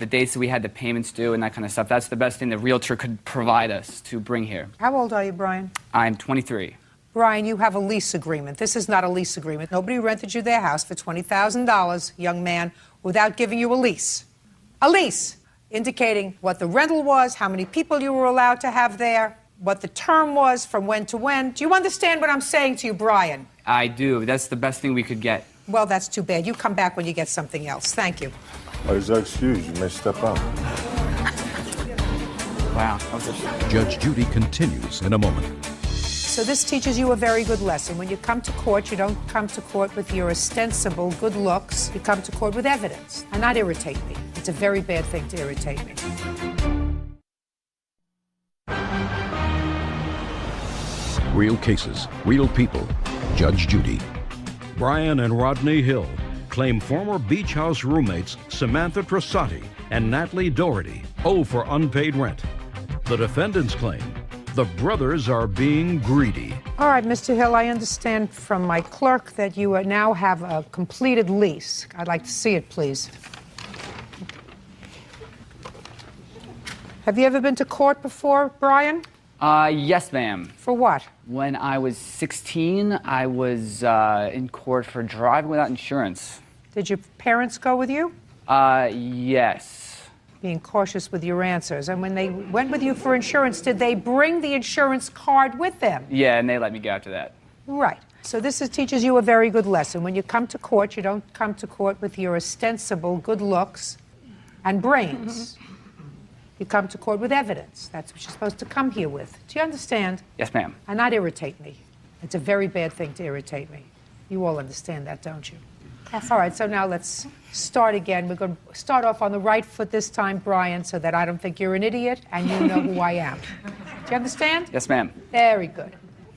dates that we had the payments due and that kind of stuff. That's the best thing the realtor could provide us to bring here. How old are you, Brian? I'm 23. Brian, you have a lease agreement. This is not a lease agreement. Nobody rented you their house for $20,000, young man, without giving you a lease. A lease indicating what the rental was, how many people you were allowed to have there, what the term was, from when to when. Do you understand what I'm saying to you, Brian? I do. That's the best thing we could get. Well, that's too bad. You come back when you get something else. Thank you. There's no excuse. You may step out. Wow. Judge Judy continues in a moment. So this teaches you a very good lesson. When you come to court, you don't come to court with your ostensible good looks. You come to court with evidence. And not irritate me. It's a very bad thing to irritate me. Real cases, real people. Judge Judy. Brian and Rodney Hill claim former beach house roommates Samantha Trasati and Natalie Doherty owe for unpaid rent. The defendants claim the brothers are being greedy. All right, Mr. Hill, I understand from my clerk that you now have a completed lease. I'd like to see it, please. Have you ever been to court before, Brian? Yes, ma'am. For what? When I was 16, I was in court for driving without insurance. Did your parents go with you? Yes. Being cautious with your answers. And when they went with you for insurance, did they bring the insurance card with them? Yeah, and they let me go after that. Right. So this teaches you a very good lesson. When you come to court, you don't come to court with your ostensible good looks and brains. You come to court with evidence. That's what you're supposed to come here with. Do you understand? Yes, ma'am. And not irritate me. It's a very bad thing to irritate me. You all understand that, don't you? Yes. All right, so now let's start again. We're going to start off on the right foot this time, Brian, so that I don't think you're an idiot and you know who I am. Do you understand? Yes, ma'am. Very good.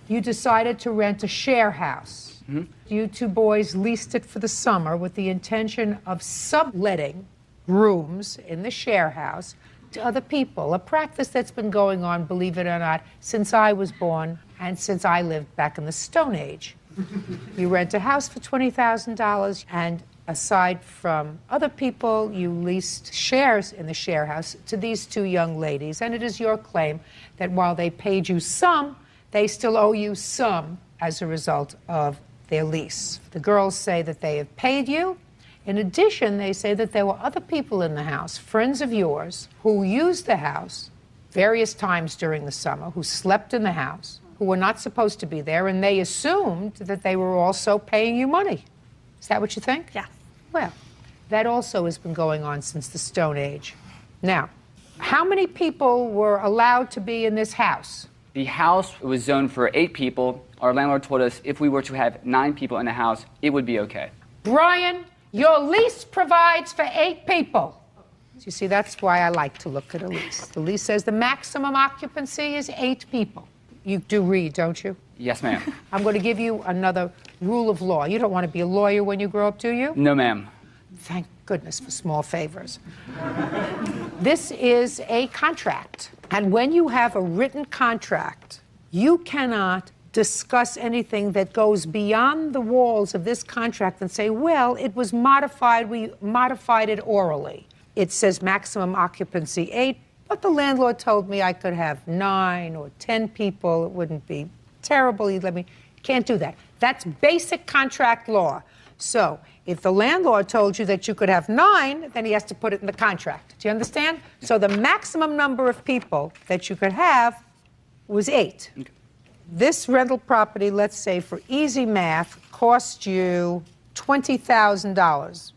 You decided to rent a share house. Mm-hmm. You two boys leased it for the summer with the intention of subletting rooms in the share house to other people, a practice that's been going on, believe it or not, since I was born and since I lived back in the Stone Age. You rent a house for $20,000, and aside from other people, you leased shares in the share house to these two young ladies, and it is your claim that while they paid you some, they still owe you some as a result of their lease. The girls say that they have paid you. In addition, they say that there were other people in the house, friends of yours, who used the house various times during the summer, who slept in the house, who were not supposed to be there, and they assumed that they were also paying you money. Is that what you think? Yeah. Well, that also has been going on since the Stone Age. Now, how many people were allowed to be in this house? The house was zoned for 8 people. Our landlord told us if we were to have 9 people in the house, it would be okay. Brian, your lease provides for 8 people. So you see, that's why I like to look at a lease. The lease says the maximum occupancy is 8 people. You do read, don't you? Yes, ma'am. I'm going to give you another rule of law. You don't want to be a lawyer when you grow up, do you? No, ma'am. Thank goodness for small favors. This is a contract. And when you have a written contract, you cannot discuss anything that goes beyond the walls of this contract and say, well, it was modified, we modified it orally. It says maximum occupancy 8, but the landlord told me I could have 9 or 10 people. It wouldn't be terrible. He'd let me. Can't do that. That's basic contract law. So if the landlord told you that you could have 9, then he has to put it in the contract. Do you understand? So the maximum number of people that you could have was 8. Okay. This rental property, let's say for easy math, cost you $20,000.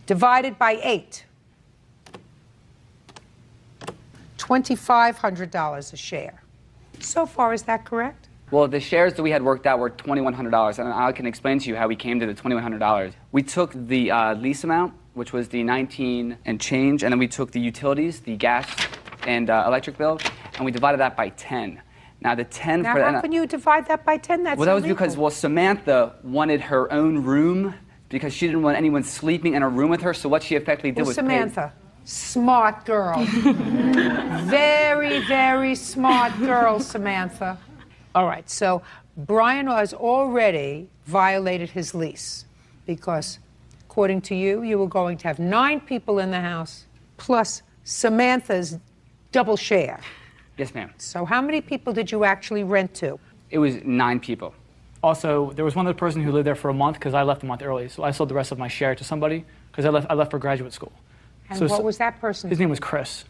Divided by 8. $2,500 a share. So far, is that correct? Well, the shares that we had worked out were $2,100, and I can explain to you how we came to the $2,100. We took the lease amount, which was the 19 and change, and then we took the utilities, the gas and electric bill, and we divided that by 10. Now, the 10 now, for how can you divide that by 10? That's well, that was illegal. because, well, Samantha wanted her own room because she didn't want anyone sleeping in a room with her, so what she effectively did was Samantha. Smart girl. Very, very smart girl, Samantha. All right, so Brian has already violated his lease because, according to you, you were going to have 9 people in the house plus Samantha's double share. Yes, ma'am. So how many people did you actually rent to? It was 9 people. Also, there was one other person who lived there for a month because I left a month early, so I sold the rest of my share to somebody because I left for graduate school. And so, what was that person? His name was Chris.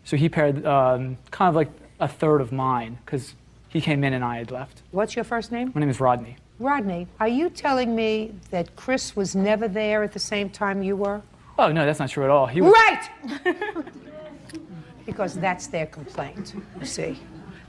So he paid kind of like a third of mine because he came in and I had left. What's your first name? My name is Rodney. Rodney, are you telling me that Chris was never there at the same time you were? Oh, no, that's not true at all. He was... Right! Because that's their complaint, you see.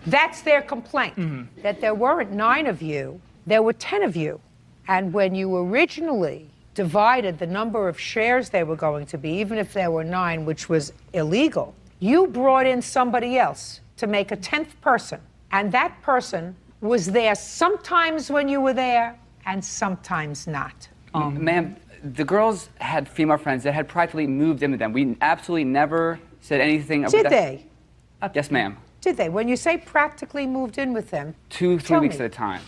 That's their complaint, that there weren't 9 of you, there were 10 of you. And when you originally divided the number of shares they were going to be, even if there were 9, which was illegal, you brought in somebody else to make a 10th person. And that person was there sometimes when you were there and sometimes not. Ma'am, the girls had female friends that had practically moved in with them. We absolutely never said anything about Did that. they? Yes, ma'am. Did they? When you say practically moved in with them, 2-3 weeks at a time.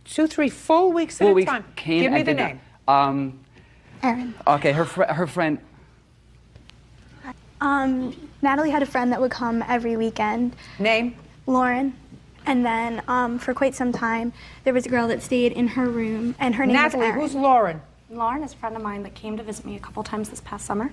2-3 full weeks at a time. Give me the name. Erin. Okay, her friend. Natalie had a friend that would come every weekend. Name? Lauren. And then for quite some time, there was a girl that stayed in her room, and her name Natalie, was Erin. who's Lauren? Lauren is a friend of mine that came to visit me a couple times this past summer.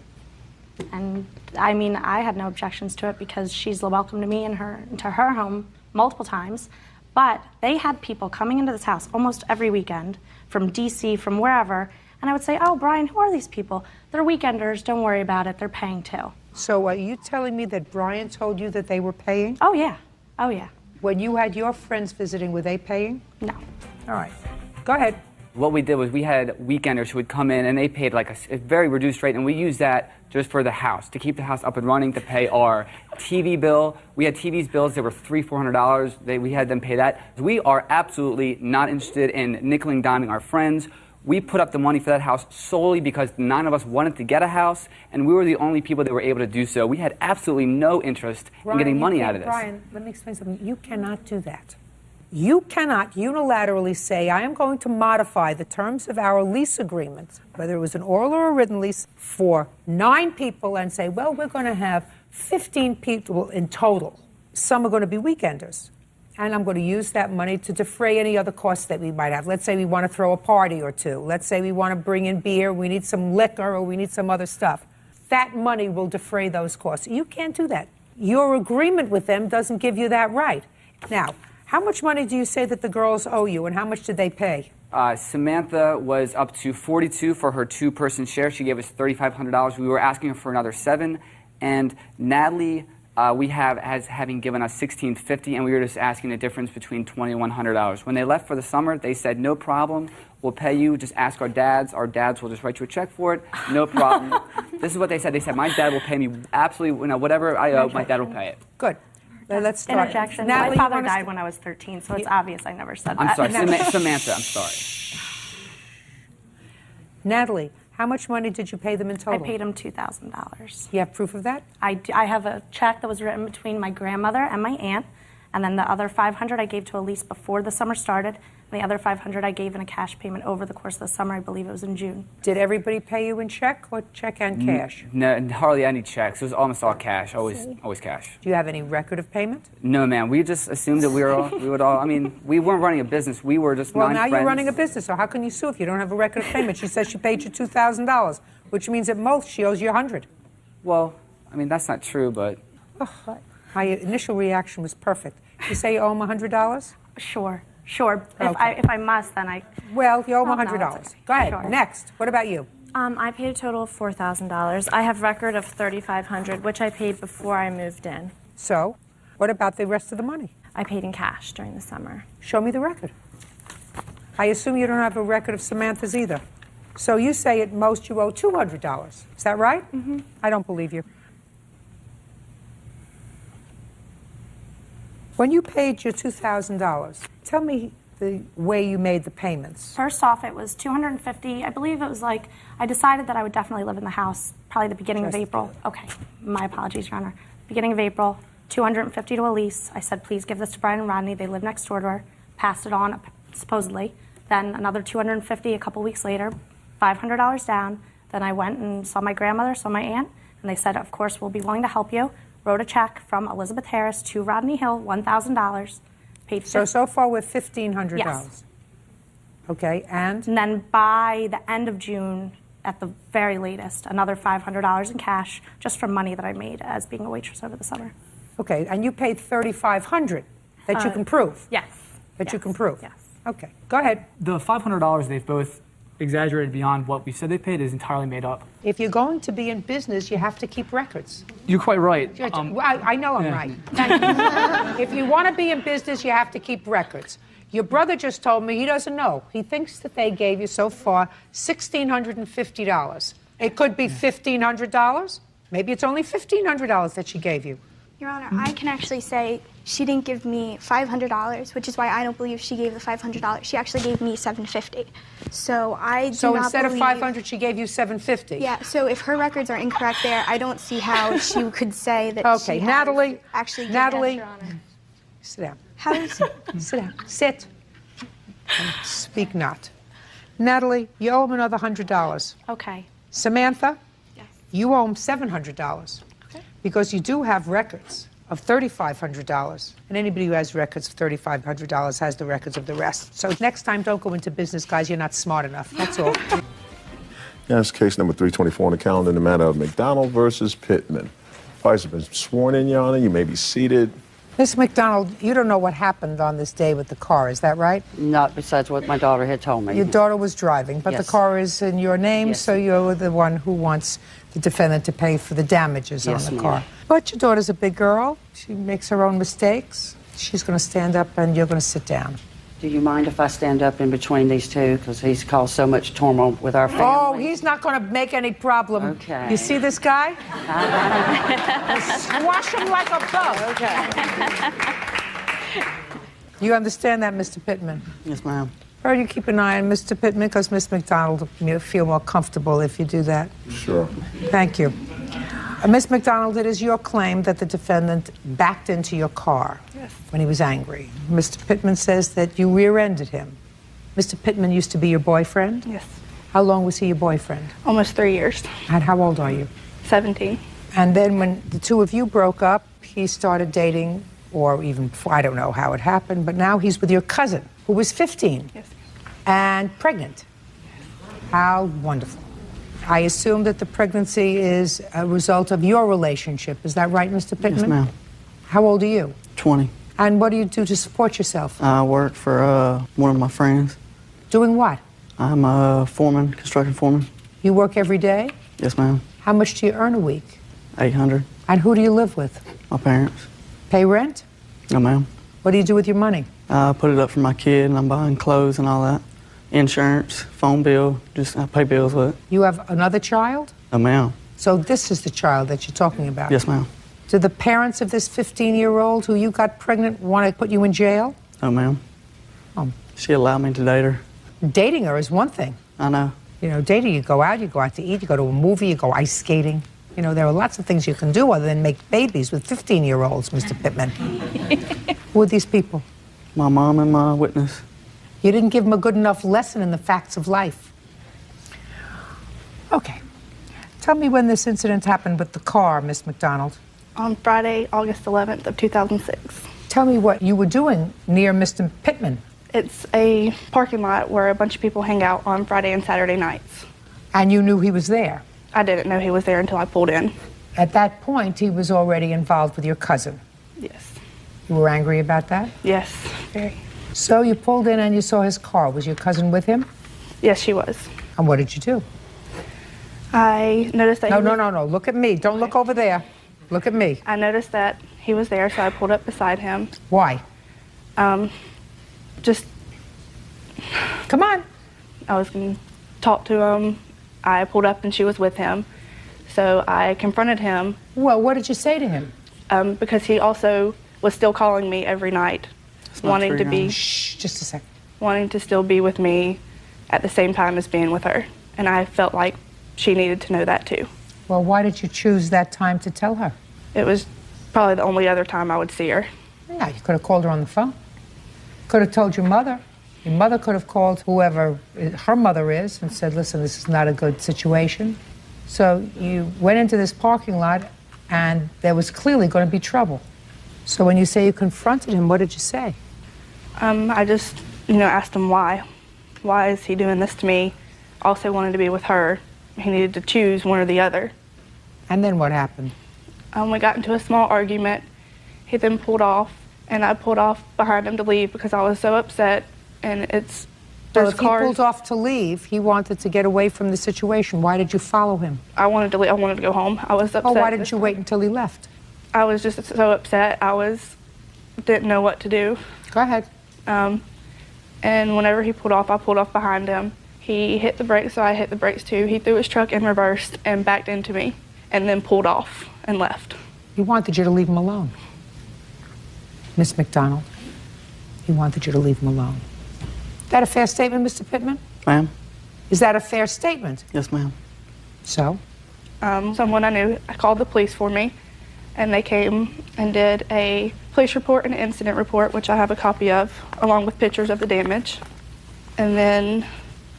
And I mean, I had no objections to it because she's welcome to me and to her home multiple times. But they had people coming into this house almost every weekend from DC, from wherever. And I would say, oh, Brian, who are these people? They're weekenders. Don't worry about it. They're paying too. So are you telling me that Brian told you that they were paying? Oh, yeah. Oh, yeah. When you had your friends visiting, were they paying? No. All right. Go ahead. What we did was we had weekenders who would come in and they paid like a very reduced rate, and we used that just for the house, to keep the house up and running, to pay our TV bill. We had TV's bills that were $300-400. We had them pay that. We are absolutely not interested in nickel and diming our friends. We put up the money for that house solely because 9 of us wanted to get a house, and we were the only people that were able to do so. We had absolutely no interest in getting money out of this. Brian, let me explain something. You cannot do that. You cannot unilaterally say, I am going to modify the terms of our lease agreement, whether it was an oral or a written lease, for 9 people and say, well, we're going to have 15 people in total. Some are going to be weekenders. And I'm going to use that money to defray any other costs that we might have. Let's say we want to throw a party or 2. Let's say we want to bring in beer, we need some liquor, or we need some other stuff. That money will defray those costs. You can't do that. Your agreement with them doesn't give you that right. Now, how much money do you say that the girls owe you, and how much did they pay? Samantha was up to $42 for her 2-person share. She gave us $3,500. We were asking her for another $7. And Natalie, having given us $1,650, and we were just asking the difference between $20 and $100. When they left for the summer, they said, no problem, we'll pay you, just ask our dads. Our dads will just write you a check for it, no problem. This is what they said. They said, my dad will pay me absolutely, whatever I owe, my dad will pay it. Good. Let's start. Interjection. Natalie, My father died when I was 13, so it's obvious I never said I'm that. sorry, Samantha, I'm sorry. Natalie, how much money did you pay them in total? I paid him $2,000. You have proof of that? I have a check that was written between my grandmother and my aunt, and then the other $500 I gave to Elise before the summer started, and the other $500 I gave in a cash payment over the course of the summer. I believe it was in June. Did everybody pay you in check or check and cash? No, hardly any checks. It was almost all cash. Always cash. Do you have any record of payment? No, ma'am. We just assumed that we would all. I mean, we weren't running a business. We were just Well, nine now friends. you're running a business, so how can you sue if you don't have a record of payment? She says she paid you $2,000, which means at most she owes you $100. Well, I mean that's not true, but. Oh, my initial reaction was perfect. You say you owe him $100? Sure. Okay. If I must, then I. Well, you owe him Oh, no, $100. that's okay. Go ahead. Sure. Next. What about you? I paid a total of $4,000. I have record of $3,500, which I paid before I moved in. So, what about the rest of the money? I paid in cash during the summer. Show me the record. I assume you don't have a record of Samantha's either. So you say at most you owe $200. Is that right? Mm-hmm. I don't believe you. When you paid your $2,000, tell me the way you made the payments. First off, it was $250. I believe it was like I decided that I would definitely live in the house probably the beginning of April. Okay, my apologies, Your Honor. Beginning of April, $250 to Elise. I said, please give this to Brian and Rodney. They live next door to her. Passed it on, supposedly. Then another $250 a couple weeks later, $500 down. Then I went and saw my grandmother, saw my aunt, and they said, of course, we'll be willing to help you. Wrote a check from Elizabeth Harris to Rodney Hill, $1,000. Paid so far we're $1,500. Yes. Okay, and then by the end of June, at the very latest, another $500 in cash, just from money that I made as being a waitress over the summer. Okay, and you paid $3,500 that you can prove? Yes. That you can prove? Yes. Okay, go ahead. The $500 they've both exaggerated beyond what we said they paid is entirely made up. If you're going to be in business, you have to keep records. You're quite right. I know I'm right. Thank you. If you want to be in business, you have to keep records. Your brother just told me he doesn't know. He thinks that they gave you so far $1,650. It could be $1,500. Maybe it's only $1,500 that she gave you. Your Honor, I can actually say she didn't give me $500, which is why I don't believe she gave the $500. She actually gave me $750. So I do So not instead believe... of $500, she gave you $750. Yeah. So if her records are incorrect there, I don't see how she could say that. Okay, she Natalie. Actually, Natalie. Your Honor. Sit down. How does... Sit down. Sit. And speak not. Natalie, you owe him another $100. Okay. Samantha, you owe him $700. Because you do have records of $3,500. And anybody who has records of $3,500 has the records of the rest. So next time, don't go into business, guys. You're not smart enough. That's all. Yes, case number 324 on the calendar in the matter of McDonald versus Pittman. Parties have been sworn in, Your Honor. You may be seated. Miss McDonald, you don't know what happened on this day with the car, is that right? Not besides what my daughter had told me. Your daughter was driving, but Yes. the car is in your name, Yes. so you're the one who wants the defendant to pay for the damages Yes, on the ma'am. car. But your daughter's a big girl. She makes her own mistakes. She's going to stand up and you're going to sit down. Do you mind if I stand up in between these two? Because he's caused so much turmoil with our family. Oh, he's not going to make any problem. Okay. You see this guy? Squash him like a bug. Okay. You understand that, Mr. Pittman? Yes, ma'am. Or you keep an eye on Mr. Pittman, because Miss McDonald will feel more comfortable if you do that. Sure. Thank you. Miss McDonald, it is your claim that the defendant backed into your car when he was angry. Mr. Pittman says that you rear-ended him. Mr. Pittman used to be your boyfriend? Yes. How long was he your boyfriend? Almost 3 years. And how old are you? 17. And then when the two of you broke up, he started dating, or even, I don't know how it happened, but now he's with your cousin, who was 15. Yes. And pregnant. How wonderful. I assume that the pregnancy is a result of your relationship. Is that right, Mr. Pittman? Yes, ma'am. How old are you? 20. And what do you do to support yourself? I work for one of my friends. Doing what? I'm a foreman, construction foreman. You work every day? Yes, ma'am. How much do you earn a week? 800. And who do you live with? My parents. Pay rent? No, ma'am. What do you do with your money? I put it up for my kid, and I'm buying clothes and all that. Insurance, phone bill, just I pay bills with it. You have another child? No, ma'am. So this is the child that you're talking about? Yes, ma'am. Do the parents of this 15-year-old who you got pregnant want to put you in jail? No, ma'am. Oh. She allowed me to date her. Dating her is one thing. I know. You know, dating, you go out to eat, you go to a movie, you go ice skating. You know, there are lots of things you can do other than make babies with 15-year-olds, Mr. Pittman. Who are these people? My mom and my witness. You didn't give them a good enough lesson in the facts of life. Okay. Tell me when this incident happened with the car, Miss McDonald. On Friday, August 11th of 2006. Tell me what you were doing near Mr. Pittman. It's a parking lot where a bunch of people hang out on Friday and Saturday nights. And you knew he was there? I didn't know he was there until I pulled in. At that point, he was already involved with your cousin? Yes. You were angry about that? Yes, very. So you pulled in and you saw his car. Was your cousin with him? Yes, she was. And what did you do? I noticed that No. Look at me. Don't look over there. Look at me. I noticed that he was there, so I pulled up beside him. Why? Just... Come on. I was going to talk to him. I pulled up and she was with him. So I confronted him. Well, what did you say to him? Because he also was still calling me every night, wanting to be... Shh, just a second. Wanting to still be with me at the same time as being with her. And I felt like she needed to know that too. Well, why did you choose that time to tell her? It was probably the only other time I would see her. Yeah, you could have called her on the phone. Could have told your mother. Your mother could have called whoever her mother is and said, listen, this is not a good situation. So you went into this parking lot and there was clearly going to be trouble. So when you say you confronted him, what did you say? I just, asked him why. Why is he doing this to me? Also wanted to be with her. He needed to choose one or the other. And then what happened? We got into a small argument. He then pulled off, and I pulled off behind him to leave because I was so upset. And it's Well, if he pulled off to leave, he wanted to get away from the situation. Why did you follow him? I wanted to leave. I wanted to go home. I was upset. Oh, why didn't you wait until he left? I was just so upset. Didn't know what to do. Go ahead. And whenever he pulled off, I pulled off behind him. He hit the brakes, so I hit the brakes too. He threw his truck in reverse and backed into me, and then pulled off and left. He wanted you to leave him alone. Miss McDonald, he wanted you to leave him alone. Is that a fair statement, Mr. Pittman? Ma'am? Is that a fair statement? Yes, ma'am. So? Someone I knew, I called the police for me, and they came and did a police report and an incident report, which I have a copy of, along with pictures of the damage. And then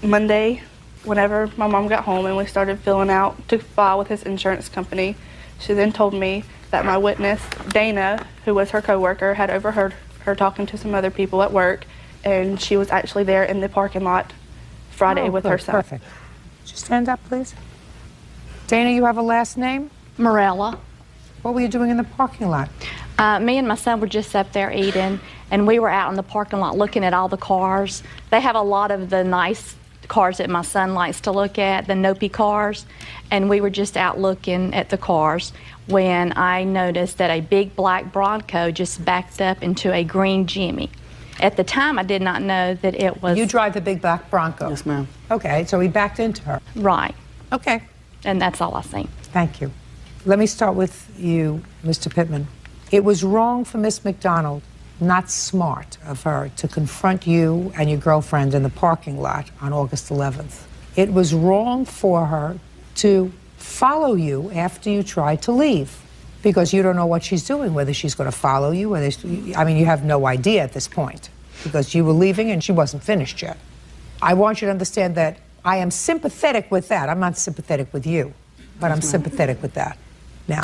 Monday, whenever my mom got home and we started filling out to file with his insurance company, she then told me that my witness, Dana, who was her coworker, had overheard her talking to some other people at work, and she was actually there in the parking lot Friday with her son. Perfect. Would you stand up, please? Dana, you have a last name? Morella. What were you doing in the parking lot? Me and my son were just up there eating, and we were out in the parking lot looking at all the cars. They have a lot of the nice cars that my son likes to look at, the Nopi cars, and we were just out looking at the cars when I noticed that a big black Bronco just backed up into a green Jimmy. At the time, I did not know that it was... You drive the big black Bronco? Yes, ma'am. Okay, so he backed into her. Right. Okay. And that's all I seen. Thank you. Let me start with you, Mr. Pittman. It was wrong for Miss McDonald, not smart of her, to confront you and your girlfriend in the parking lot on August 11th. It was wrong for her to follow you after you tried to leave, because you don't know what she's doing, whether she's going to follow you, whether you have no idea at this point, because you were leaving and she wasn't finished yet. I want you to understand that I am sympathetic with that. I'm not sympathetic with you, but I'm sympathetic with that. Now,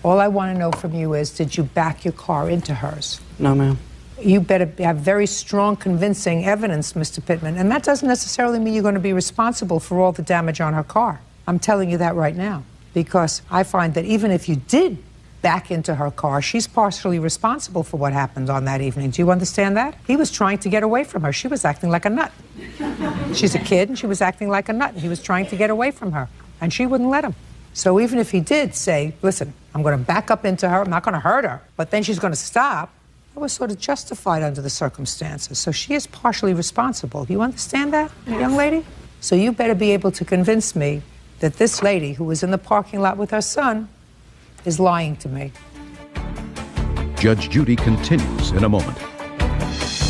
all I want to know from you is, did you back your car into hers? No, ma'am. You better have very strong, convincing evidence, Mr. Pittman, and that doesn't necessarily mean you're going to be responsible for all the damage on her car. I'm telling you that right now, because I find that even if you did back into her car, she's partially responsible for what happened on that evening. Do you understand that? He was trying to get away from her. She was acting like a nut. She's a kid, and she was acting like a nut, and he was trying to get away from her, and she wouldn't let him. So even if he did say, listen, I'm going to back up into her, I'm not going to hurt her, but then she's going to stop, that was sort of justified under the circumstances. So she is partially responsible. You understand that, young lady? So you better be able to convince me that this lady who was in the parking lot with her son is lying to me. Judge Judy continues in a moment.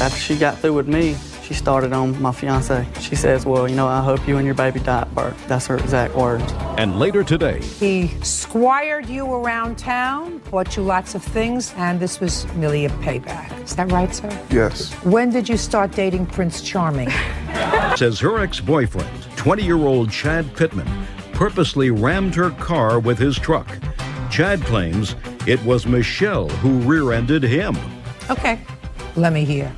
After she got through with me, she started on my fiance. She says, well, you know, I hope you and your baby die at birth. That's her exact words. And later today, He squired you around town, bought you lots of things, and this was merely a payback. Is that right, sir? Yes. When did you start dating Prince Charming? says her ex-boyfriend, 20-year-old Chad Pittman, purposely rammed her car with his truck. Chad claims it was Michelle who rear-ended him. Okay, let me hear.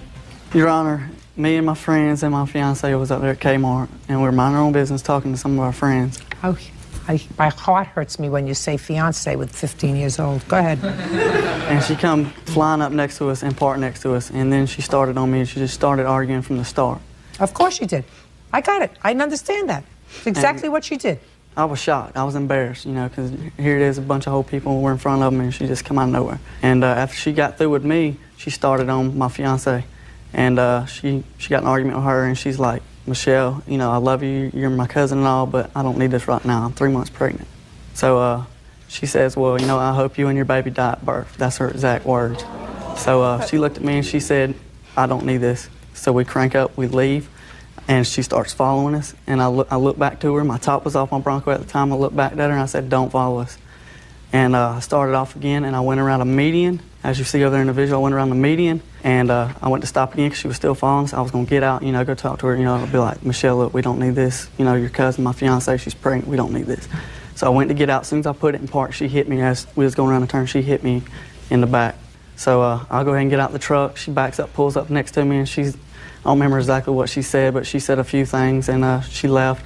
Your Honor, me and my friends and my fiance was up there at Kmart, and we were minding our own business talking to some of our friends. Oh, my heart hurts me when you say fiance with 15 years old. Go ahead. And she come flying up next to us and parked next to us, and then she started on me, and she just started arguing from the start. Of course she did. I got it. I understand that. It's exactly what she did. I was shocked. I was embarrassed, you know, because here it is, a bunch of old people were in front of me, and she just come out of nowhere. And after she got through with me, she started on my fiance. And she got an argument with her, and she's like, Michelle, you know, I love you, you're my cousin and all, but I don't need this right now. I'm 3 months pregnant. So she says, well, you know, I hope you and your baby die at birth. That's her exact words. So she looked at me and she said, I don't need this. So we crank up, we leave, and she starts following us. And I look back to her. My top was off my Bronco at the time. I looked back at her and I said, don't follow us. And I started off again, and I went around a median. As you see over there in the visual, I went around the median, and I went to stop again because she was still following us. I was going to get out, you know, go talk to her, you know, I'd be like, Michelle, look, we don't need this. You know, your cousin, my fiance, she's pregnant. We don't need this. So I went to get out. As soon as I put it in park, she hit me as we was going around the turn. She hit me in the back. So I'll go ahead and get out the truck. She backs up, pulls up next to me, and I don't remember exactly what she said, but she said a few things, and she left.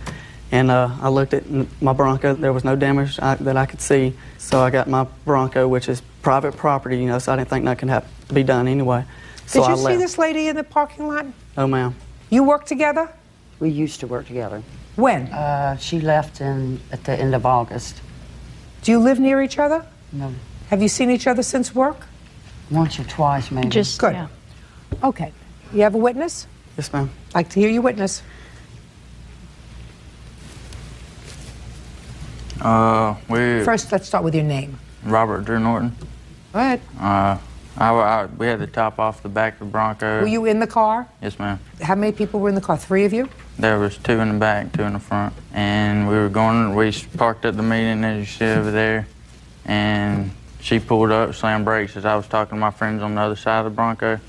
And I looked at my Bronco. There was no damage that I could see. So I got my Bronco, which is private property, you know, so I didn't think nothing could be done anyway. So Did you I left. see this lady in the parking lot? Oh, ma'am. You work together? We used to work together. When? She left at the end of August. Do you live near each other? No. Have you seen each other since work? Once or twice, maybe. Good. Yeah. Okay. You have a witness? Yes, ma'am. I'd like to hear your witness. First, let's start with your name. Robert Drew Norton. Go ahead. We had the top off the back of the Bronco. Were you in the car? Yes, ma'am. How many people were in the car? 3 of you? There was 2 in the back, 2 in the front. And we parked at the meeting, as you see over there. And she pulled up, slammed brakes as I was talking to my friends on the other side of the Bronco.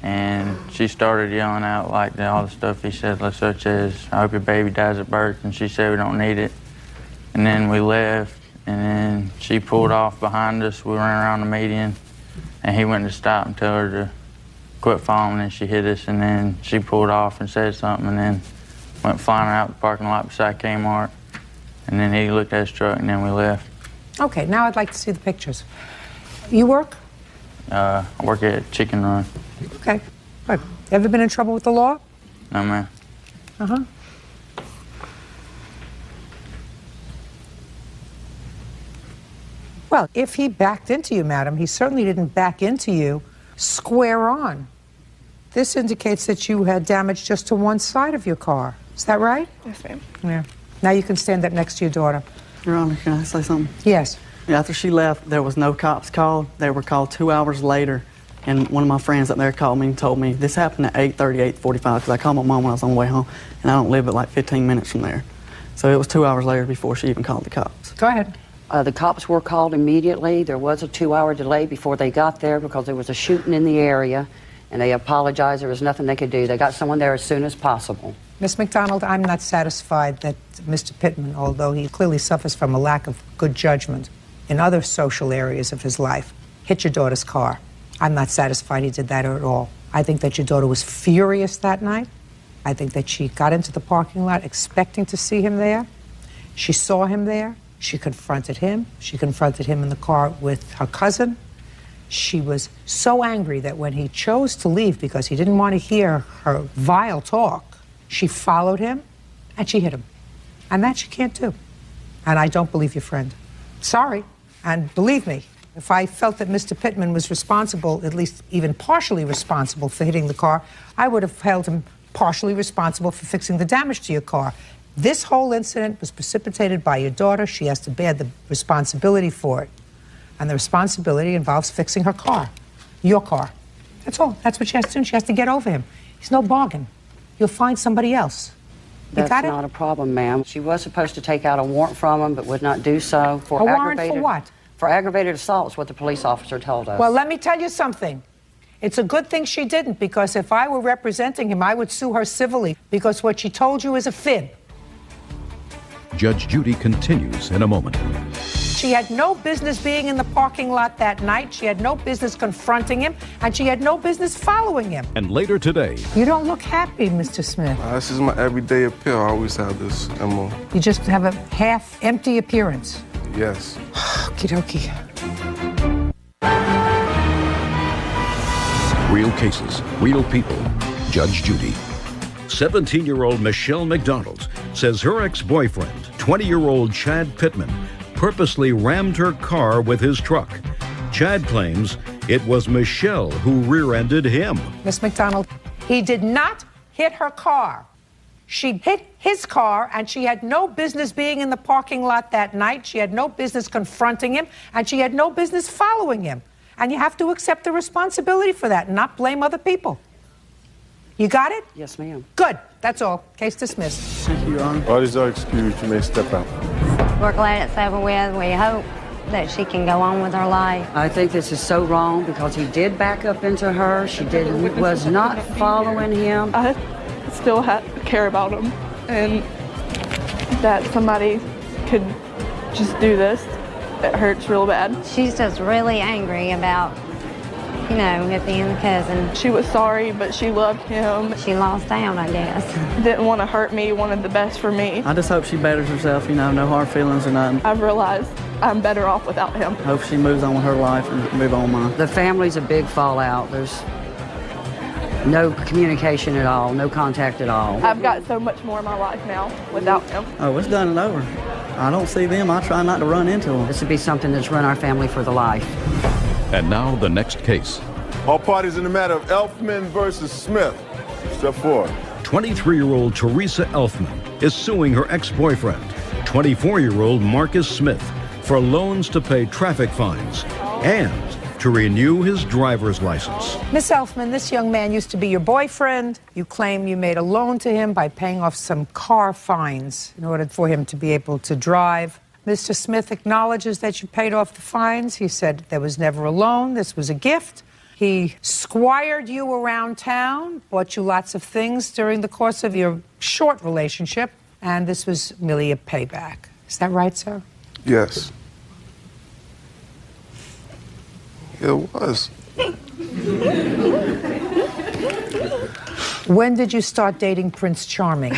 And she started yelling out like all the stuff he said, such as, I hope your baby dies at birth. And she said, we don't need it. And then we left, and then she pulled off behind us. We ran around the median, and he went to stop and tell her to quit following, and she hit us. And then she pulled off and said something, and then went flying out the parking lot beside Kmart. And then he looked at his truck, and then we left. Okay, now I'd like to see the pictures. You work? I work at Chicken Run. Okay, good. Ever been in trouble with the law? No, ma'am. Uh-huh. Well, if he backed into you, madam, he certainly didn't back into you square on. This indicates that you had damage just to one side of your car. Is that right? Yes, ma'am. Yeah. Now you can stand up next to your daughter. Your Honor, can I say something? Yes. After she left, there was no cops called. They were called 2 hours later. And one of my friends up there called me and told me this happened at 8:30, 8:45, because I called my mom when I was on the way home, and I don't live but like 15 minutes from there. So it was 2 hours later before she even called the cops. Go ahead. The cops were called immediately. There was a 2-hour delay before they got there because there was a shooting in the area, and they apologized. There was nothing they could do. They got someone there as soon as possible. Ms. McDonald, I'm not satisfied that Mr. Pittman, although he clearly suffers from a lack of good judgment in other social areas of his life, hit your daughter's car. I'm not satisfied he did that at all. I think that your daughter was furious that night. I think that she got into the parking lot expecting to see him there. She saw him there. She confronted him. She confronted him in the car with her cousin. She was so angry that when he chose to leave because he didn't want to hear her vile talk, she followed him and she hit him. And that she can't do. And I don't believe your friend. Sorry. And believe me, if I felt that Mr. Pittman was responsible, at least even partially responsible for hitting the car, I would have held him partially responsible for fixing the damage to your car. This whole incident was precipitated by your daughter. She has to bear the responsibility for it. And the responsibility involves fixing her car. Your car. That's all. That's what she has to do. She has to get over him. He's no bargain. You'll find somebody else. You That's not a problem, ma'am. She was supposed to take out a warrant from him, but would not do so. For a warrant for what? For aggravated assault is what the police officer told us. Well, let me tell you something. It's a good thing she didn't, because if I were representing him, I would sue her civilly, because what she told you is a fib. Judge Judy continues in a moment. She had no business being in the parking lot that night. She had no business confronting him, and she had no business following him. And later today, You don't look happy, Mr. Smith. This is my everyday appeal. I always have this MO. You just have a half-empty appearance. Yes. Okie dokie. real cases, real people. Judge Judy. 17-year-old Michelle McDonald says her ex-boyfriend, 20-year-old Chad Pittman, purposely rammed her car with his truck. Chad claims it was Michelle who rear-ended him. Miss McDonald, he did not hit her car. She hit his car, and she had no business being in the parking lot that night. She had no business confronting him, and she had no business following him. And you have to accept the responsibility for that and not blame other people. You got it? Yes, ma'am. Good. That's all. Case dismissed. Thank you, Your Honor. All these are excused. You may step out. We're glad it's over with. We hope that she can go on with her life. I think this is so wrong because he did back up into her. She was not following him. I still care about him, and that somebody could just do this, it hurts real bad. She's just really angry about, you know, it being the cousin. She was sorry, but she loved him. She lost out, I guess. Didn't want to hurt me, wanted the best for me. I just hope she betters herself, you know, no hard feelings or nothing. I've realized I'm better off without him. Hope she moves on with her life and move on mine. The family's a big fallout. There's no communication at all, no contact at all. I've got so much more in my life now without him. Oh, it's done and over. I don't see them. I try not to run into them. This would be something that's run our family for the life. And now the next case. All parties in the matter of Elfman versus Smith. Step forward. 23-year-old Teresa Elfman is suing her ex-boyfriend, 24-year-old Marcus Smith, for loans to pay traffic fines and to renew his driver's license. Miss Elfman, this young man used to be your boyfriend. You claim you made a loan to him by paying off some car fines in order for him to be able to drive. Mr. Smith acknowledges that you paid off the fines. He said there was never a loan. This was a gift. He squired you around town, bought you lots of things during the course of your short relationship, and this was merely a payback. Is that right, sir? Yes. It was. When did you start dating Prince Charming?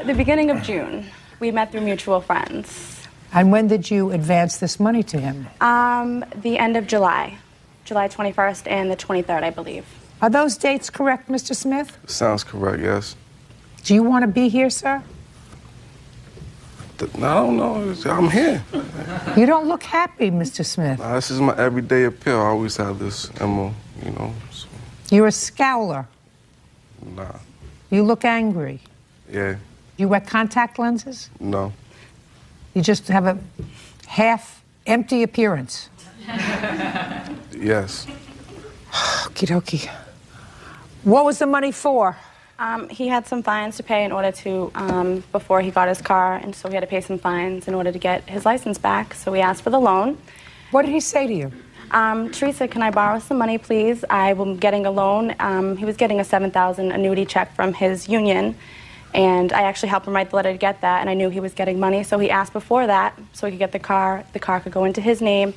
The beginning of June. We met through mutual friends. And when did you advance this money to him? The end of July. July 21st and the 23rd, I believe. Are those dates correct, Mr. Smith? Sounds correct, yes. Do you want to be here, sir? I don't know. I'm here. You don't look happy, Mr. Smith. This is my everyday appeal. I always have this MO, you know. So. You're a scowler. Nah. You look angry. Yeah. You wear contact lenses? No. You just have a half-empty appearance. Yes. Okie dokie. What was the money for? He had some fines to pay in order to, before he got his car, and so he had to pay some fines in order to get his license back. So we asked for the loan. What did he say to you? Teresa, can I borrow some money, please? I'm getting a loan. He was getting a $7,000 annuity check from his union, and I actually helped him write the letter to get that, and I knew he was getting money, so he asked before that so he could get the car. The car could go into his name,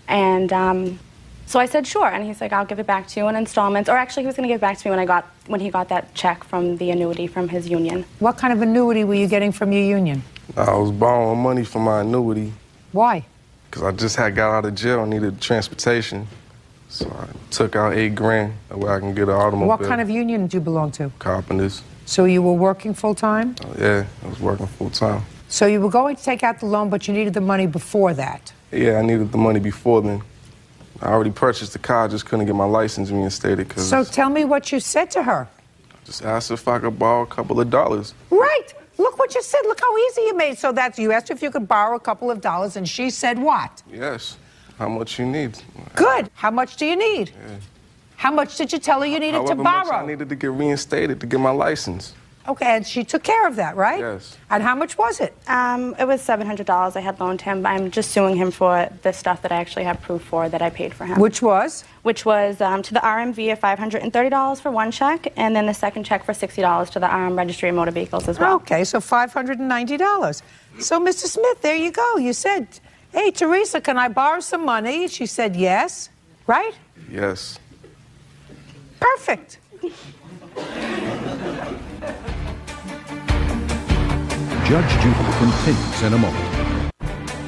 and so I said, sure, and he's like, I'll give it back to you in installments. Or actually, he was going to give it back to me when he got that check from the annuity from his union. What kind of annuity were you getting from your union? I was borrowing money for my annuity. Why? Because I just had got out of jail and needed transportation. So I took out $8,000 that way I can get an automobile. What kind of union did you belong to? Carpenters. So you were working full-time? Yeah, I was working full-time. So you were going to take out the loan, but you needed the money before that? Yeah, I needed the money before then. I already purchased the car, I just couldn't get my license reinstated. So tell me what you said to her. I just asked if I could borrow a couple of dollars. Right. Look what you said. Look how easy you made. So you asked her if you could borrow a couple of dollars, and she said what? Yes. How much you need? Good. How much do you need? Yeah. How much did you tell her you needed to However much borrow? I needed to get reinstated to get my license. Okay, and she took care of that, right? Yes. And how much was it? It was $700 I had loaned him. I'm just suing him for the stuff that I actually have proof for that I paid for him. Which was? Which was to the RMV of $530 for one check, and then the second check for $60 to the Registry of Motor Vehicles as well. Okay, so $590. So, Mr. Smith, there you go. You said, hey, Teresa, can I borrow some money? She said yes, right? Yes. Perfect. Judge Judy continues in a moment.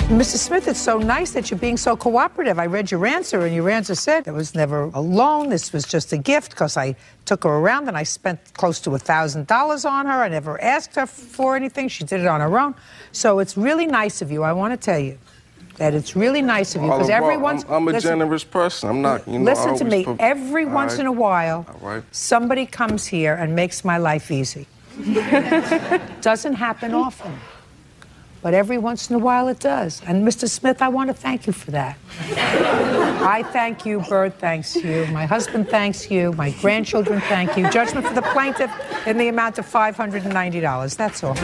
Mr. Smith, it's so nice that you're being so cooperative. I read your answer, and your answer said it was never a loan. This was just a gift because I took her around and I spent close to $1,000 on her. I never asked her for anything. She did it on her own. So it's really nice of you. I want to tell you that it's really nice of you because everyone's... I'm a generous person. I'm not, you know... Listen to me. Every once in a while, right. somebody comes here and makes my life easy. Doesn't happen often. But every once in a while it does. And Mr. Smith, I want to thank you for that. I thank you, Bird thanks you, my husband thanks you, my grandchildren thank you. Judgment for the plaintiff in the amount of $590. That's all.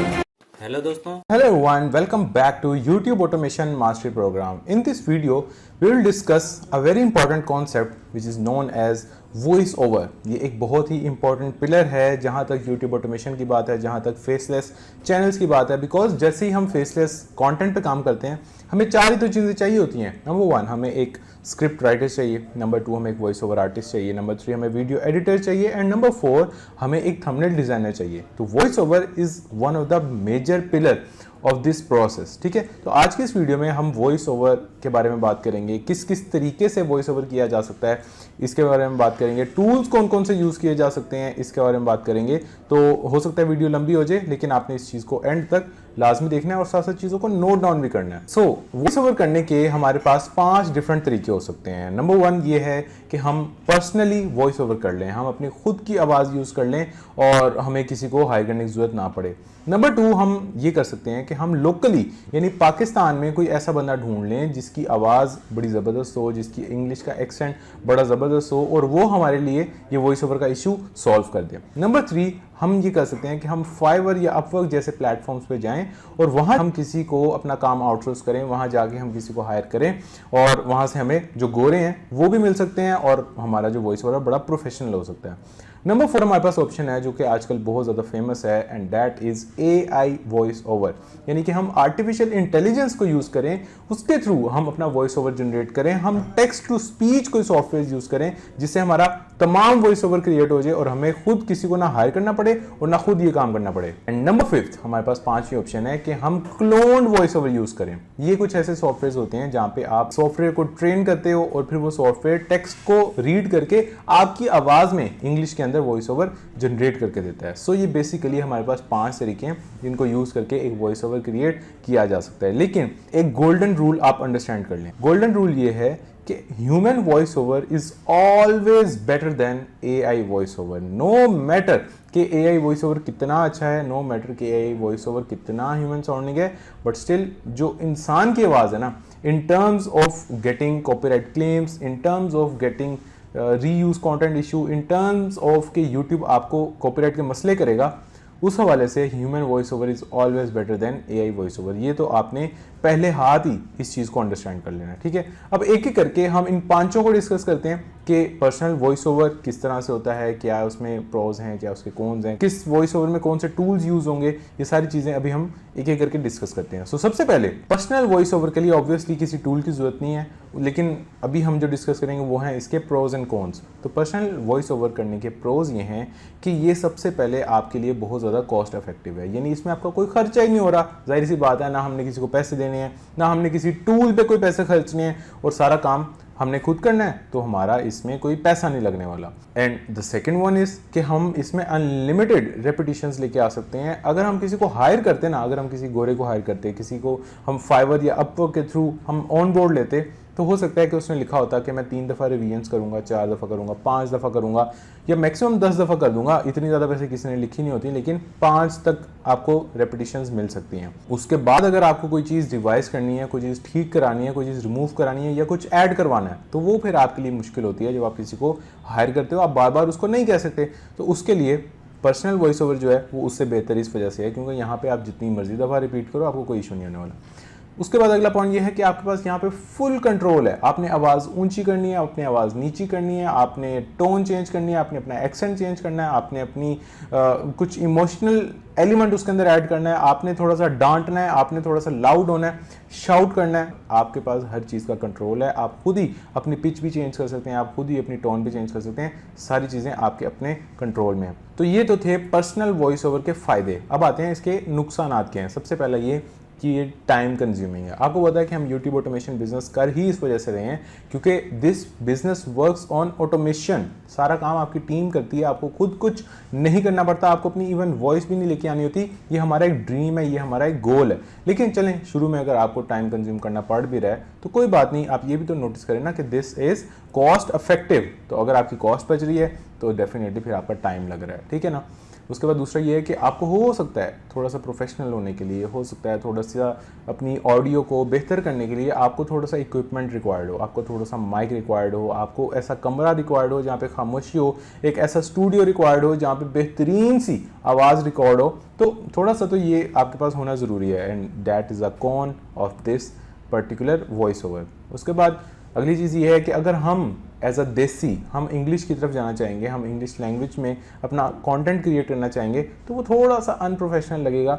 Hello everyone, welcome back to YouTube Automation Mastery Program. In this video, we will discuss a very important concept which is known as voice over. ये एक बहुत ही important pillar है जहाँ तक YouTube automation की बात है, जहाँ तक फेसलेस चैनल्स की बात है. बिकॉज जैसे ही हम फेसलेस कंटेंट पे काम करते हैं, हमें 4 ही तो चीज़ें चाहिए होती हैं. नंबर 1 हमें एक स्क्रिप्ट राइटर चाहिए, नंबर 2 हमें एक वॉइस ओवर आर्टिस्ट चाहिए, नंबर 3 हमें वीडियो एडिटर चाहिए, एंड नंबर 4 हमें एक थंबनेल डिज़ाइनर चाहिए. तो voice over is one of the major pillar of this process. ठीक है, तो आज के इस वीडियो में हम वॉइस ओवर के बारे में बात करेंगे, किस किस तरीके से वॉइस ओवर किया जा सकता है इसके बारे में बात करेंगे, टूल्स कौन कौन से यूज़ किए जा सकते हैं इसके बारे में बात करेंगे. तो हो सकता है वीडियो लंबी हो जाए, लेकिन आपने इस चीज़ को एंड तक लाजमी देखना है और साथ साथ चीज़ों को नोट डाउन भी करना है. सो वॉइस ओवर करने के हमारे पास 5 डिफरेंट तरीके हो सकते हैं. नंबर 1 ये है कि हम पर्सनली वॉइस ओवर कर लें, हम अपनी खुद की आवाज़ यूज़ कर लें और हमें किसी को हायर करने की ज़रूरत ना पड़े. नंबर 2 हम ये कर सकते हैं कि हम लोकली यानी पाकिस्तान में कोई ऐसा बंदा ढूंढ लें जिसकी आवाज़ बड़ी ज़बरदस्त हो, जिसकी इंग्लिश का एक्सेंट बड़ा ज़बरदस्त हो और वो हमारे लिए ये वॉइस ओवर का इशू सॉल्व कर दे. नंबर 3 हम ये कर सकते हैं कि हम फाइवर या अपवर्क जैसे प्लेटफॉर्म्स पे जाएं और वहाँ हम किसी को अपना काम आउटसोर्स करें, वहाँ जाके हम किसी को हायर करें और वहाँ से हमें जो गोरे हैं वो भी मिल सकते हैं और हमारा जो वॉइस ओवर बड़ा प्रोफेशनल हो सकता है. नंबर 4 हमारे पास ऑप्शन है जो कि आजकल बहुत ज़्यादा फेमस है, and that is AI voice over. यानी कि हम आर्टिफिशियल इंटेलिजेंस को यूज़ करें, उसके थ्रू हम अपना वॉइस ओवर जनरेट करें, हम टेक्स्ट टू स्पीच कोई सॉफ्टवेयर यूज़ करें जिससे हमारा तमाम वॉइस ओवर क्रिएट हो जाए और हमें खुद किसी को ना हायर करना पड़े और ना खुद ये काम करना पड़े. एंड नंबर 5 हमारे पास 5वीं ऑप्शन है कि हम क्लोन वॉइस ओवर यूज़ करें. ये कुछ ऐसे सॉफ्टवेयर होते हैं जहाँ पे आप सॉफ्टवेयर को ट्रेन करते हो और फिर वो सॉफ्टवेयर टेक्स्ट को रीड करके आपकी आवाज़ में इंग्लिश के अंदर वॉइस ओवर जनरेट करके देता है. सो ये बेसिकली हमारे पास 5 तरीके हैं जिनको यूज़ करके एक वॉइस ओवर क्रिएट किया जा सकता है. लेकिन एक गोल्डन रूल आप अंडरस्टैंड कर लें. गोल्डन रूल ये है कि human voice over is always better than AI voice over. No matter कि AI वॉइस ओवर कितना अच्छा है, नो मैटर कि AI वॉइस ओवर कितना ह्यूमन साउंडिंग है, बट स्टिल जो इंसान की आवाज़ है ना, in terms of getting copyright claims, in terms of getting reuse content issue, in terms of कि यूट्यूब आपको कॉपीराइट के मसले करेगा, उस हवाले से human voice over is always better than AI voice over. ये तो आपने पहले हाथ ही इस चीज़ को अंडरस्टैंड कर लेना. ठीक है, अब एक एक करके हम इन 5 को डिस्कस करते हैं कि पर्सनल वॉइस ओवर किस तरह से होता है, क्या उसमें प्रोज हैं, क्या उसके कॉन्स हैं, किस वॉइस ओवर में कौन से टूल्स यूज़ होंगे, ये सारी चीज़ें अभी हम एक एक करके डिस्कस करते हैं. सो सबसे पहले पर्सनल वॉइस ओवर के लिए ऑब्वियसली किसी टूल की ज़रूरत नहीं है, लेकिन अभी हम जो डिस्कस करेंगे वो हैं इसके प्रोज एंड कॉन्स. तो पर्सनल वॉइस ओवर करने के प्रोज ये हैं कि ये सबसे पहले आपके लिए बहुत ज़्यादा कॉस्ट इफेक्टिव है. यानी इसमें आपका कोई खर्चा ही नहीं हो रहा. जाहिर सी बात है, ना हमने किसी को पैसे देने हैं, ना हमने किसी टूल पे कोई पैसे खर्चने हैं, और सारा काम हमने खुद करना है, तो हमारा इसमें कोई पैसा नहीं लगने वाला. And the second one is कि हम इसमें अनलिमिटेड रेपिटेशंस लेके आ सकते हैं. अगर हम किसी को हायर करते ना, अगर हम किसी गोरे को हायर करते, किसी को हम फाइवर या अपवर्क के थ्रू हम ऑन बोर्ड लेते, तो हो सकता है कि उसने लिखा होता कि मैं 3 दफ़ा रिवीजन्स करूँगा, 4 दफ़ा करूँगा, 5 दफ़ा करूँगा या मैक्सिमम 10 दफ़ा कर दूंगा। इतनी ज़्यादा वैसे किसी ने लिखी नहीं होती, लेकिन 5 तक आपको रेपिटेशंस मिल सकती हैं। उसके बाद अगर आपको कोई चीज़ रिवाइज करनी है, कोई चीज़ ठीक करानी है, कोई चीज़ रिमूव करानी है या कुछ ऐड करवाना है, तो वो फिर आपके लिए मुश्किल होती है। जब आप किसी को हायर करते हो, आप बार बार उसको नहीं कह सकते, तो उसके लिए पर्सनल वॉइस ओवर जो है वो उससे बेहतर इस वजह से है, क्योंकि यहाँ पे आप जितनी मर्जी दफ़ा रिपीट करो आपको कोई इशू नहीं होने वाला। उसके बाद अगला पॉइंट ये है कि आपके पास यहाँ पे फुल कंट्रोल है। आपने आवाज़ ऊंची करनी है, आपने आवाज़ नीची करनी है, आपने टोन चेंज करनी है, आपने अपना एक्सेंट चेंज करना है, आपने अपनी कुछ इमोशनल एलिमेंट उसके अंदर ऐड करना है, आपने थोड़ा सा डांटना है, आपने थोड़ा सा लाउड होना है, शाउट करना है। आपके पास हर चीज़ का कंट्रोल है। आप खुद ही अपनी पिच भी चेंज कर सकते हैं, आप खुद ही अपनी टोन भी चेंज कर सकते हैं। सारी चीज़ें आपके अपने कंट्रोल में हैं। तो ये तो थे पर्सनल वॉइस ओवर के फ़ायदे। अब आते हैं इसके नुकसानात क्या हैं। सबसे पहला ये कि ये टाइम कंज्यूमिंग है। आपको पता है कि हम यूट्यूब ऑटोमेशन बिजनेस कर ही इस वजह से रहे हैं क्योंकि this business works on automation. सारा काम आपकी टीम करती है, आपको खुद कुछ नहीं करना पड़ता, आपको अपनी इवन वॉइस भी नहीं लेके आनी होती। ये हमारा एक ड्रीम है, ये हमारा एक गोल है। लेकिन चलें, शुरू में अगर आपको टाइम कंज्यूम करना पड़ भी रहा है तो कोई बात नहीं, आप ये भी तो नोटिस करें ना कि दिस इज कॉस्ट इफेक्टिव। तो अगर आपकी कॉस्ट बच रही है तो डेफिनेटली फिर आपका टाइम लग रहा है, ठीक है ना। उसके बाद दूसरा ये है कि आपको हो सकता है थोड़ा सा प्रोफेशनल होने के लिए, हो सकता है थोड़ा सा अपनी ऑडियो को बेहतर करने के लिए आपको थोड़ा सा इक्विपमेंट रिक्वायर्ड हो, आपको थोड़ा सा माइक रिक्वायर्ड हो, आपको ऐसा कमरा रिक्वायर्ड हो जहाँ पे खामोशी हो, एक ऐसा स्टूडियो रिक्वायर्ड हो जहाँ पे बेहतरीन सी आवाज़ रिकॉर्ड हो। तो थोड़ा सा तो ये आपके पास होना ज़रूरी है, and that is a con of this particular voice over. उसके बाद अगली चीज़ ये है कि अगर हम एज अ देसी हम इंग्लिश की तरफ जाना चाहेंगे, हम इंग्लिश लैंग्वेज में अपना कंटेंट क्रिएट करना चाहेंगे, तो वो थोड़ा सा अनप्रोफेशनल लगेगा,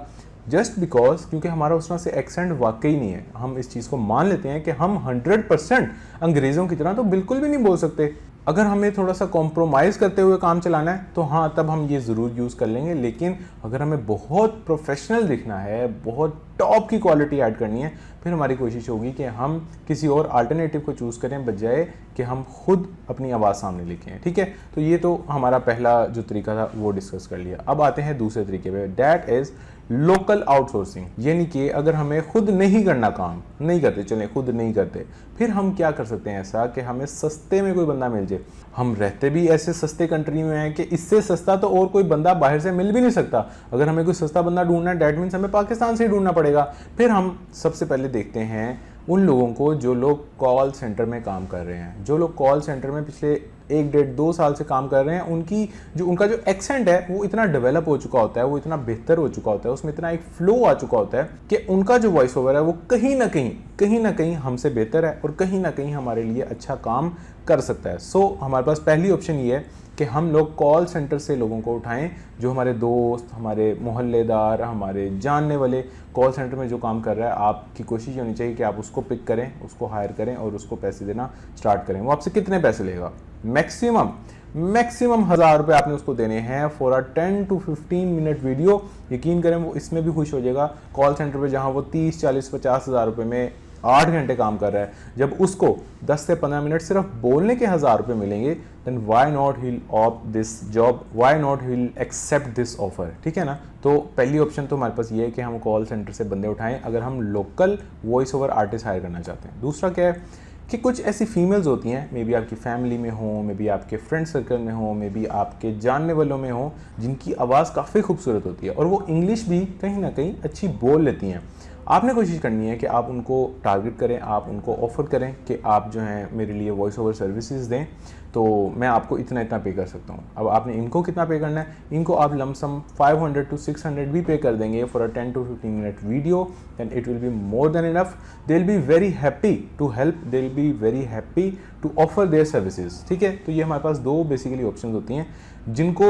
जस्ट बिकॉज क्योंकि हमारा उस तरह से एक्सेंट वाकई नहीं है। हम इस चीज़ को मान लेते हैं कि हम 100% अंग्रेज़ों की तरह तो बिल्कुल भी नहीं बोल सकते। अगर हमें थोड़ा सा कॉम्प्रोमाइज़ करते हुए काम चलाना है तो हाँ, तब हम ये ज़रूर यूज़ कर लेंगे। लेकिन अगर हमें बहुत प्रोफेशनल दिखना है, बहुत टॉप की क्वालिटी ऐड करनी है, फिर हमारी कोशिश होगी कि हम किसी और अल्टरनेटिव को चूज़ करें बजाय कि हम खुद अपनी आवाज़ सामने लेके आएँ, ठीक है। तो ये तो हमारा पहला जो तरीका था वो डिस्कस कर लिया। अब आते हैं दूसरे तरीके पे, दैट इज़ लोकल आउटसोर्सिंग। यानी कि अगर हमें खुद नहीं करना, काम नहीं करते, चलें खुद नहीं करते, फिर हम क्या कर सकते हैं ऐसा कि हमें सस्ते में कोई बंदा मिल जाए। हम रहते भी ऐसे सस्ते कंट्री में हैं कि इससे सस्ता तो और कोई बंदा बाहर से मिल भी नहीं सकता। अगर हमें कोई सस्ता बंदा ढूंढना है, डेट मीन्स हमें पाकिस्तान से ही ढूंढना पड़ेगा। फिर हम सबसे पहले देखते हैं उन लोगों को जो लोग कॉल सेंटर में काम कर रहे हैं, जो लोग कॉल सेंटर में पिछले 1, 1.5, 2 साल से काम कर रहे हैं। उनका जो एक्सेंट है वो इतना डेवलप हो चुका होता है, वो इतना बेहतर हो चुका होता है, उसमें इतना एक फ्लो आ चुका होता है कि उनका जो वॉइस ओवर है वो कहीं ना कहीं हमसे बेहतर है और कहीं ना कहीं हमारे लिए अच्छा काम कर सकता है। सो हमारे पास पहली ऑप्शन ये है कि हम लोग कॉल सेंटर से लोगों को उठाएं, जो हमारे दोस्त, हमारे मोहल्लेदार, हमारे जानने वाले कॉल सेंटर में जो काम कर रहा है। आपकी कोशिश होनी चाहिए कि आप उसको पिक करें, उसको हायर करें और उसको पैसे देना स्टार्ट करें। वो आपसे कितने पैसे लेगा? मैक्सिमम 1000 रुपये आपने उसको देने हैं for a 10 to 15 minute video. यकीन करें वो इसमें भी खुश हो जाएगा। कॉल सेंटर पे जहां वो 30, 40, 50 हज़ार रुपये में 8 घंटे काम कर रहा है, जब उसको 10 से 15 मिनट सिर्फ बोलने के 1000 रुपये मिलेंगे, then why not he opt this job, why not he accept this offer, ठीक है ना। तो पहली ऑप्शन तो हमारे पास ये है कि हम कॉल सेंटर से बंदे उठाएं अगर हम local voice over artist hire करना चाहते हैं। दूसरा क्या है कि कुछ ऐसी फीमेल्स होती हैं, मे बी आपकी फैमिली में हो, मे बी आपके फ्रेंड सर्कल में हो, मे बी आपके जानने वालों में हो, जिनकी आवाज़ काफ़ी खूबसूरत होती है और वो इंग्लिश भी कहीं ना कहीं अच्छी बोल लेती हैं। आपने कोशिश करनी है कि आप उनको टारगेट करें, आप उनको ऑफ़र करें कि आप जो हैं मेरे लिए वॉइस ओवर सर्विसेज दें, तो मैं आपको इतना पे कर सकता हूँ। अब आपने इनको कितना पे करना है? इनको आप लमसम 500 to 600 भी पे कर देंगे for a 10 to 15 minute video, then it will be more than enough. They will be very happy to help, they will be very happy to offer their services, ठीक है। तो ये हमारे पास 2 basically option होती हैं जिनको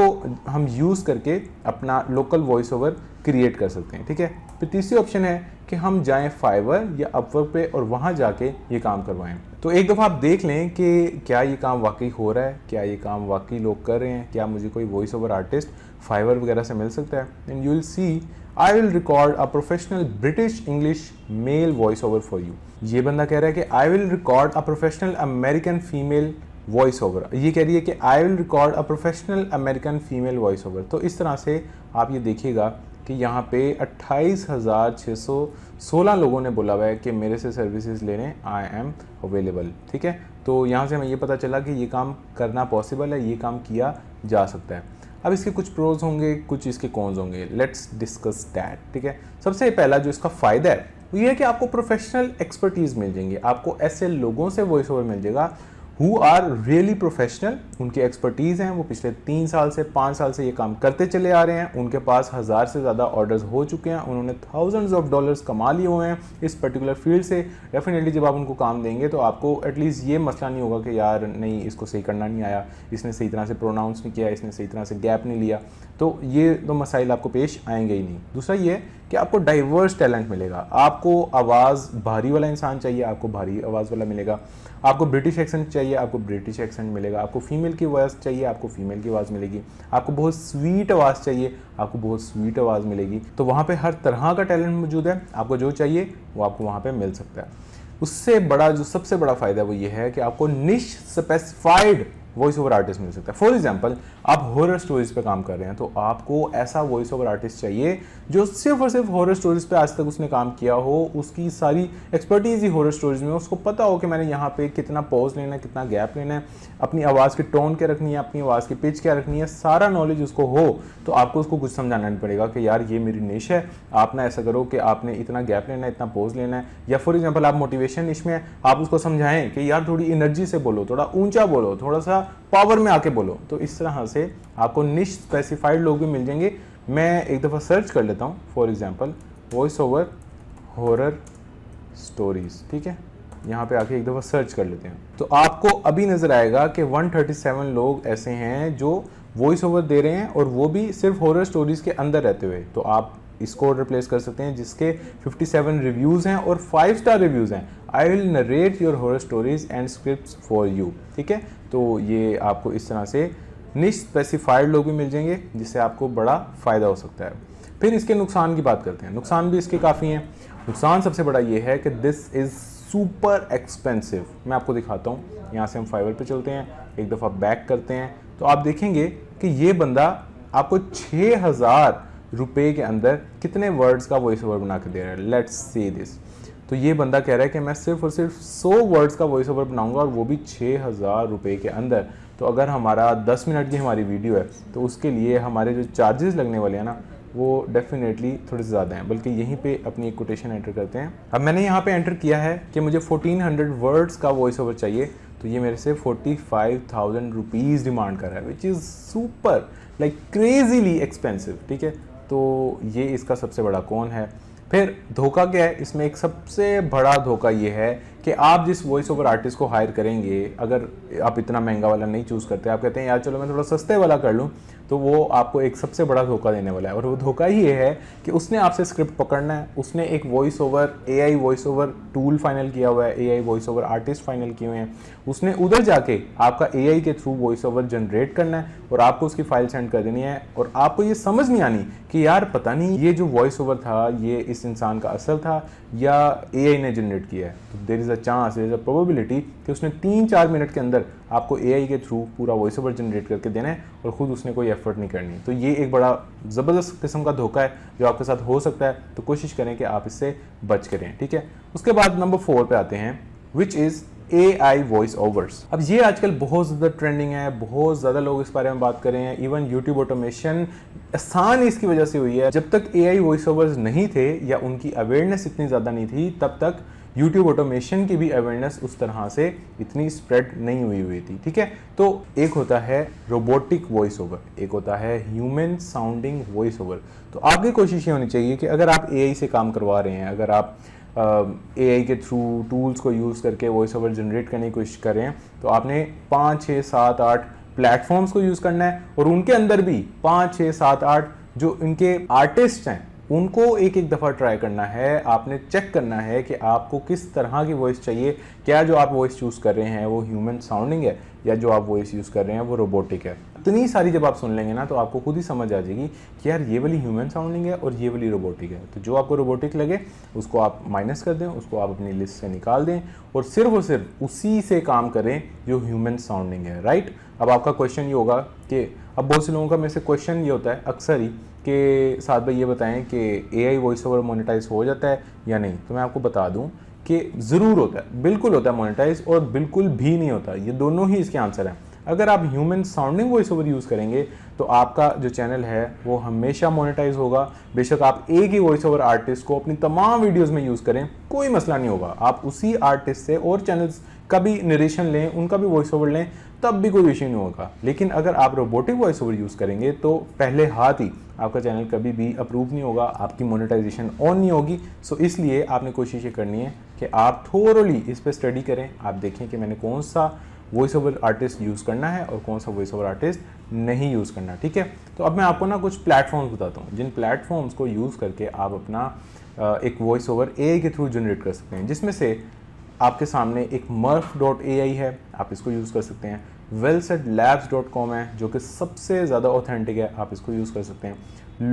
हम यूज़ करके अपना लोकल वॉइस ओवर क्रिएट कर सकते हैं, ठीक है। फिर तीसरी ऑप्शन है कि हम जाएं फाइवर या अपवर्क पे और वहाँ जाके ये काम करवाएं। तो एक दफ़ा आप देख लें कि क्या ये काम वाकई हो रहा है, क्या ये काम वाकई लोग कर रहे हैं, क्या मुझे कोई वॉइस ओवर आर्टिस्ट फाइवर वगैरह से मिल सकता है। And you will see I will record a professional British English male voice over for you. ये बंदा कह रहा है कि I will record a professional American female voice over. ये कह रही है कि I will record a professional American female voice over. तो इस तरह से आप ये देखिएगा कि यहाँ पे 28,616 लोगों ने बोला हुआ है कि मेरे से सर्विसेज लेने आई एम अवेलेबल। ठीक है, तो यहाँ से हमें ये पता चला कि ये काम करना पॉसिबल है, ये काम किया जा सकता है। अब इसके कुछ प्रोज होंगे, कुछ इसके कॉन्स होंगे, लेट्स डिस्कस दैट। ठीक है, सबसे पहला जो इसका फ़ायदा है वो ये है कि आपको प्रोफेशनल एक्सपर्टीज़ मिल जाएंगे, आपको ऐसे लोगों से वॉइस ओवर मिल जाएगा हु आर रियली प्रोफेशनल, उनकी एक्सपर्टीज़ हैं, वो पिछले 3 साल से 5 साल से ये काम करते चले आ रहे हैं, उनके पास 1000 से ज़्यादा ऑर्डर्स हो चुके हैं, उन्होंने थाउजेंड्स ऑफ डॉलर्स कमा लिए हुए हैं इस पर्टिकुलर फील्ड से। डेफिनेटली जब आप उनको काम देंगे तो आपको एटलीस्ट ये मसला नहीं होगा कि यार नहीं इसको सही करना नहीं आया, इसने सही तरह से प्रोनाउंस नहीं किया, इसने सही तरह से गैप नहीं लिया, तो ये तो मसाइल आपको पेश आएंगे ही नहीं। दूसरा ये है कि आपको डाइवर्स टैलेंट मिलेगा, आपको आवाज़ भारी वाला इंसान चाहिए, आपको भारी आवाज़ वाला मिलेगा, आपको ब्रिटिश एक्सेंट चाहिए, आपको ब्रिटिश एक्सेंट मिलेगा, आपको फीमेल की आवाज़ चाहिए, आपको फीमेल की आवाज़ मिलेगी, आपको बहुत स्वीट आवाज़ चाहिए, आपको बहुत स्वीट आवाज़ मिलेगी। तो वहाँ पे हर तरह का टैलेंट मौजूद है, आपको जो चाहिए वो आपको वहाँ पे मिल सकता है। उससे बड़ा जो सबसे बड़ा फ़ायदा वो ये है कि आपको निश स्पेसिफाइड वॉइस ओवर आर्टिस्ट मिल सकता है। फॉर एग्जाम्पल आप हॉरर स्टोरीज पे काम कर रहे हैं तो आपको ऐसा वॉइस ओवर आर्टिस्ट चाहिए जो सिर्फ और सिर्फ हॉरर स्टोरीज पे आज तक उसने काम किया हो, उसकी सारी एक्सपर्टीज ही हॉरर स्टोरीज में, उसको पता हो कि मैंने यहाँ पे कितना पॉज लेना है, कितना गैप लेना है, अपनी आवाज़ की टोन क्या रखनी है, अपनी आवाज़ की पिच क्या रखनी है, सारा नॉलेज उसको हो। तो आपको उसको कुछ समझाना नहीं पड़ेगा कि यार ये मेरी निश है, आप ना ऐसा करो कि आपने इतना गैप लेना है, इतना पॉज लेना है। या फॉर एग्जाम्पल आप मोटिवेशन निश में आप उसको समझाएं कि यार थोड़ी एनर्जी से बोलो, थोड़ा ऊंचा बोलो, थोड़ा सा पावर में आके बोलो। तो इस तरह से आपको निश स्पेसिफाइड लोग भी मिल जाएंगे। मैं एक दफ़ा सर्च कर लेता हूँ, for example voice over horror stories. ठीक है, यहाँ पे आके एक दफ़ा सर्च कर लेते हैं तो आपको अभी नज़र आएगा कि 137 लोग ऐसे हैं जो वॉइस ओवर दे रहे हैं और वो भी सिर्फ हॉरर स्टोरीज के अंदर रहते हुए। तो आप इसको रिप्लेस कर सकते हैं जिसके 57 रिव्यूज़ हैं और 5 स्टार रिव्यूज़ हैं। I will narrate your horror stories and scripts for you. ठीक है, तो ये आपको इस तरह से निश स्पेसिफाइड लोग भी मिल जाएंगे जिससे आपको बड़ा फ़ायदा हो सकता है। फिर इसके नुकसान की बात करते हैं। नुकसान भी इसके काफ़ी हैं। नुकसान सबसे बड़ा ये है कि दिस इज़ सुपर एक्सपेंसिव। मैं आपको दिखाता हूँ, यहाँ से हम फाइवर पे चलते हैं, एक दफ़ा बैक करते हैं तो आप देखेंगे कि ये बंदा आपको 6000 रुपये के अंदर कितने वर्ड्स का वॉइस ओवर बना के दे रहा है। Let's see this. तो ये बंदा कह रहा है कि मैं सिर्फ और सिर्फ 100 वर्ड्स का वॉइस ओवर बनाऊंगा और वो भी 6000 रुपये के अंदर। तो अगर हमारा 10 मिनट की हमारी वीडियो है तो उसके लिए हमारे जो चार्जेस लगने वाले हैं ना वो डेफिनेटली थोड़े से ज़्यादा हैं। बल्कि यहीं पे अपनी एक कोटेशन एंटर करते हैं। अब मैंने यहाँ पे एंटर किया है कि मुझे 1400 वर्ड्स का वॉइस ओवर चाहिए, तो ये मेरे से 45,000 रुपीज़ डिमांड कर रहा है, which is super like crazily expensive. ठीक है, तो ये इसका सबसे बड़ा कौन है। फिर धोखा क्या है इसमें, एक सबसे बड़ा धोखा ये है कि आप जिस वॉइस ओवर आर्टिस्ट को हायर करेंगे, अगर आप इतना महंगा वाला नहीं चूज़ करते, आप कहते हैं यार चलो मैं थोड़ा सस्ते वाला कर लूँ, तो वो आपको एक सबसे बड़ा धोखा देने वाला है। और वो धोखा ये है कि उसने आपसे स्क्रिप्ट पकड़ना है, उसने एक voice over AI voice over tool final किया हुआ है, AI voice over artist final किए हुए हैं, उसने उधर जाके आपका एआई के थ्रू वॉइस ओवर जनरेट करना है और आपको उसकी फाइल सेंड कर देनी है। और आपको ये समझ नहीं आनी कि यार पता नहीं ये जो वॉइस ओवर था ये इस इंसान का असल था या एआई ने जनरेट किया है। तो there is a chance, there is a probability कि उसने 3-4 मिनट के अंदर आपको एआई के थ्रू पूरा वॉइस ओवर जनरेट करके देना है और ख़ुद उसने कोई एफर्ट नहीं करनी। तो ये एक बड़ा ज़बरदस्त किस्म का धोखा है जो आपके साथ हो सकता है, तो कोशिश करें कि आप इससे बच करें। ठीक है, उसके बाद नंबर 4 पे आते हैं, which is AI voice overs. अब ये आजकल बहुत ज़्यादा ट्रेंडिंग है, बहुत ज़्यादा लोग इस बारे में बात कर रहे हैं। इवन यूट्यूब ऑटोमेशन आसान इसकी वजह से हुई है। जब तक AI वॉइस ओवर्स नहीं थे या उनकी अवेयरनेस इतनी ज़्यादा नहीं थी, तब तक यूट्यूब ऑटोमेशन की भी अवेयरनेस उस तरह से इतनी स्प्रेड नहीं हुई थी। ठीक है, तो एक होता है रोबोटिक वॉइस ओवर, एक होता है ह्यूमन साउंडिंग वॉइस ओवर। तो आपकी कोशिश ये होनी चाहिए कि अगर आप AI से काम करवा रहे हैं, अगर आप AI के थ्रू टूल्स को यूज़ करके वॉइस ओवर जनरेट करने की कोशिश कर रहे हैं, तो आपने 5, 6, 7, 8 प्लेटफॉर्म्स को यूज़ करना है और उनके अंदर भी 5, 6, 7, 8 जो इनके आर्टिस्ट हैं उनको एक एक दफ़ा ट्राई करना है। आपने चेक करना है कि आपको किस तरह की वॉइस चाहिए, क्या जो आप वॉइस चूज़ कर रहे हैं वो ह्यूमन साउंडिंग है या जो आप वॉइस यूज़ कर रहे हैं वो रोबोटिक है। उतनी सारी जब आप सुन लेंगे ना तो आपको खुद ही समझ आ जाएगी कि यार ये वाली ह्यूमन साउंडिंग है और ये वाली रोबोटिक है। तो जो आपको रोबोटिक लगे उसको आप माइनस कर दें, उसको आप अपनी लिस्ट से निकाल दें और सिर्फ उसी से काम करें जो ह्यूमन साउंडिंग है, राइट। अब आपका क्वेश्चन ये होगा कि अब बहुत से लोगों का मेरे से क्वेश्चन ये होता है अक्सर ही कि साथ भाई ये बताएं कि एआई वॉइस ओवर मोनेटाइज हो जाता है या नहीं। तो मैं आपको बता दूं कि ज़रूर होता है, बिल्कुल होता है मोनेटाइज, और बिल्कुल भी नहीं होता। ये दोनों ही इसके आंसर हैं। अगर आप human sounding voice over use करेंगे तो आपका जो चैनल है वो हमेशा मोनेटाइज होगा। बेशक आप एक ही वॉइस ओवर आर्टिस्ट को अपनी तमाम वीडियोस में यूज़ करें, कोई मसला नहीं होगा। आप उसी आर्टिस्ट से और चैनल्स का भी नरेशन लें, उनका भी वॉइस ओवर लें, तब भी कोई इश्यू नहीं होगा। लेकिन अगर आप रोबोटिक वॉइस ओवर यूज़ करेंगे तो पहले हाथ ही आपका चैनल कभी भी अप्रूव नहीं होगा, आपकी मोनेटाइजेशन ऑन नहीं होगी। सो इसलिए आपने कोशिश ये करनी है कि आप थोरोली इस पर स्टडी करें। आप देखें कि मैंने कौन सा वॉइस ओवर आर्टिस्ट यूज़ करना है और कौन सा वॉइस ओवर आर्टिस्ट नहीं यूज़ करना, ठीक है। तो अब मैं आपको ना कुछ प्लेटफॉर्म्स बताता हूँ जिन प्लेटफॉर्म्स को यूज़ करके आप अपना एक वॉइस ओवर एआई के थ्रू जनरेट कर सकते हैं। जिसमें से आपके सामने एक murph.ai है, आप इसको यूज़ कर सकते हैं। wellsaidlabs.com है जो कि सबसे ज़्यादा ऑथेंटिक है, आप इसको यूज़ कर सकते हैं।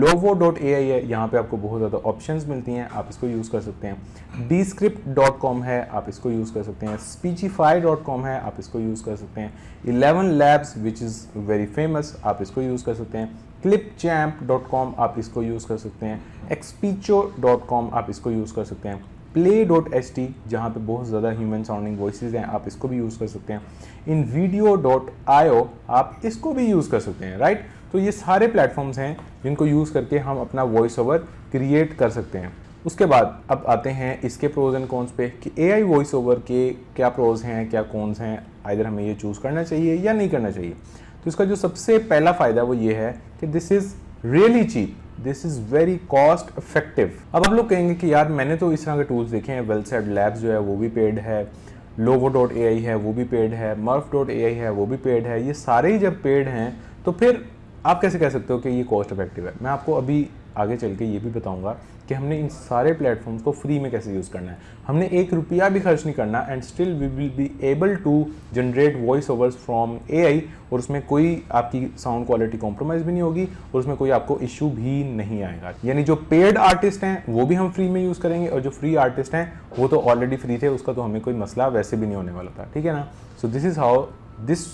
lovo.ai है, यहाँ पे आपको बहुत ज़्यादा ऑप्शंस मिलती हैं, आप इसको यूज़ कर सकते हैं। descript.com है, आप इसको यूज़ कर सकते हैं। speechify.com है, आप इसको यूज़ कर सकते हैं। 11 labs which is very famous, आप इसको यूज़ कर सकते हैं। clipchamp.com आप इसको यूज़ कर सकते हैं। expecho.com आप इसको यूज़ कर सकते हैं। play.ht जहाँ पे बहुत ज़्यादा ह्यूमन साउंडिंग वॉइसेस हैं, आप इसको भी यूज़ कर सकते हैं। invideo.io आप इसको भी यूज़ कर सकते हैं, राइट। तो ये सारे प्लेटफॉर्म्स हैं जिनको यूज़ करके हम अपना वॉइस ओवर क्रिएट कर सकते हैं। उसके बाद अब आते हैं इसके प्रोज एंड कॉन्स पे कि एआई वॉइस ओवर के क्या प्रोज हैं, क्या कॉन्स हैं, आइदर हमें ये चूज़ करना चाहिए या नहीं करना चाहिए। तो इसका जो सबसे पहला फ़ायदा वो ये है कि this is really cheap, this is very cost effective. अब आप लोग कहेंगे कि यार मैंने तो इस तरह के टूल्स देखे हैं, वेलसाइड लैब्स जो है वो भी पेड है, lovo.ai है वो भी पेड है, murph.ai है वो भी पेड है। ये सारे ही जब पेड हैं तो फिर आप कैसे कह सकते हो कि ये कॉस्ट इफेक्टिव है। मैं आपको अभी आगे चल के ये भी बताऊंगा कि हमने इन सारे प्लेटफॉर्म्स को फ्री में कैसे यूज़ करना है। हमने ₹1 भी खर्च नहीं करना and still we will be able to generate voice overs from AI, और उसमें कोई आपकी साउंड क्वालिटी कॉम्प्रोमाइज़ भी नहीं होगी और उसमें कोई आपको इशू भी नहीं आएगा। यानी जो पेड आर्टिस्ट हैं वो भी हम फ्री में यूज़ करेंगे और जो फ्री आर्टिस्ट हैं वो तो ऑलरेडी फ्री थे, उसका तो हमें कोई मसला वैसे भी नहीं होने वाला था, ठीक है ना। So this is how this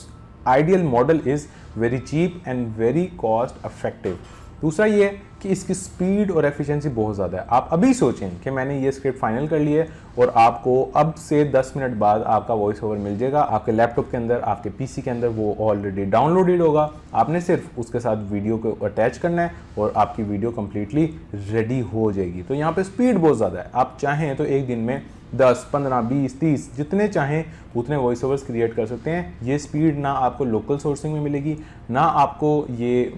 ideal model is very cheap and very cost effective. दूसरा ये कि इसकी स्पीड और एफिशिएंसी बहुत ज़्यादा है। आप अभी सोचें कि मैंने ये स्क्रिप्ट फाइनल कर ली है और आपको अब से 10 मिनट बाद आपका वॉइस ओवर मिल जाएगा आपके लैपटॉप के अंदर, आपके पीसी के अंदर, वो ऑलरेडी डाउनलोडेड होगा। आपने सिर्फ उसके साथ वीडियो को अटैच करना है और आपकी वीडियो कंप्लीटली रेडी हो जाएगी। तो यहाँ पे स्पीड बहुत ज़्यादा है। आप चाहें तो एक दिन में 10, 15, 20, 30 जितने चाहें उतने वॉइस ओवर्स क्रिएट कर सकते हैं। ये स्पीड ना आपको लोकल सोर्सिंग में मिलेगी, ना आपको ये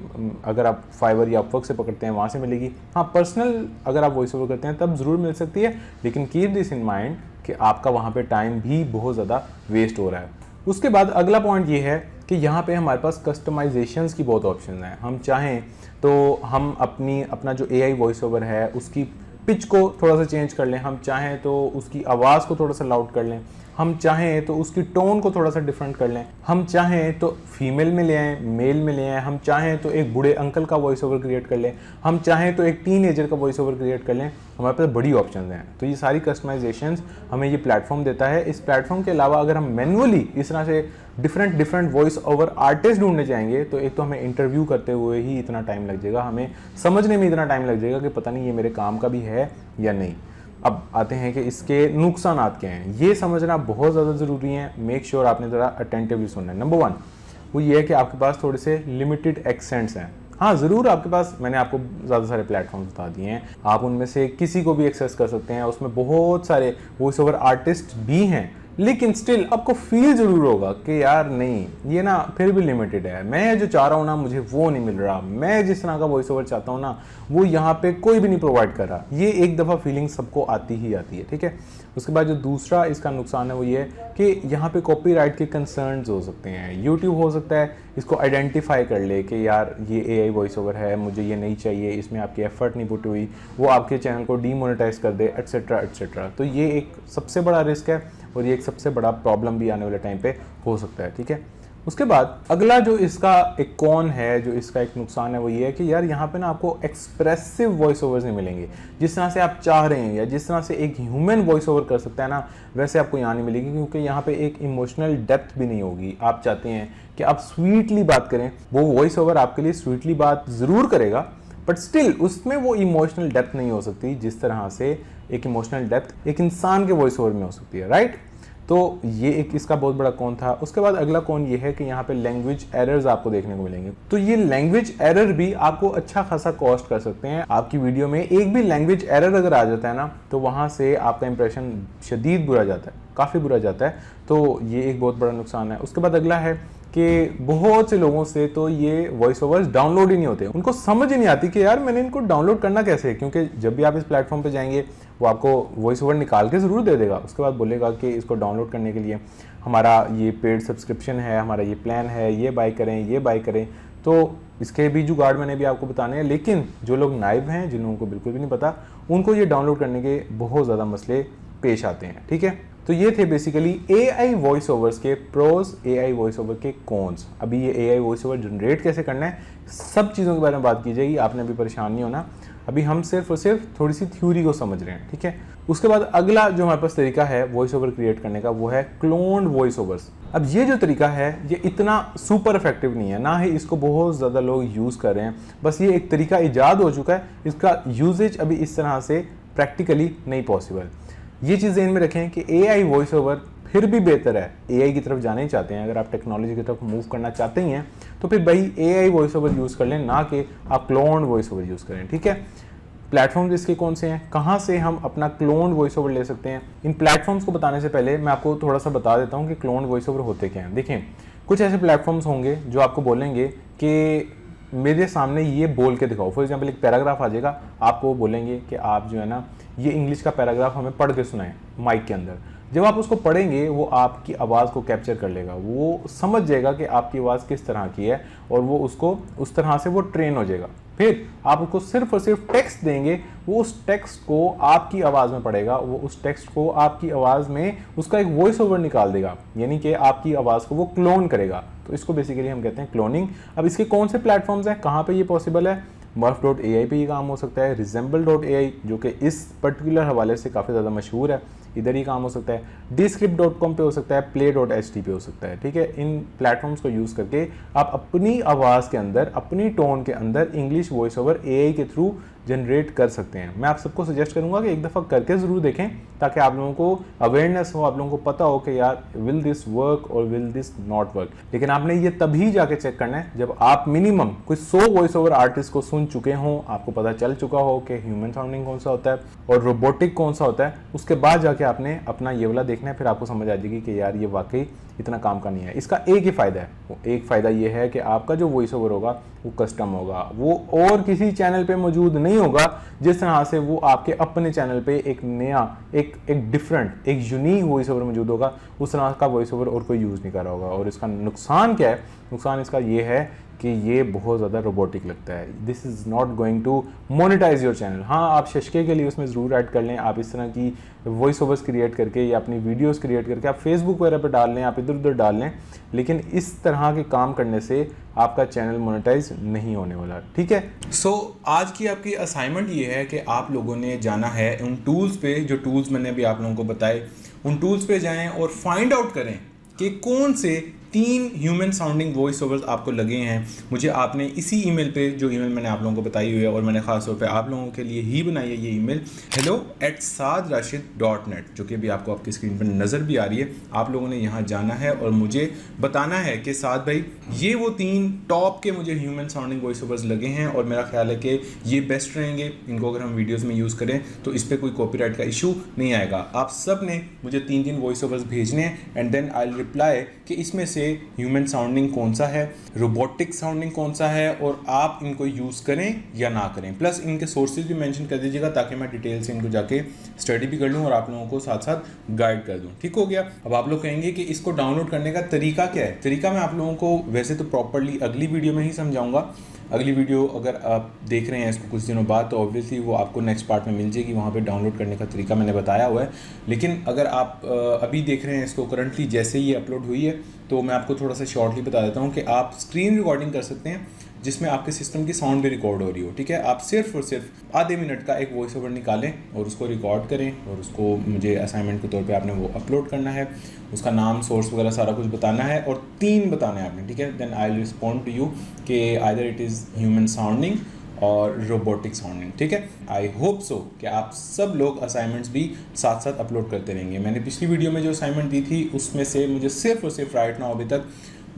अगर आप फाइवर या अपवर्क से पकड़ते हैं वहाँ से मिलेगी। हाँ, पर्सनल अगर आप वॉइस ओवर करते हैं तब ज़रूर मिल सकती है, लेकिन कीप दिस इन माइंड कि आपका वहाँ पे टाइम भी बहुत ज़्यादा वेस्ट हो रहा है। उसके बाद अगला पॉइंट ये है कि यहाँ पे हमारे पास कस्टमाइजेशंस की बहुत ऑप्शन हैं। हम चाहें तो हम अपना जो एआई वॉइस ओवर है उसकी पिच को थोड़ा सा चेंज कर लें, हम चाहें तो उसकी आवाज़ को थोड़ा सा लाउड कर लें, हम चाहें तो उसकी टोन को थोड़ा सा डिफरेंट कर लें, हम चाहें तो फीमेल में ले आएँ, मेल में ले आएँ, हम चाहें तो एक बूढ़े अंकल का वॉइस ओवर क्रिएट कर लें, हम चाहें तो एक टीनेजर का वॉइस ओवर क्रिएट कर लें। हमारे पास बड़ी ऑप्शंस हैं। तो ये सारी कस्टमाइजेशंस हमें ये प्लेटफॉर्म देता है। इस प्लेटफॉर्म के अलावा अगर हम मैनुअली इस तरह से डिफरेंट वॉइस ओवर आर्टिस्ट ढूंढने जाएंगे तो एक तो हमें इंटरव्यू करते हुए ही इतना टाइम लग जाएगा, हमें समझने में इतना टाइम लग जाएगा कि पता नहीं ये मेरे काम का भी है या नहीं। अब आते हैं कि इसके नुकसानात क्या हैं। ये समझना बहुत ज़्यादा ज़रूरी है। मेक श्योर आपने ज़रा अटेंटिवली सुनना है। नंबर 1 वो ये है कि आपके पास थोड़े से लिमिटेड एक्सेंट्स हैं। हाँ, ज़रूर आपके पास, मैंने आपको ज़्यादा सारे प्लेटफॉर्म्स बता दिए हैं, आप उनमें से किसी को भी एक्सेस कर सकते हैं। उसमें बहुत सारे वॉइस ओवर आर्टिस्ट भी हैं, लेकिन स्टिल आपको फील ज़रूर होगा कि यार नहीं, ये ना फिर भी लिमिटेड है। मैं जो चाह रहा हूँ ना मुझे वो नहीं मिल रहा, मैं जिस तरह का वॉइस ओवर चाहता हूँ ना वो यहाँ पे कोई भी नहीं प्रोवाइड कर रहा। ये एक दफ़ा फीलिंग सबको आती ही आती है, ठीक है। उसके बाद जो दूसरा इसका नुकसान है वो ये है कि यहाँ पे कॉपीराइट के कंसर्न्स हो सकते हैं। यूट्यूब हो सकता है इसको आइडेंटिफाई कर ले कि यार ये एआई वॉइस ओवर है, मुझे ये नहीं चाहिए, इसमें आपकी एफर्ट नहीं पुट हुई, वो आपके चैनल को डीमोनेटाइज कर दे, एट्सेट्रा एट्सेट्रा। तो ये एक सबसे बड़ा रिस्क है और ये एक सबसे बड़ा प्रॉब्लम भी आने वाले टाइम पे हो सकता है, ठीक है। उसके बाद अगला जो इसका एक कॉन है, जो इसका एक नुकसान है, वो ये है कि यार यहाँ पे ना आपको एक्सप्रेसिव वॉइस ओवर्स नहीं मिलेंगे। जिस तरह से आप चाह रहे हैं या जिस तरह से एक ह्यूमन वॉइस ओवर कर सकता है ना, वैसे आपको यहाँ नहीं मिलेगी, क्योंकि यहाँ पे एक इमोशनल डेप्थ भी नहीं होगी। आप चाहते हैं कि आप स्वीटली बात करें, वो वॉइस ओवर आपके लिए स्वीटली बात ज़रूर करेगा, बट स्टिल उसमें वो इमोशनल डेप्थ नहीं हो सकती जिस तरह से एक इमोशनल डेप्थ एक इंसान के वॉइस ओवर में हो सकती है, राइट। तो ये एक इसका बहुत बड़ा कौन था। उसके बाद अगला कौन ये है कि यहाँ पे लैंग्वेज एरर्स आपको देखने को मिलेंगे। तो ये लैंग्वेज एरर भी आपको अच्छा खासा कॉस्ट कर सकते हैं। आपकी वीडियो में एक भी लैंग्वेज एरर अगर आ जाता है ना, तो वहाँ से आपका इंप्रेशन शदीद बुरा जाता है, काफ़ी बुरा जाता है। तो ये एक बहुत बड़ा नुकसान है। उसके बाद अगला है कि बहुत से लोगों से तो ये वॉइस ओवर्स डाउनलोड ही नहीं होते, उनको समझ ही नहीं आती कि यार मैंने इनको डाउनलोड करना कैसे है। क्योंकि जब भी आप इस प्लेटफॉर्म पे जाएंगे वो आपको वॉइस ओवर निकाल के ज़रूर दे देगा, उसके बाद बोलेगा कि इसको डाउनलोड करने के लिए हमारा ये पेड सब्सक्रिप्शन है, हमारा ये प्लान है, ये बाय करें, ये बाय करें। तो इसके भी जुगाड़ मैंने भी आपको बताने हैं, लेकिन जो लोग नाइब हैं, जिन लोगों को बिल्कुल भी नहीं पता, उनको ये डाउनलोड करने के बहुत ज़्यादा मसले पेश आते हैं, ठीक है। तो ये थे बेसिकली AI वॉइस ओवर्स के प्रोज, AI वॉइस ओवर के कॉन्स। अभी ये AI वॉइस ओवर जनरेट कैसे करना है, सब चीज़ों के बारे में बात की जाएगी। आपने अभी परेशान नहीं होना, अभी हम सिर्फ और सिर्फ थोड़ी सी थ्योरी को समझ रहे हैं, ठीक है। उसके बाद अगला जो हमारे पास तरीका है वॉइस ओवर क्रिएट करने का, वो है क्लोन्ड वॉइस ओवर्स। अब ये जो तरीका है ये इतना सुपर इफेक्टिव नहीं है, ना ही इसको बहुत ज़्यादा लोग यूज़ कर रहे हैं। बस ये एक तरीका ईजाद हो चुका है, इसका यूजेज अभी इस तरह से प्रैक्टिकली नहीं पॉसिबल। ये चीज़ ध्यान में रखें कि AI वॉइस ओवर फिर भी बेहतर है। AI की तरफ जाना ही चाहते हैं, अगर आप टेक्नोलॉजी की तरफ मूव करना चाहते ही हैं, तो फिर भाई AI वॉइस ओवर यूज़ कर लें, ना कि आप क्लोन वॉइस ओवर यूज़ करें, ठीक है। प्लेटफॉर्म्स इसके कौन से हैं, कहाँ से हम अपना क्लोन वॉइस ओवर ले सकते हैं, इन प्लेटफॉर्म्स को बताने से पहले मैं आपको थोड़ा सा बता देता हूँ कि क्लोन वॉइस ओवर होते क्या हैं। देखें, कुछ ऐसे प्लेटफॉर्म्स होंगे जो आपको बोलेंगे कि मेरे सामने ये बोल के दिखाओ। फॉर एग्जाम्पल एक पैराग्राफ आ जाएगा, आपको बोलेंगे कि आप जो है ना ये इंग्लिश का पैराग्राफ हमें पढ़ के सुनाएं माइक के अंदर। जब आप उसको पढ़ेंगे वो आपकी आवाज़ को कैप्चर कर लेगा, वो समझ जाएगा कि आपकी आवाज़ किस तरह की है और वो उसको उस तरह से वो ट्रेन हो जाएगा। फिर आप उसको सिर्फ और सिर्फ टेक्स्ट देंगे, वो उस टेक्स्ट को आपकी आवाज़ में पढ़ेगा, वो उस टेक्स्ट को आपकी आवाज़ में उसका एक वॉइस ओवर निकाल देगा, यानी कि आपकी आवाज़ को वो क्लोन करेगा। तो इसको बेसिकली हम कहते हैं क्लोनिंग। अब इसके कौन से प्लेटफॉर्म्स हैं, कहाँ पे ये पॉसिबल है? Morph.ai पे ये काम हो सकता है, Resemble.ai जो कि इस पर्टिकुलर हवाले से काफ़ी ज़्यादा मशहूर है, इधर ही काम हो सकता है। Descript.com पे हो सकता है, Play.ht पे हो सकता है, ठीक है। इन प्लेटफॉर्म्स को यूज़ करके आप अपनी आवाज़ के अंदर, अपनी टोन के अंदर इंग्लिश वॉइस ओवर AI के थ्रू जनरेट कर सकते हैं। मैं आप सबको सजेस्ट करूंगा कि एक दफ़ा करके ज़रूर देखें, ताकि आप लोगों को अवेयरनेस हो, आप लोगों को पता हो कि यार विल दिस वर्क और विल दिस नॉट वर्क। लेकिन आपने ये तभी जाके चेक करना है जब आप मिनिमम कोई 100 वॉइस ओवर आर्टिस्ट को सुन चुके हों, आपको पता चल चुका हो कि ह्यूमन साउंडिंग कौन सा होता है और रोबोटिक कौन सा होता है। उसके बाद जाके आपने अपना ये वाला देखना है, फिर आपको समझ आ जाएगी कि यार ये वाकई इतना काम का नहीं है। इसका एक ही फ़ायदा है, वो एक फ़ायदा ये है कि आपका जो वॉइस ओवर होगा वो कस्टम होगा, वो और किसी चैनल पे मौजूद नहीं होगा। जिस तरह से वो आपके अपने चैनल पे एक नया, एक डिफरेंट, एक यूनिक वॉइस ओवर मौजूद होगा, उस तरह का वॉइस ओवर और कोई यूज़ नहीं कर रहा होगा। और इसका नुकसान क्या है? नुकसान इसका ये है कि ये बहुत ज़्यादा रोबोटिक लगता है। This is not going to monetize your channel. हाँ, आप शशके के लिए उसमें ज़रूर ऐड कर लें, आप इस तरह की वॉइस ओवर्स क्रिएट करके या अपनी वीडियोस क्रिएट करके आप फेसबुक वगैरह पर डाल लें, आप इधर उधर डाल लें, लेकिन इस तरह के काम करने से आपका चैनल मोनेटाइज नहीं होने वाला, ठीक है। आज की आपकी असाइनमेंट ये है कि आप लोगों ने जाना है उन टूल्स पे, जो टूल्स मैंने अभी आप लोगों को बताए, उन टूल्स पे जाएं और फाइंड आउट करें कि कौन से 3 ह्यूमन साउंडिंग वॉइस ओवर्स आपको लगे हैं। मुझे आपने इसी ईमेल पे, जो ईमेल मैंने आप लोगों को बताई हुई है और मैंने ख़ास तौर पे आप लोगों के लिए ही बनाई है ये ईमेल, hello@saadrashid.net, जो कि अभी आपको आपकी स्क्रीन पर नज़र भी आ रही है। आप लोगों ने यहाँ जाना है और मुझे बताना है कि साद भाई ये वो 3 टॉप के मुझे ह्यूमन साउंडिंग वॉइस ओवर्स लगे हैं और मेरा ख्याल है कि ये बेस्ट रहेंगे, इनको अगर हम वीडियोज़ में यूज़ करें तो इस पर कोई कॉपीराइट का इशू नहीं आएगा। आप सब ने मुझे 3 वॉइस ओवर्स भेजने हैं and then I will reply कि इसमें से ह्यूमन साउंडिंग कौन सा है, रोबोटिक साउंडिंग कौन सा है, और आप इनको यूज़ करें या ना करें। प्लस इनके सोर्सेज भी मेंशन कर दीजिएगा ताकि मैं डिटेल से इनको जाके स्टडी भी कर लूँ और आप लोगों को साथ साथ गाइड कर दूँ, ठीक हो गया। अब आप लोग कहेंगे कि इसको डाउनलोड करने का तरीका क्या है। तरीका मैं आप लोगों को वैसे तो प्रॉपरली अगली वीडियो में ही समझाऊंगा, अगली वीडियो अगर आप देख रहे हैं इसको कुछ दिनों बाद तो ऑब्वियसली वो आपको नेक्स्ट पार्ट में मिल जाएगी, वहाँ पे डाउनलोड करने का तरीका मैंने बताया हुआ है। लेकिन अगर आप अभी देख रहे हैं इसको करंटली जैसे ही अपलोड हुई है, तो मैं आपको थोड़ा सा शॉर्टली बता देता हूँ कि आप स्क्रीन रिकॉर्डिंग कर सकते हैं जिसमें आपके सिस्टम की साउंड भी रिकॉर्ड हो रही हो, ठीक है। आप सिर्फ और सिर्फ आधे मिनट का एक वॉइस ओवर निकालें और उसको रिकॉर्ड करें और उसको मुझे असाइनमेंट के तौर पे आपने वो अपलोड करना है, उसका नाम, सोर्स वगैरह सारा कुछ बताना है और 3 बताना है आपने, ठीक है। Then I will respond to you कि either it is human sounding और रोबोटिक साउंडिंग, ठीक है। आई होप सो कि आप सब लोग असाइनमेंट्स भी साथ साथ अपलोड करते रहेंगे। मैंने पिछली वीडियो में जो असाइनमेंट दी थी उसमें से मुझे सिर्फ और सिर्फ राइट नाउ अभी तक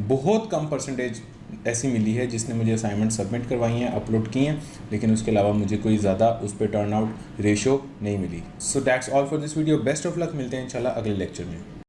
बहुत कम परसेंटेज ऐसी मिली है जिसने मुझे असाइनमेंट सबमिट करवाई हैं, अपलोड की हैं, लेकिन उसके अलावा मुझे कोई ज़्यादा उस पर टर्न आउट रेशो नहीं मिली। So that's all for this video. Best of luck, मिलते हैं इंशाल्लाह अगले लेक्चर में।